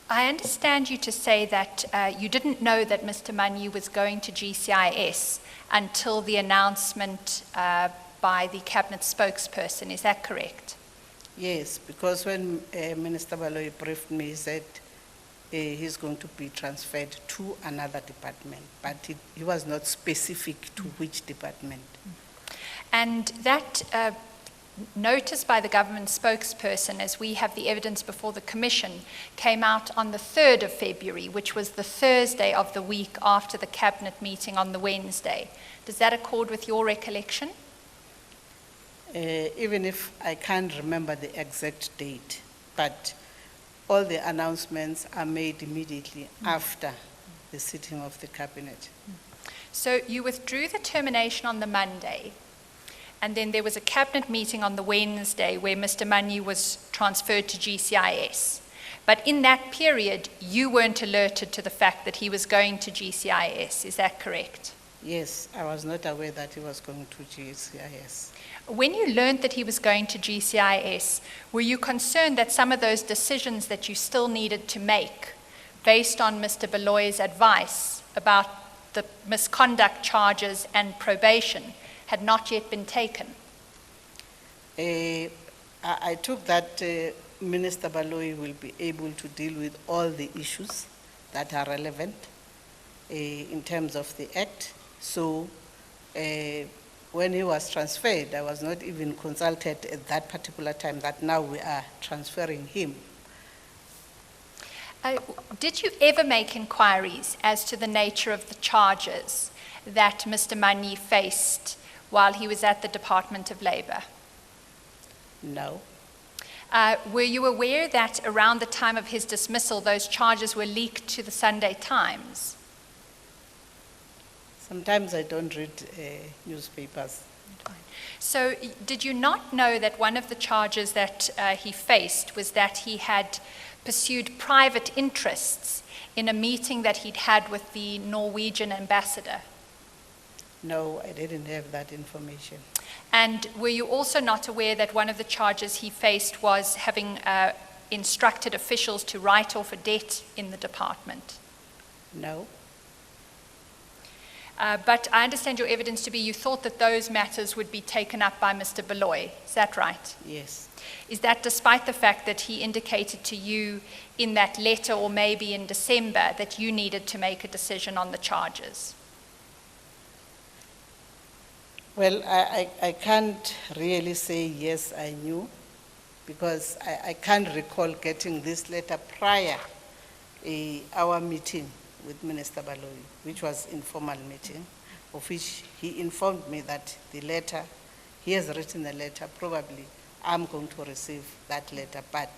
I understand you to say that you didn't know that Mr. Manyi was going to GCIS until the announcement by the cabinet spokesperson. Is that correct? Yes, because when Minister Baloyi briefed me, he said he's going to be transferred to another department, but he was not specific to which department. And that notice by the government spokesperson, as we have the evidence before the Commission, came out on the 3rd of February, which was the Thursday of the week after the cabinet meeting on the Wednesday. Does that accord with your recollection? Even if I can't remember the exact date, but all the announcements are made immediately after the sitting of the cabinet. So you withdrew the termination on the Monday, and then there was a cabinet meeting on the Wednesday where Mr. Manyi was transferred to GCIS. But in that period, you weren't alerted to the fact that he was going to GCIS. Is that correct? Yes, I was not aware that he was going to GCIS. When you learned that he was going to GCIS, were you concerned that some of those decisions that you still needed to make, based on Mr. Baloyi's advice about the misconduct charges and probation, had not yet been taken? I took that Minister Baloyi will be able to deal with all the issues that are relevant in terms of the Act. So when he was transferred, I was not even consulted at that particular time that now we are transferring him. Did you ever make inquiries as to the nature of the charges that Mr. Manyi faced while he was at the Department of Labor? No. Were you aware that around the time of his dismissal, those charges were leaked to the Sunday Times? Sometimes I don't read newspapers. So did you not know that one of the charges that he faced was that he had pursued private interests in a meeting that he'd had with the Norwegian ambassador? No, I didn't have that information. And were you also not aware that one of the charges he faced was having instructed officials to write off a debt in the department? No, But I understand your evidence to be you thought that those matters would be taken up by Mr. Baloyi. Is that right? yes. Is that despite the fact that he indicated to you in that letter, or maybe in December, that you needed to make a decision on the charges? Well, I can't really say yes, I knew, because I can't recall getting this letter prior our meeting with Minister Baloyi, which was informal meeting, of which he informed me that the letter, he has written the letter, probably I'm going to receive that letter, but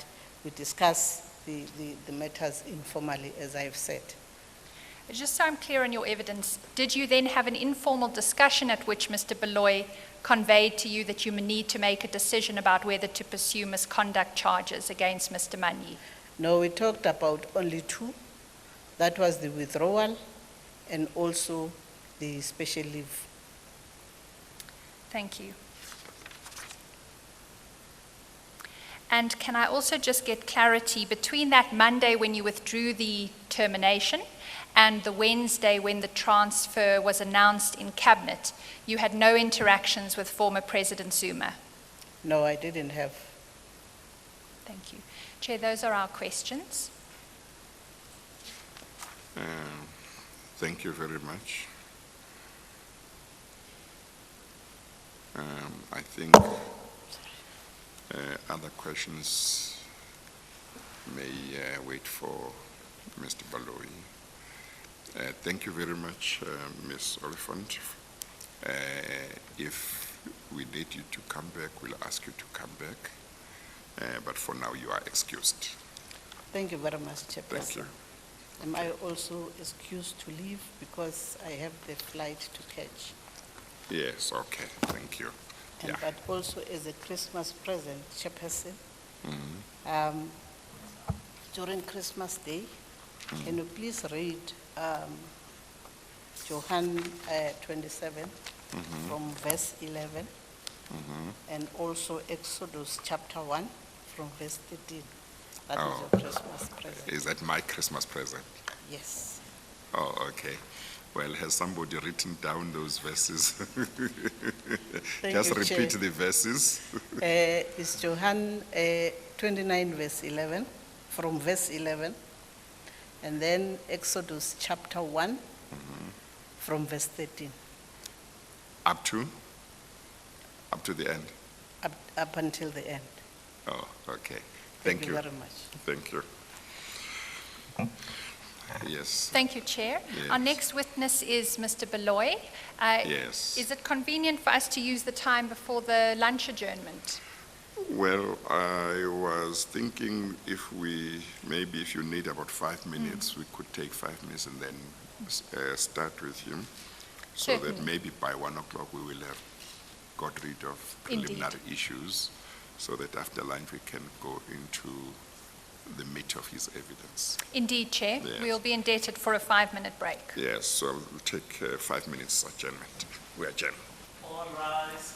we discuss the matters informally, as I've said. Just so I'm clear on your evidence, did you then have an informal discussion at which Mr. Baloyi conveyed to you that you need to make a decision about whether to pursue misconduct charges against Mr. Manyi? No, we talked about only two. That was the withdrawal and also the special leave. Thank you. And can I also just get clarity between that Monday when you withdrew the termination and the Wednesday when the transfer was announced in Cabinet, you had no interactions with former President Zuma? No, I didn't have. Thank you. Chair, those are our questions. Thank you very much. I think other questions may wait for Mr. Baloyi. Thank you very much, Ms. Oliphant. If we need you to come back, we'll ask you to come back. But for now, you are excused. Thank you very much, Chairperson. Thank you. Am I also excused to leave because I have the flight to catch? Yes, okay, thank you. And Yeah. but also as a Christmas present, Chairperson, during Christmas Day, can you please read Johann 27 from verse 11 and also Exodus chapter 1 from verse 13? That is your Christmas present. Is that my Christmas present? Yes. Oh, okay. Well, has somebody written down those verses? Thank Just you, repeat Chair. the verses. It's Johann 29 verse 11, from verse 11, and then Exodus chapter 1 from verse 13, Up to the end. up until the end. Oh, okay. Thank you very much. Thank you. Yes. Thank you, Chair. Our Yes. next witness is Mr. Baloyi. Yes. Is it convenient for us to use the time before the lunch adjournment? Well, I was thinking maybe if you need about 5 minutes, we could take 5 minutes and then start with him. So that Certainly. maybe by 1 o'clock we will have got rid of Indeed. preliminary issues, so that after lunch we can go into the meat of his evidence. Indeed, Chair. Yes. We will be indebted for a 5-minute break. Yes, so we'll take 5 minutes adjournment. We adjourn. All rise.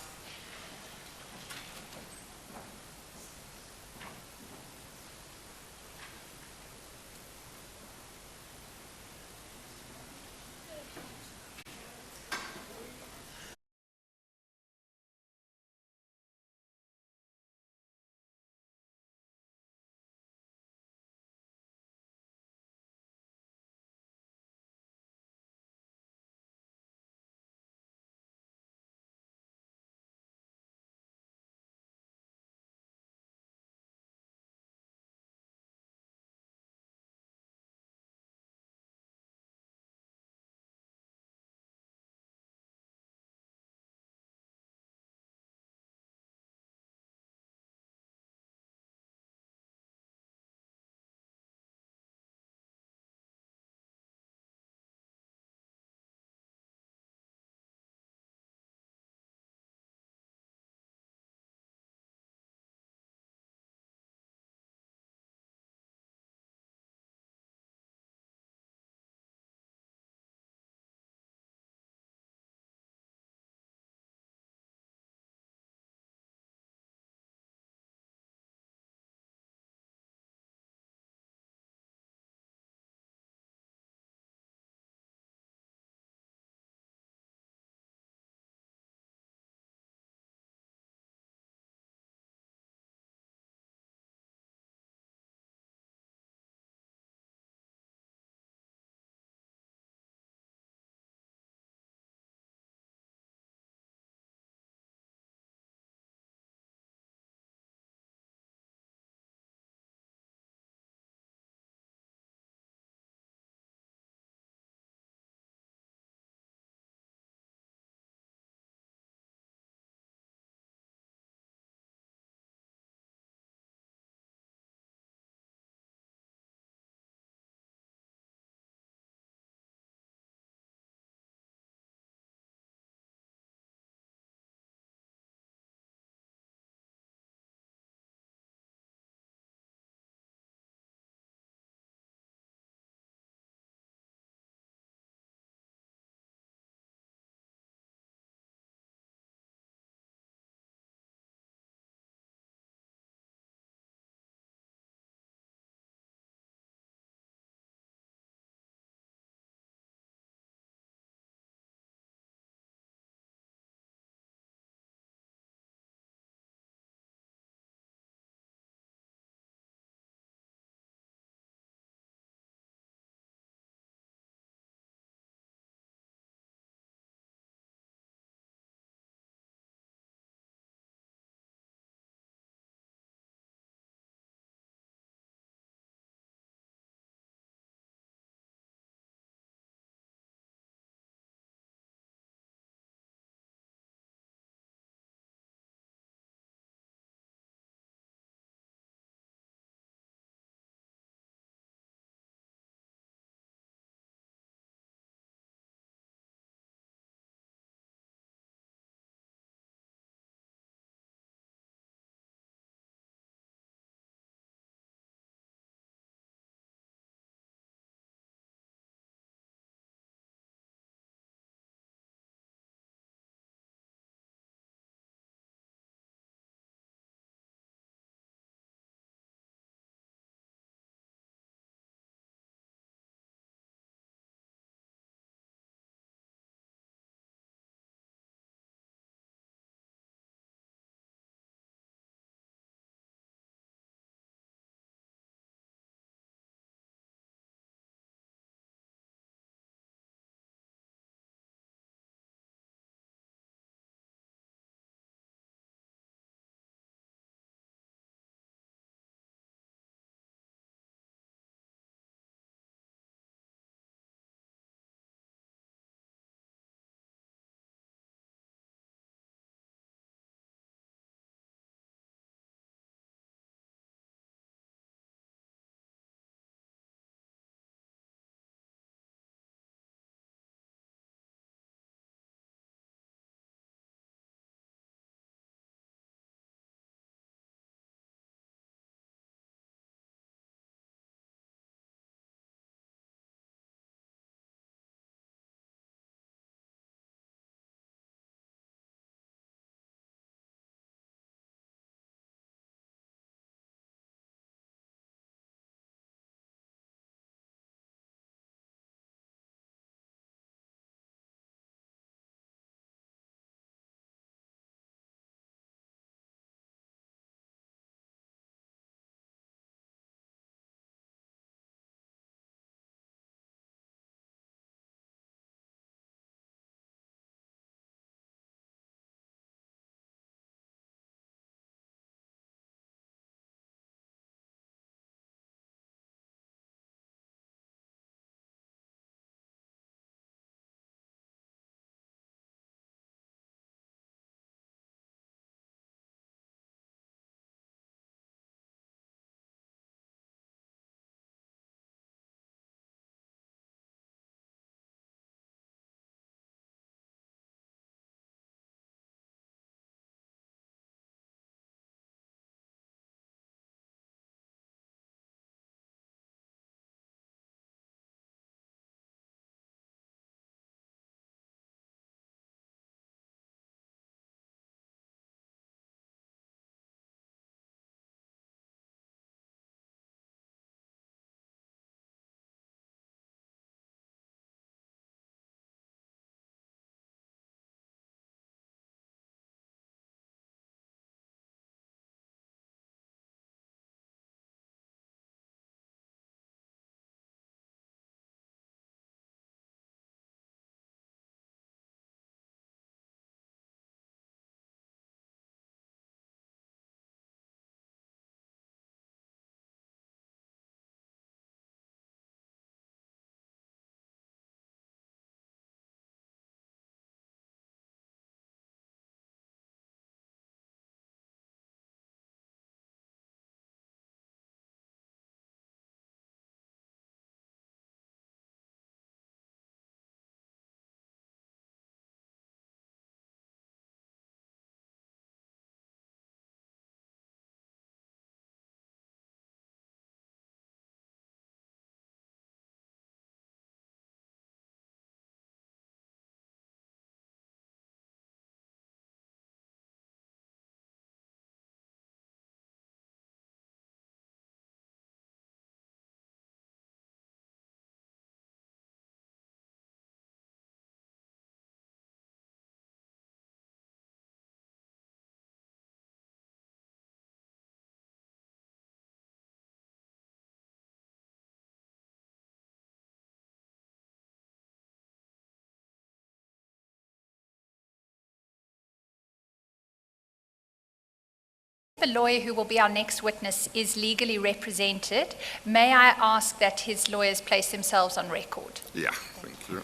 Baloyi, who will be our next witness, is legally represented. May I ask that his lawyers place themselves on record? Yeah, thank you.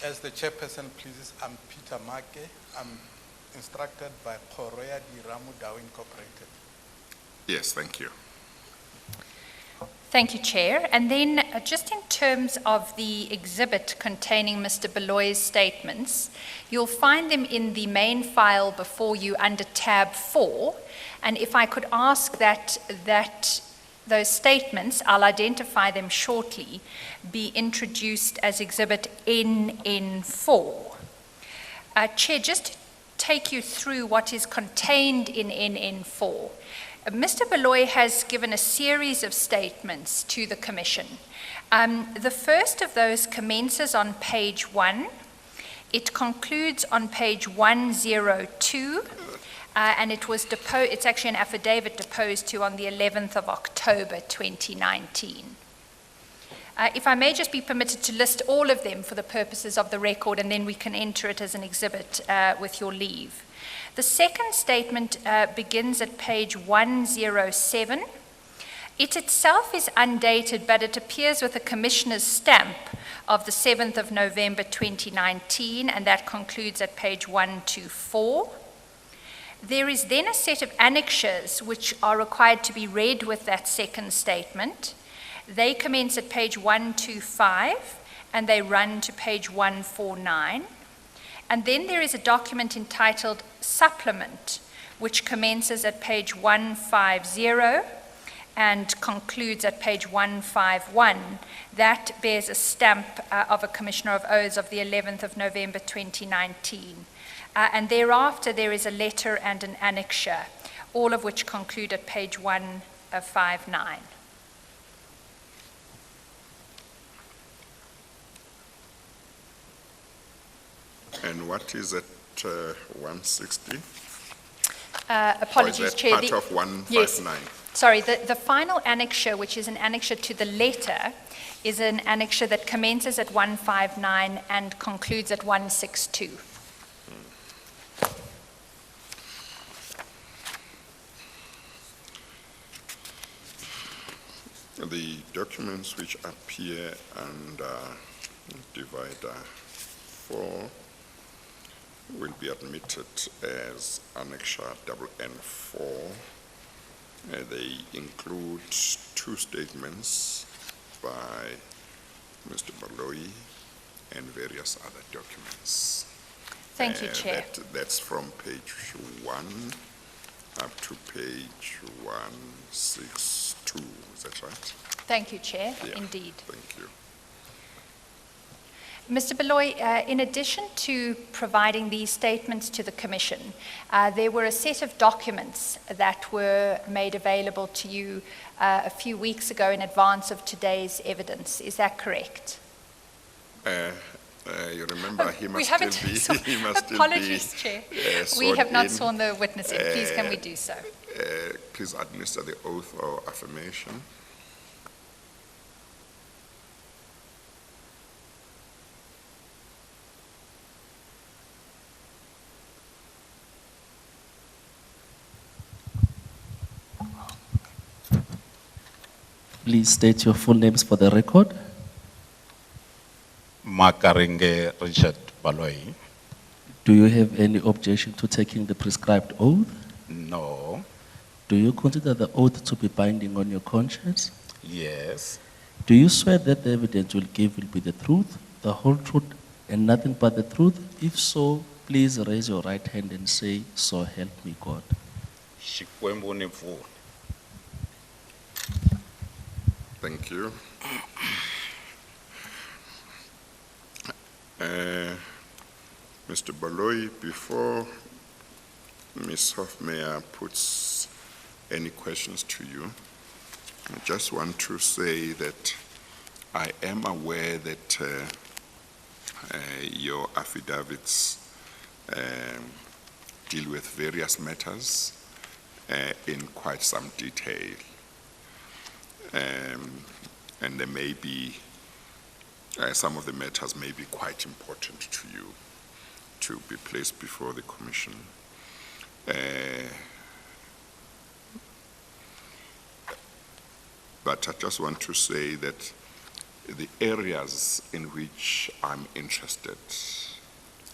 As the chairperson pleases, I'm Peter Make. I'm instructed by Koroya Di Ramu Dao Incorporated. Yes, thank you. Thank you, Chair. And then just in terms of the exhibit containing Mr. Baloyi's statements, you'll find them in the main file before you under tab 4. And if I could ask that those statements, I'll identify them shortly, be introduced as exhibit NN4. Chair, just to take you through what is contained in NN4. Mr. Baloyi has given a series of statements to the Commission. The first of those commences on page 1. It concludes on page 102, and it's actually an affidavit deposed to on the 11th of October 2019. If I may just be permitted to list all of them for the purposes of the record, and then we can enter it as an exhibit with your leave. The second statement begins at page 107. It itself is undated, but it appears with a commissioner's stamp of the 7th of November 2019, and that concludes at page 124. There is then a set of annexures which are required to be read with that second statement. They commence at page 125, and they run to page 149. And then there is a document entitled Supplement, which commences at page 150 and concludes at page 151. That bears a stamp of a Commissioner of Oaths of the 11th of November 2019. And thereafter there is a letter and an annexure, all of which conclude at page 159. And what is at 160? Apologies, or is that Chair. part of 159? Yes. Sorry, the final annexure, which is an annexure to the letter, is an annexure that commences at 159 and concludes at 162. The documents which appear under divider 4 will be admitted as annexure N4. They include two statements by Mr. Baloyi and various other documents. Thank you, Chair. That's from page 1 up to page 162. Is that right? Thank you, Chair. Yeah. Indeed. Thank you. Mr. Baloyi, in addition to providing these statements to the Commission, there were a set of documents that were made available to you a few weeks ago in advance of today's evidence. Is that correct? You remember, he must haven't still be... he must Apologies, still be, Chair. We sworn have not in. sworn the witness in. Please, can we do so? Please administer the oath or affirmation. Please state your full names for the record. Makarenge Richard Baloyi. Do you have any objection to taking the prescribed oath? No. Do you consider the oath to be binding on your conscience? Yes. Do you swear that the evidence you'll give will be the truth, the whole truth, and nothing but the truth? If so, please raise your right hand and say, "So help me God." Xikwembu ni mvula. Thank you. Mr. Baloyi, before Ms. Hofmeyer puts any questions to you, I just want to say that I am aware that your affidavits deal with various matters in quite some detail. And there may be, some of the matters may be quite important to you to be placed before the Commission. But I just want to say that the areas in which I'm interested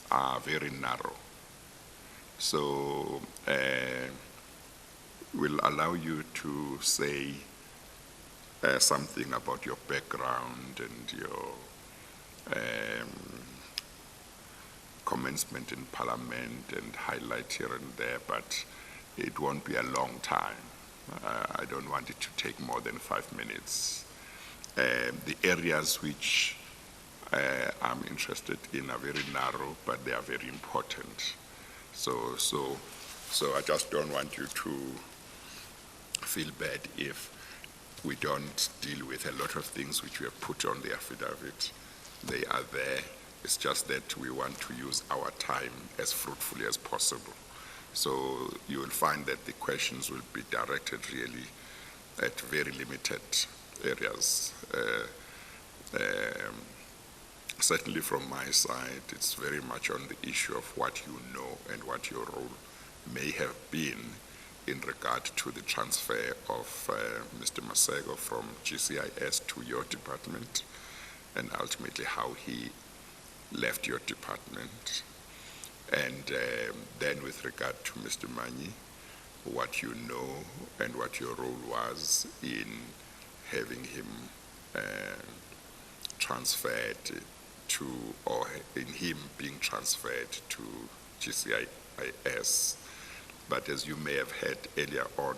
are very narrow. So we'll allow you to say something about your background and your commencement in Parliament and highlight here and there, but it won't be a long time. I don't want it to take more than 5 minutes. The areas which I'm interested in are very narrow, but they are very important. So I just don't want you to feel bad if we don't deal with a lot of things which we have put on the affidavit. They are there. It's just that we want to use our time as fruitfully as possible. So you will find that the questions will be directed really at very limited areas. Certainly from my side, it's very much on the issue of what you know and what your role may have been in regard to the transfer of Mr. Masego from GCIS to your department, and ultimately how he left your department. And then with regard to Mr. Manyi, what you know and what your role was in having him transferred to, or in him being transferred to GCIS. But as you may have heard earlier on,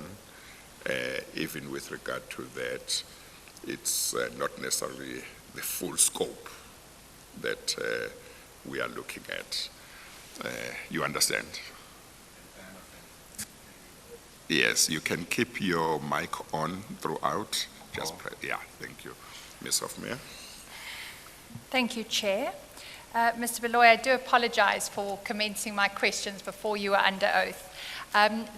even with regard to that, it's not necessarily the full scope that we are looking at. You understand? Yes, you can keep your mic on throughout. Just yeah, thank you. Ms. Hofmeyer. Thank you, Chair. Mr. Baloyi, I do apologize for commencing my questions before you were under oath.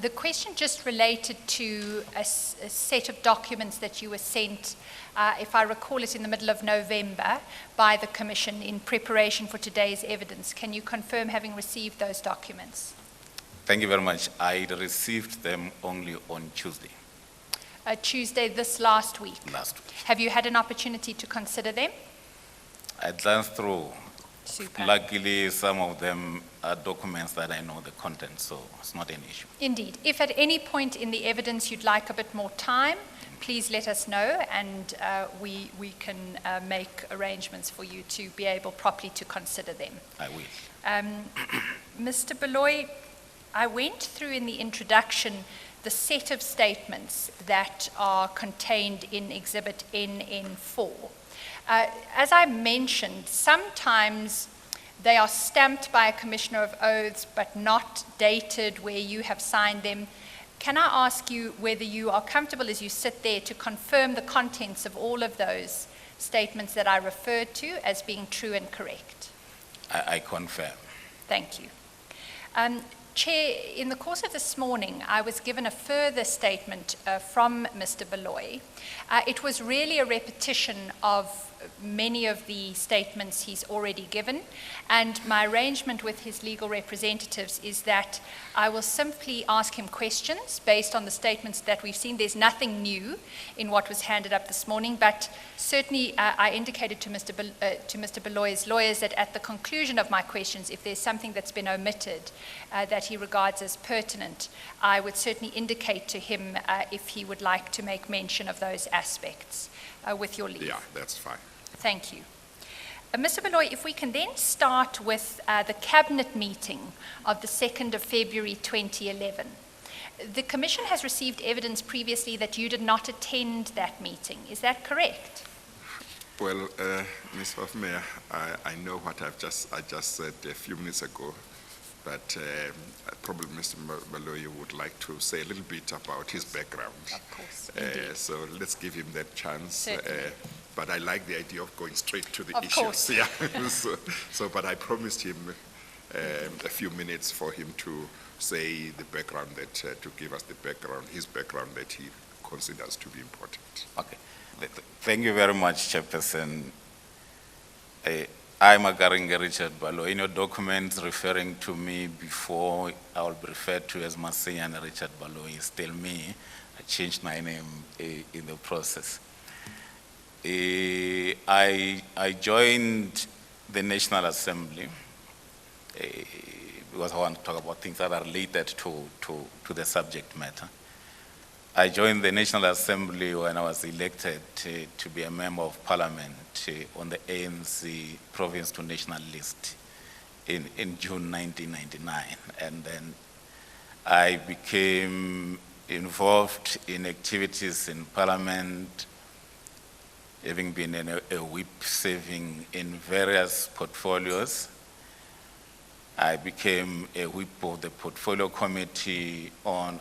The question just related to a set of documents that you were sent, if I recall it, in the middle of November by the Commission in preparation for today's evidence. Can you confirm having received those documents? Thank you very much. I received them only on Tuesday. Tuesday this last week? Last week. Have you had an opportunity to consider them? I glanced through. Super. Luckily, some of them are documents that I know the content, so it's not an issue. Indeed. If at any point in the evidence you'd like a bit more time, please let us know, and we can make arrangements for you to be able properly to consider them. I will. Mr. Baloyi, I went through in the introduction the set of statements that are contained in Exhibit NN4. As I mentioned, sometimes they are stamped by a Commissioner of Oaths but not dated where you have signed them. Can I ask you whether you are comfortable as you sit there to confirm the contents of all of those statements that I referred to as being true and correct? I confirm. Thank you. Chair, in the course of this morning, I was given a further statement from Mr. Baloyi. It was really a repetition of many of the statements he's already given, and my arrangement with his legal representatives is that I will simply ask him questions based on the statements that we've seen. There's nothing new in what was handed up this morning, but certainly I indicated to Mr. Baloyi's lawyers that at the conclusion of my questions, if there's something that's been omitted that he regards as pertinent, I would certainly indicate to him if he would like to make mention of those aspects with your leave. Yeah, that's fine. Thank you. Mr. Baloyi, if we can then start with the Cabinet meeting of the 2nd of February 2011. The Commission has received evidence previously that you did not attend that meeting. Is that correct? Well, Ms. Hofmeyer, I know what I just said a few minutes ago, but probably Mr. Baloyi would like to say a little bit about his background. Of course, indeed. So let's give him that chance. Certainly. But I like the idea of going straight to the Of issues. course. Yeah. But I promised him a few minutes for him to say the background that, to give us the background, his background that he considers to be important. Okay. Thank you very much, Chairperson. I'm Agaringa Richard Baloyi. In your documents referring to me before, I will be referred to as Moyane Richard Baloyi. Still me. I changed my name in the process. I joined the National Assembly because I want to talk about things that are related to the subject matter. I joined the National Assembly when I was elected to be a member of parliament on the ANC province to national list in June 1999. And then I became involved in activities in parliament, having been a whip serving in various portfolios. I became a whip of the Portfolio Committee on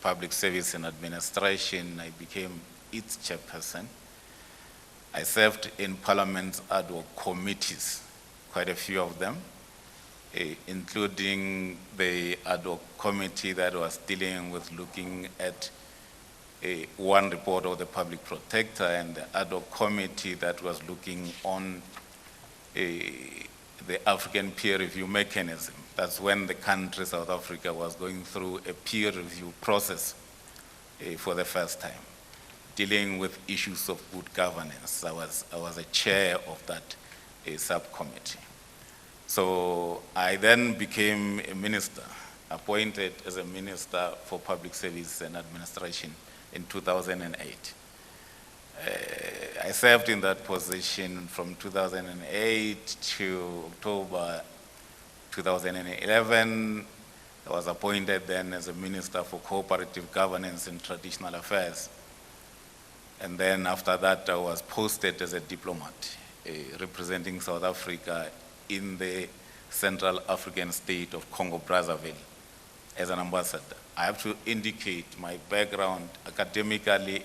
Public Service and Administration. I became its chairperson. I served in Parliament's ad hoc committees, quite a few of them, including the ad hoc committee that was dealing with looking at one report of the public protector, and the ad hoc committee that was looking on the African peer review mechanism. That's when the country, South Africa, was going through a peer review process for the first time, dealing with issues of good governance. I was a chair of that subcommittee. So I then became a minister, appointed as a minister for public service and administration in 2008. I served in that position from 2008 to October 2011. I was appointed then as a Minister for Cooperative Governance and Traditional Affairs. And then after that, I was posted as a diplomat representing South Africa in the Central African state of Congo-Brazzaville as an ambassador. I have to indicate my background academically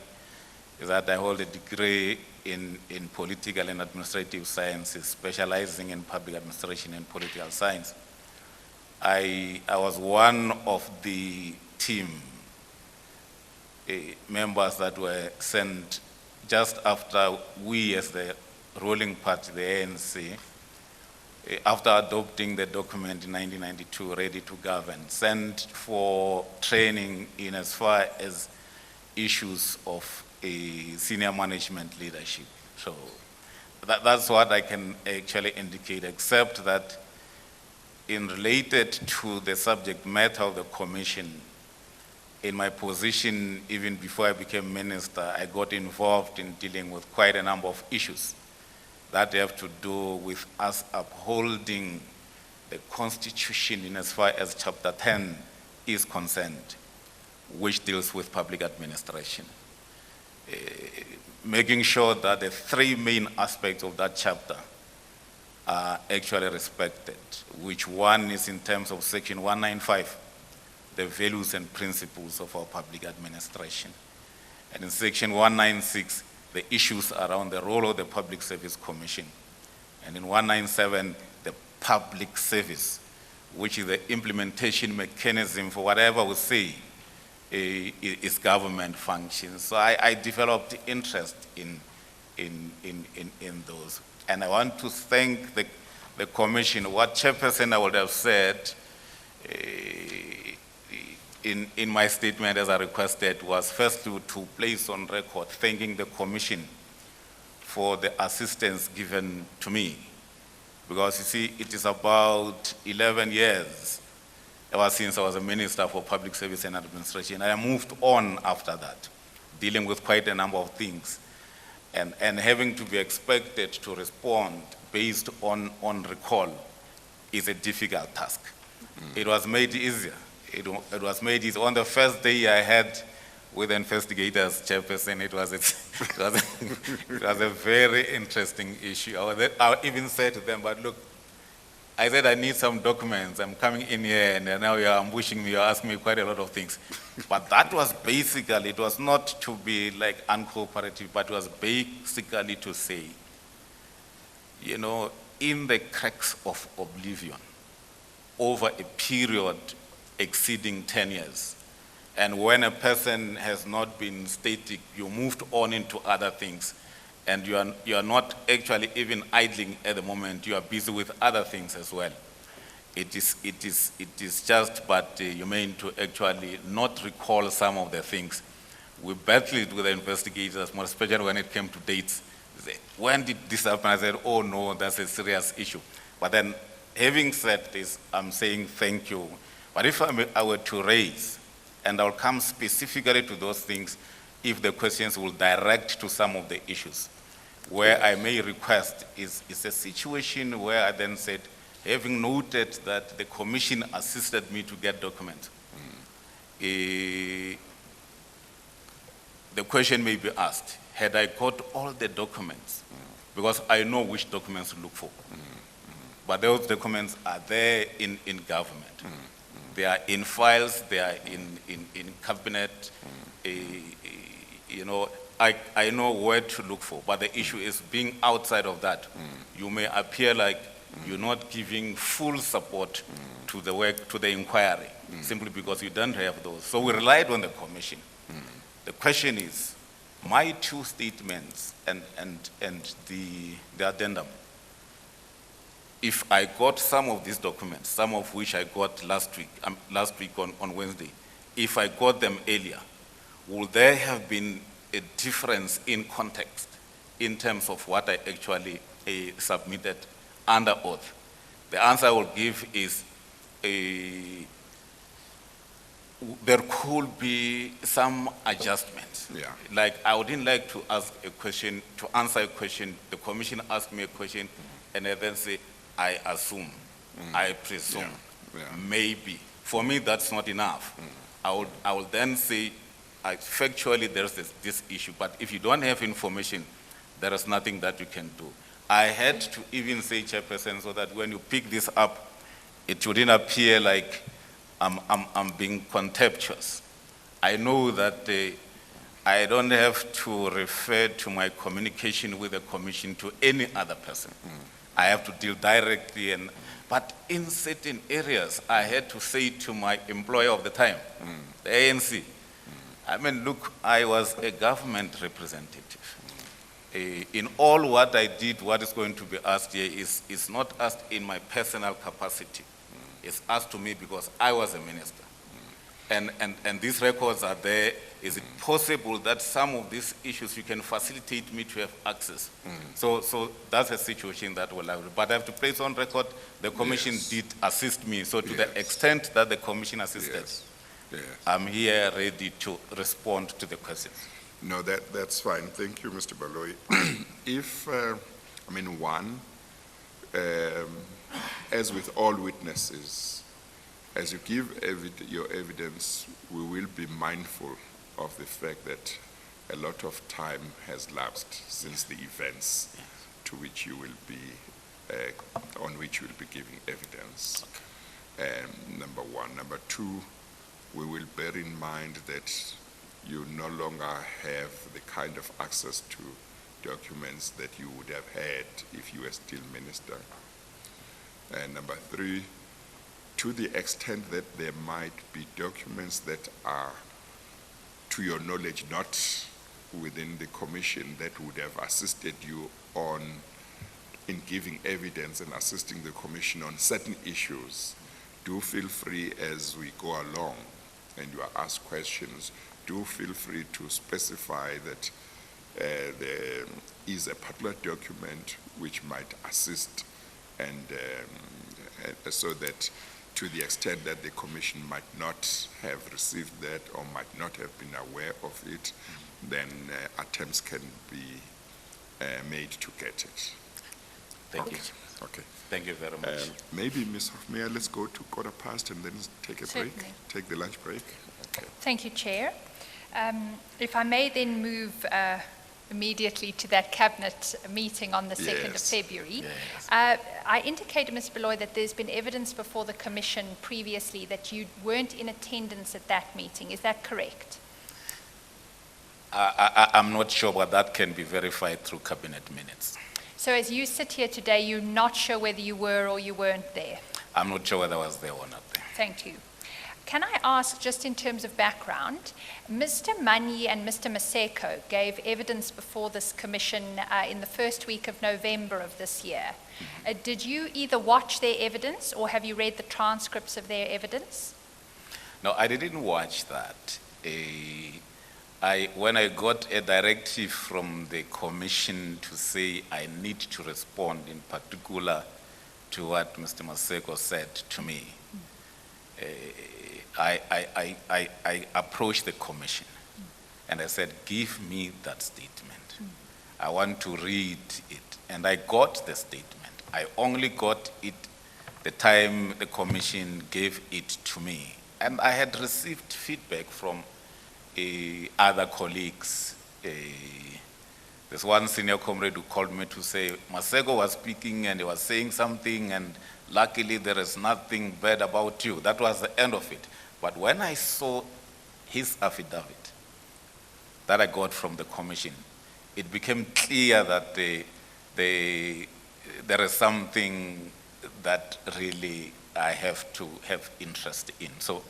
is that I hold a degree in political and administrative sciences, specializing in public administration and political science. I was one of the team members that were sent just after we, as the ruling party, the ANC, after adopting the document in 1992, Ready to Govern, sent for training in as far as issues of senior management leadership. So that's what I can actually indicate, except that in related to the subject matter of the commission, in my position, even before I became minister, I got involved in dealing with quite a number of issues that have to do with us upholding the Constitution in as far as Chapter 10 is concerned, which deals with public administration. Making sure that the three main aspects of that chapter are actually respected, which one is in terms of Section 195, the values and principles of our public administration. And in Section 196, the issues around the role of the Public Service Commission. And in 197, the public service, which is the implementation mechanism for whatever we say is government functions. So I developed interest in those. And I want to thank the commission. What Chairperson I would have said in my statement as I requested was first to place on record thanking the commission for the assistance given to me. Because you see, it is about 11 years ever since I was a Minister for Public Service and Administration. I moved on after that, dealing with quite a number of things. And having to be expected to respond based on recall is a difficult task. It was made easier. It was made easier. On the first day I had with investigators, Chairperson, it was a very interesting issue. I even said to them, but look, I said I need some documents. I'm coming in here and now you're ambushing me, you're asking me quite a lot of things. But that was basically, it was not to be like uncooperative, but it was basically to say, you know, in the cracks of oblivion, over a period exceeding 10 years, and when a person has not been static, you moved on into other things, and you are not actually even idling at the moment, you are busy with other things as well. It is just, but you mean to actually not recall some of the things. We battled with the investigators, more especially when it came to dates. They said, when did this happen? I said, oh no, that's a serious issue. But then, having said this, I'm saying thank you. But if I were to raise, and I'll come specifically to those things, if the questions will direct to some of the issues, where I may request is a situation where I then said, having noted that the commission assisted me to get documents, the question may be asked, had I got all the documents, because I know which documents to look for, but those documents are there in government. They are in files, they are in cabinet, you know, I know where to look for, but the issue is being outside of that. You may appear like you're not giving full support to the work, to the inquiry, simply because you don't have those. So we relied on the commission. The question is, my two statements and the addendum, if I got some of these documents, some of which I got last week on Wednesday, if I got them earlier, would there have been a difference in context in terms of what I actually submitted under oath? The answer I will give is there could be some adjustments. Yeah. Like I wouldn't like to ask a question, to answer a question, the commission asked me a question, and I then say, I assume, I presume, maybe. For me, that's not enough. I will then say, factually, there's this issue, but if you don't have information, there is nothing that you can do. I had to even say, Chairperson, so that when you pick this up, it wouldn't appear like I'm being contemptuous. I know that I don't have to refer to my communication with the commission to any other person. I have to deal directly, but in certain areas, I had to say to my employer of the time, the ANC, I mean, look, I was a government representative. In all what I did, what is going to be asked here is not asked in my personal capacity. It's asked to me because I was a minister. And these records are there. Is it possible that some of these issues you can facilitate me to have access? So that's a situation that will have, but I have to place on record, the commission did assist me. So to the extent that the commission assisted, I'm here ready to respond to the questions. No, that's fine. Thank you, Mr. Baloyi. If, one, as with all witnesses, as you give your evidence, we will be mindful of the fact that a lot of time has lapsed since the events to which you will be, on which you will be giving evidence. Number one. Number two, we will bear in mind that you no longer have the kind of access to documents that you would have had if you were still minister. And number three, to the extent that there might be documents that are, to your knowledge, not within the commission that would have assisted you in giving evidence and assisting the commission on certain issues, do feel free as we go along and you are asked questions, do feel free to specify that there is a particular document which might assist, and so that to the extent that the commission might not have received that or might not have been aware of it, then attempts can be made to get it. Thank you. Okay. Thank you very much. Maybe, Ms. Hofmeyer, let's go to 1:15 and then take a break, Certainly. take the lunch break. Okay. Thank you, Chair. If I may then move immediately to that cabinet meeting on the 2nd of Yes. February. Yes. I indicated, Mr. Baloyi, that there's been evidence before the Commission previously that you weren't in attendance at that meeting. Is that correct? I'm not sure, but that can be verified through cabinet minutes. So as you sit here today, you're not sure whether you were or you weren't there? I'm not sure whether I was there or not there. Thank you. Can I ask, just in terms of background, Mr. Manyi and Mr. Maseko gave evidence before this commission in the first week of November of this year. Did you either watch their evidence or have you read the transcripts of their evidence? No, I didn't watch that. when I got a directive from the commission to say I need to respond in particular to what Mr. Maseko said to me, I approached the commission and I said, give me that statement. I want to read it. And I got the statement. I only got it the time the commission gave it to me. And I had received feedback from other colleagues. There's one senior comrade who called me to say, Maseko was speaking and he was saying something, and luckily there is nothing bad about you. That was the end of it. But when I saw his affidavit that I got from the commission, it became clear that there is something that really I have to have interest in. So,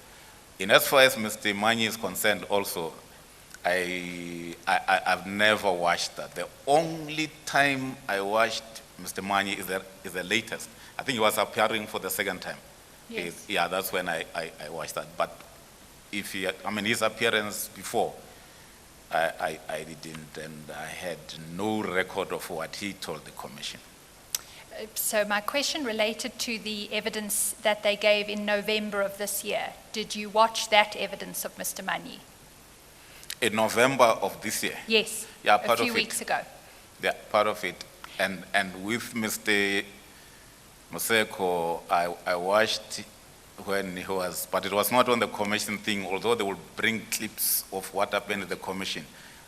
in as far as Mr. Manyi is concerned also, I've never watched that. The only time I watched Mr. Manyi is the latest. I think he was appearing for the second time. Yes. Yeah, that's when I watched that. But if he, his appearance before, I didn't, and I had no record of what he told the commission. So my question related to the evidence that they gave in November of this year. Did you watch that evidence of Mr. Manyi? In November of this year? Yes, Yeah, a part few of weeks it. ago. Yeah, part of it. And with Mr. Maseko, I watched when he was, but it was not on the commission thing, although they would bring clips of what happened at the commission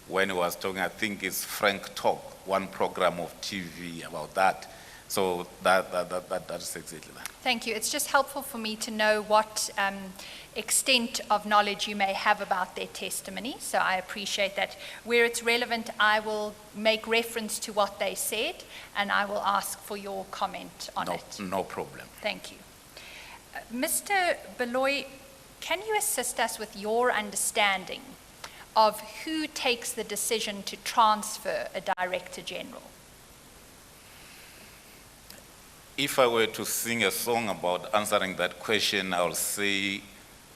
when he was talking. I think it's Frank Talk, one program of TV about that. So that's exactly that. Thank you. It's just helpful for me to know what extent of knowledge you may have about their testimony, so I appreciate that. Where it's relevant, I will make reference to what they said, and I will ask for your comment on it. No problem. Thank you. Mr. Baloyi, can you assist us with your understanding of who takes the decision to transfer a Director General? If I were to sing a song about answering that question, I would say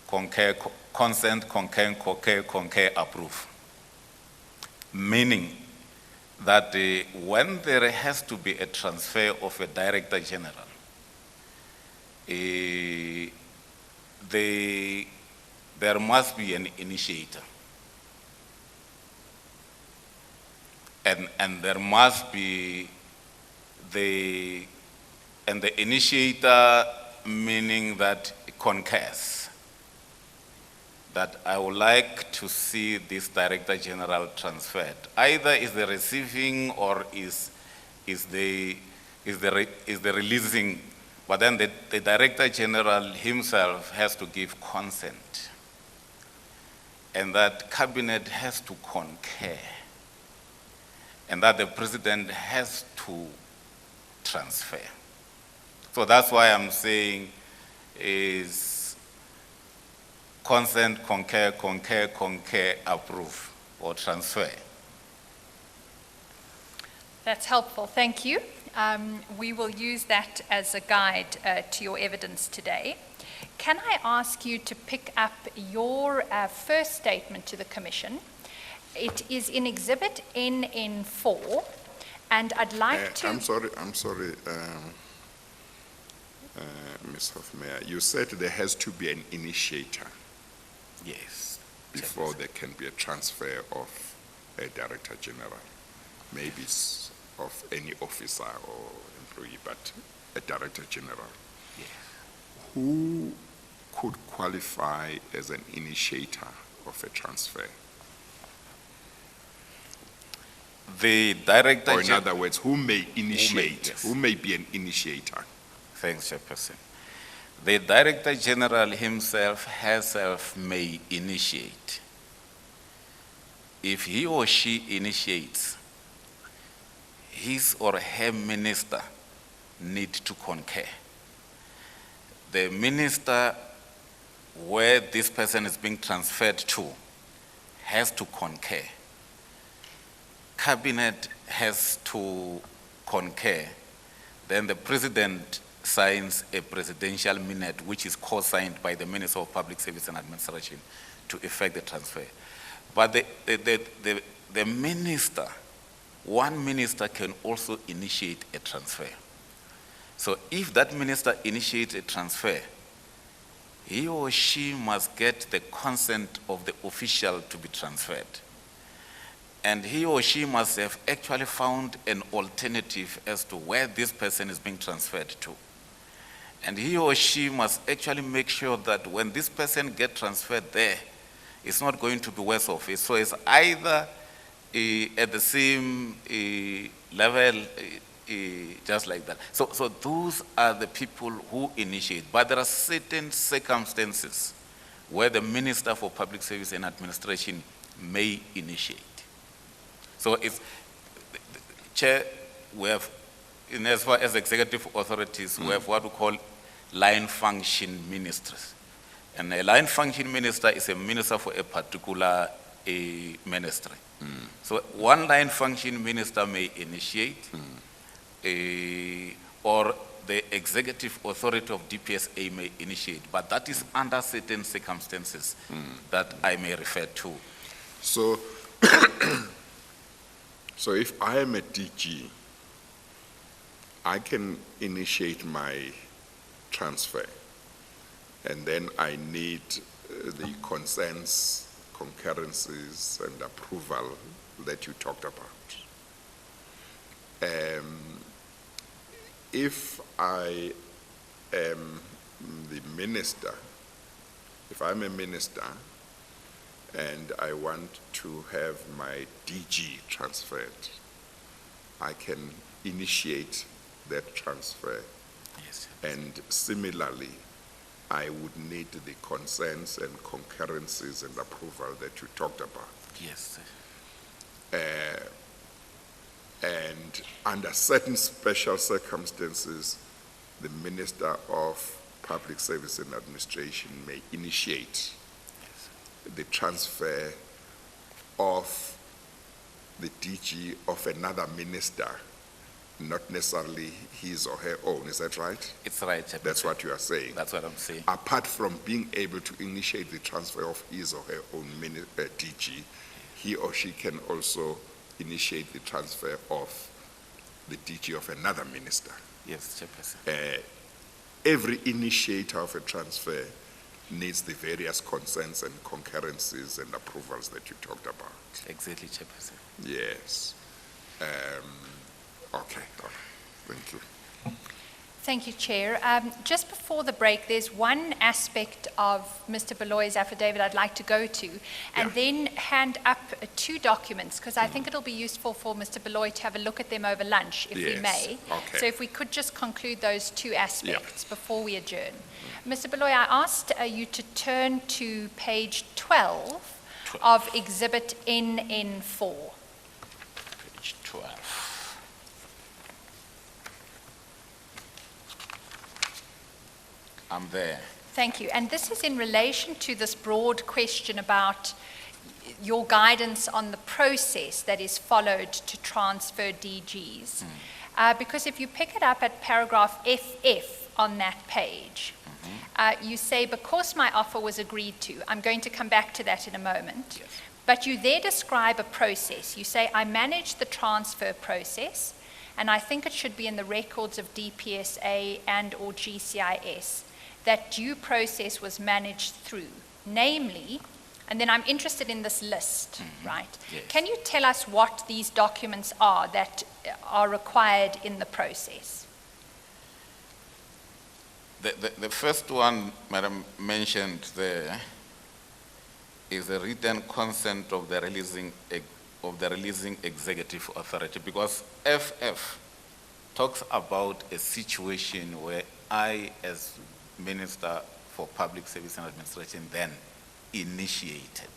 concur, consent, concur, approve. Meaning that when there has to be a transfer of a Director General, there must be an initiator. And there must be the initiator, meaning that concurs, that I would like to see this Director General transferred. Either is the receiving or is the releasing, but then the Director General himself has to give consent, and that Cabinet has to concur, and that the President has to transfer. So that's why I'm saying is consent, concur, approve, or transfer. That's helpful. Thank you. We will use that as a guide to your evidence today. Can I ask you to pick up your first statement to the Commission? It is in Exhibit NN4, and I'd like to... I'm sorry, Ms. Hofmeyer. You said there has to be an initiator Yes. before there can be a transfer of a Director General. Maybe it's of any officer or employee, but a Director General. Yes. Who could qualify as an initiator of a transfer? The Director Or in other words, who may initiate? yes. Who may be an initiator? Thanks, Chairperson. The Director General himself, herself may initiate. If he or she initiates, his or her minister need to concur. The minister where this person is being transferred to has to concur. Cabinet has to concur. Then the President signs a presidential minute, which is co-signed by the Minister of Public Service and Administration to effect the transfer. But the minister, one minister can also initiate a transfer. So if that minister initiates a transfer, he or she must get the consent of the official to be transferred. And he or she must have actually found an alternative as to where this person is being transferred to. And he or she must actually make sure that when this person gets transferred there, it's not going to be worse off. So it's either at the same level, just like that. So those are the people who initiate. But there are certain circumstances where the Minister for Public Service and Administration may initiate. So if, Chair, we have, in as far as executive authorities, we have what we call line function ministers. And a line function minister is a minister for a particular ministry. So one line function minister may initiate, or the executive authority of DPSA may initiate, but that is under certain circumstances that I may refer to. So, so if I am a DG, I can initiate my transfer, and then I need the consents, concurrences, and approval that you talked about. If I am the minister, if I'm a minister and I want to have my DG transferred, I can initiate that transfer. Yes. And similarly, I would need the consents and concurrences and approval that you talked about. Yes. And under certain special circumstances, the Minister of Public Service and Administration may initiate the transfer of the DG of another minister, not necessarily his or her own. Is that right? It's right. Chairperson. That's what you are saying. That's what I'm saying. Apart from being able to initiate the transfer of his or her own DG, he or she can also initiate the transfer of the DG of another minister. Yes, Chairperson. Every initiator of a transfer needs the various consents and concurrences and approvals that you talked about. Exactly, Chairperson. Yes. Okay. Thank you. Thank you, Chair. Just before the break, there's one aspect of Mr. Baloyi's affidavit I'd like to go to, and then hand up two documents, because I think it'll be useful for Mr. Baloyi to have a look at them over lunch, if we may. Okay. So if we could just conclude those two aspects before we adjourn. Mr. Baloyi, I asked you to turn to page 12 of Exhibit NN4. Page 12. I'm there. Thank you. And this is in relation to this broad question about your guidance on the process that is followed to transfer DGs. Because if you pick it up at paragraph FF on that page, you say, because my offer was agreed to, I'm going to come back to that in a moment, Yes. but you there describe a process. You say, I managed the transfer process, and I think it should be in the records of DPSA and or GCIS, that due process was managed through, namely, and then I'm interested in this list, right? Yes. Can you tell us what these documents are that are required in the process? The first one, Madam, mentioned there is a written consent of the releasing executive authority, because FF talks about a situation where I, as Minister for Public Service and Administration, then initiated.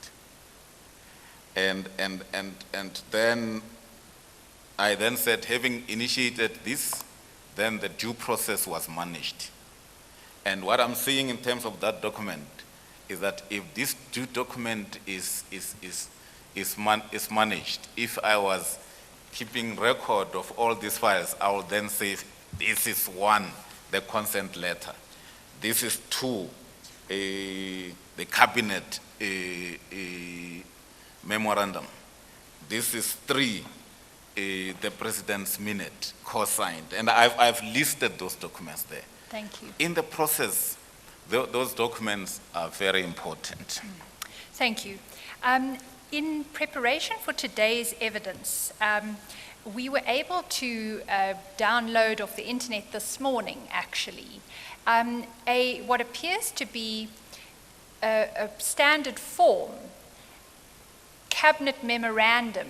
And then I then said, having initiated this, then the due process was managed. And what I'm seeing in terms of that document is that if this due document is managed, if I was keeping record of all these files, I will then say, this is one, the consent letter. This is two, the cabinet memorandum. This is 3, the President's minute, co-signed, and I've listed those documents there. Thank you. In the process, those documents are very important. Thank you. In preparation for today's evidence, we were able to download off the internet this morning, actually, what appears to be a standard form, cabinet memorandum,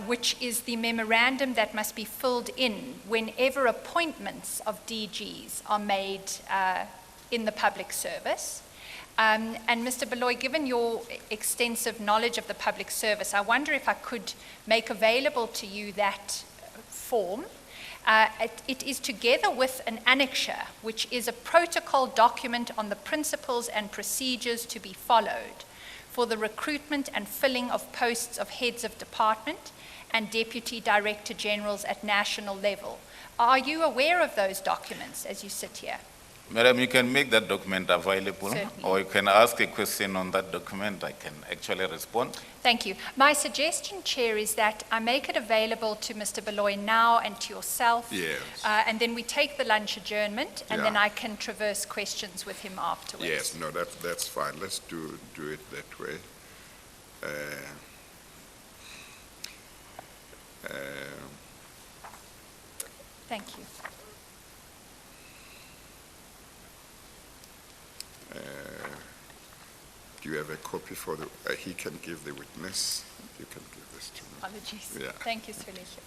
which is the memorandum that must be filled in whenever appointments of DGs are made in the public service. And Mr. Baloyi, given your extensive knowledge of the public service, I wonder if I could make available to you that form. It is together with an annexure, which is a protocol document on the principles and procedures to be followed for the recruitment and filling of posts of heads of department and deputy director generals at national level. Are you aware of those documents as you sit here? Madam, you can make that document available, Certainly. or you can ask a question on that document. I can actually respond. Thank you. My suggestion, Chair, is that I make it available to Mr. Baloyi now and to yourself. Yes. And then we take the lunch adjournment, and then Yeah. I can traverse questions with him afterwards. Yes, no, that's fine. Let's do it that way. Thank you. Do you have a copy for the, he can give the witness. You can give this to me. Apologies. Yeah. Thank you, Sulihle.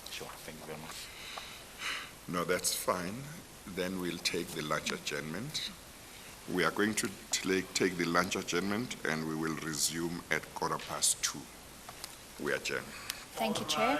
Sure, thank you very much. No, that's fine. Then we'll take the lunch adjournment. We are going to take the lunch adjournment, and we will resume at 2:15. We adjourn. Thank you, Chair.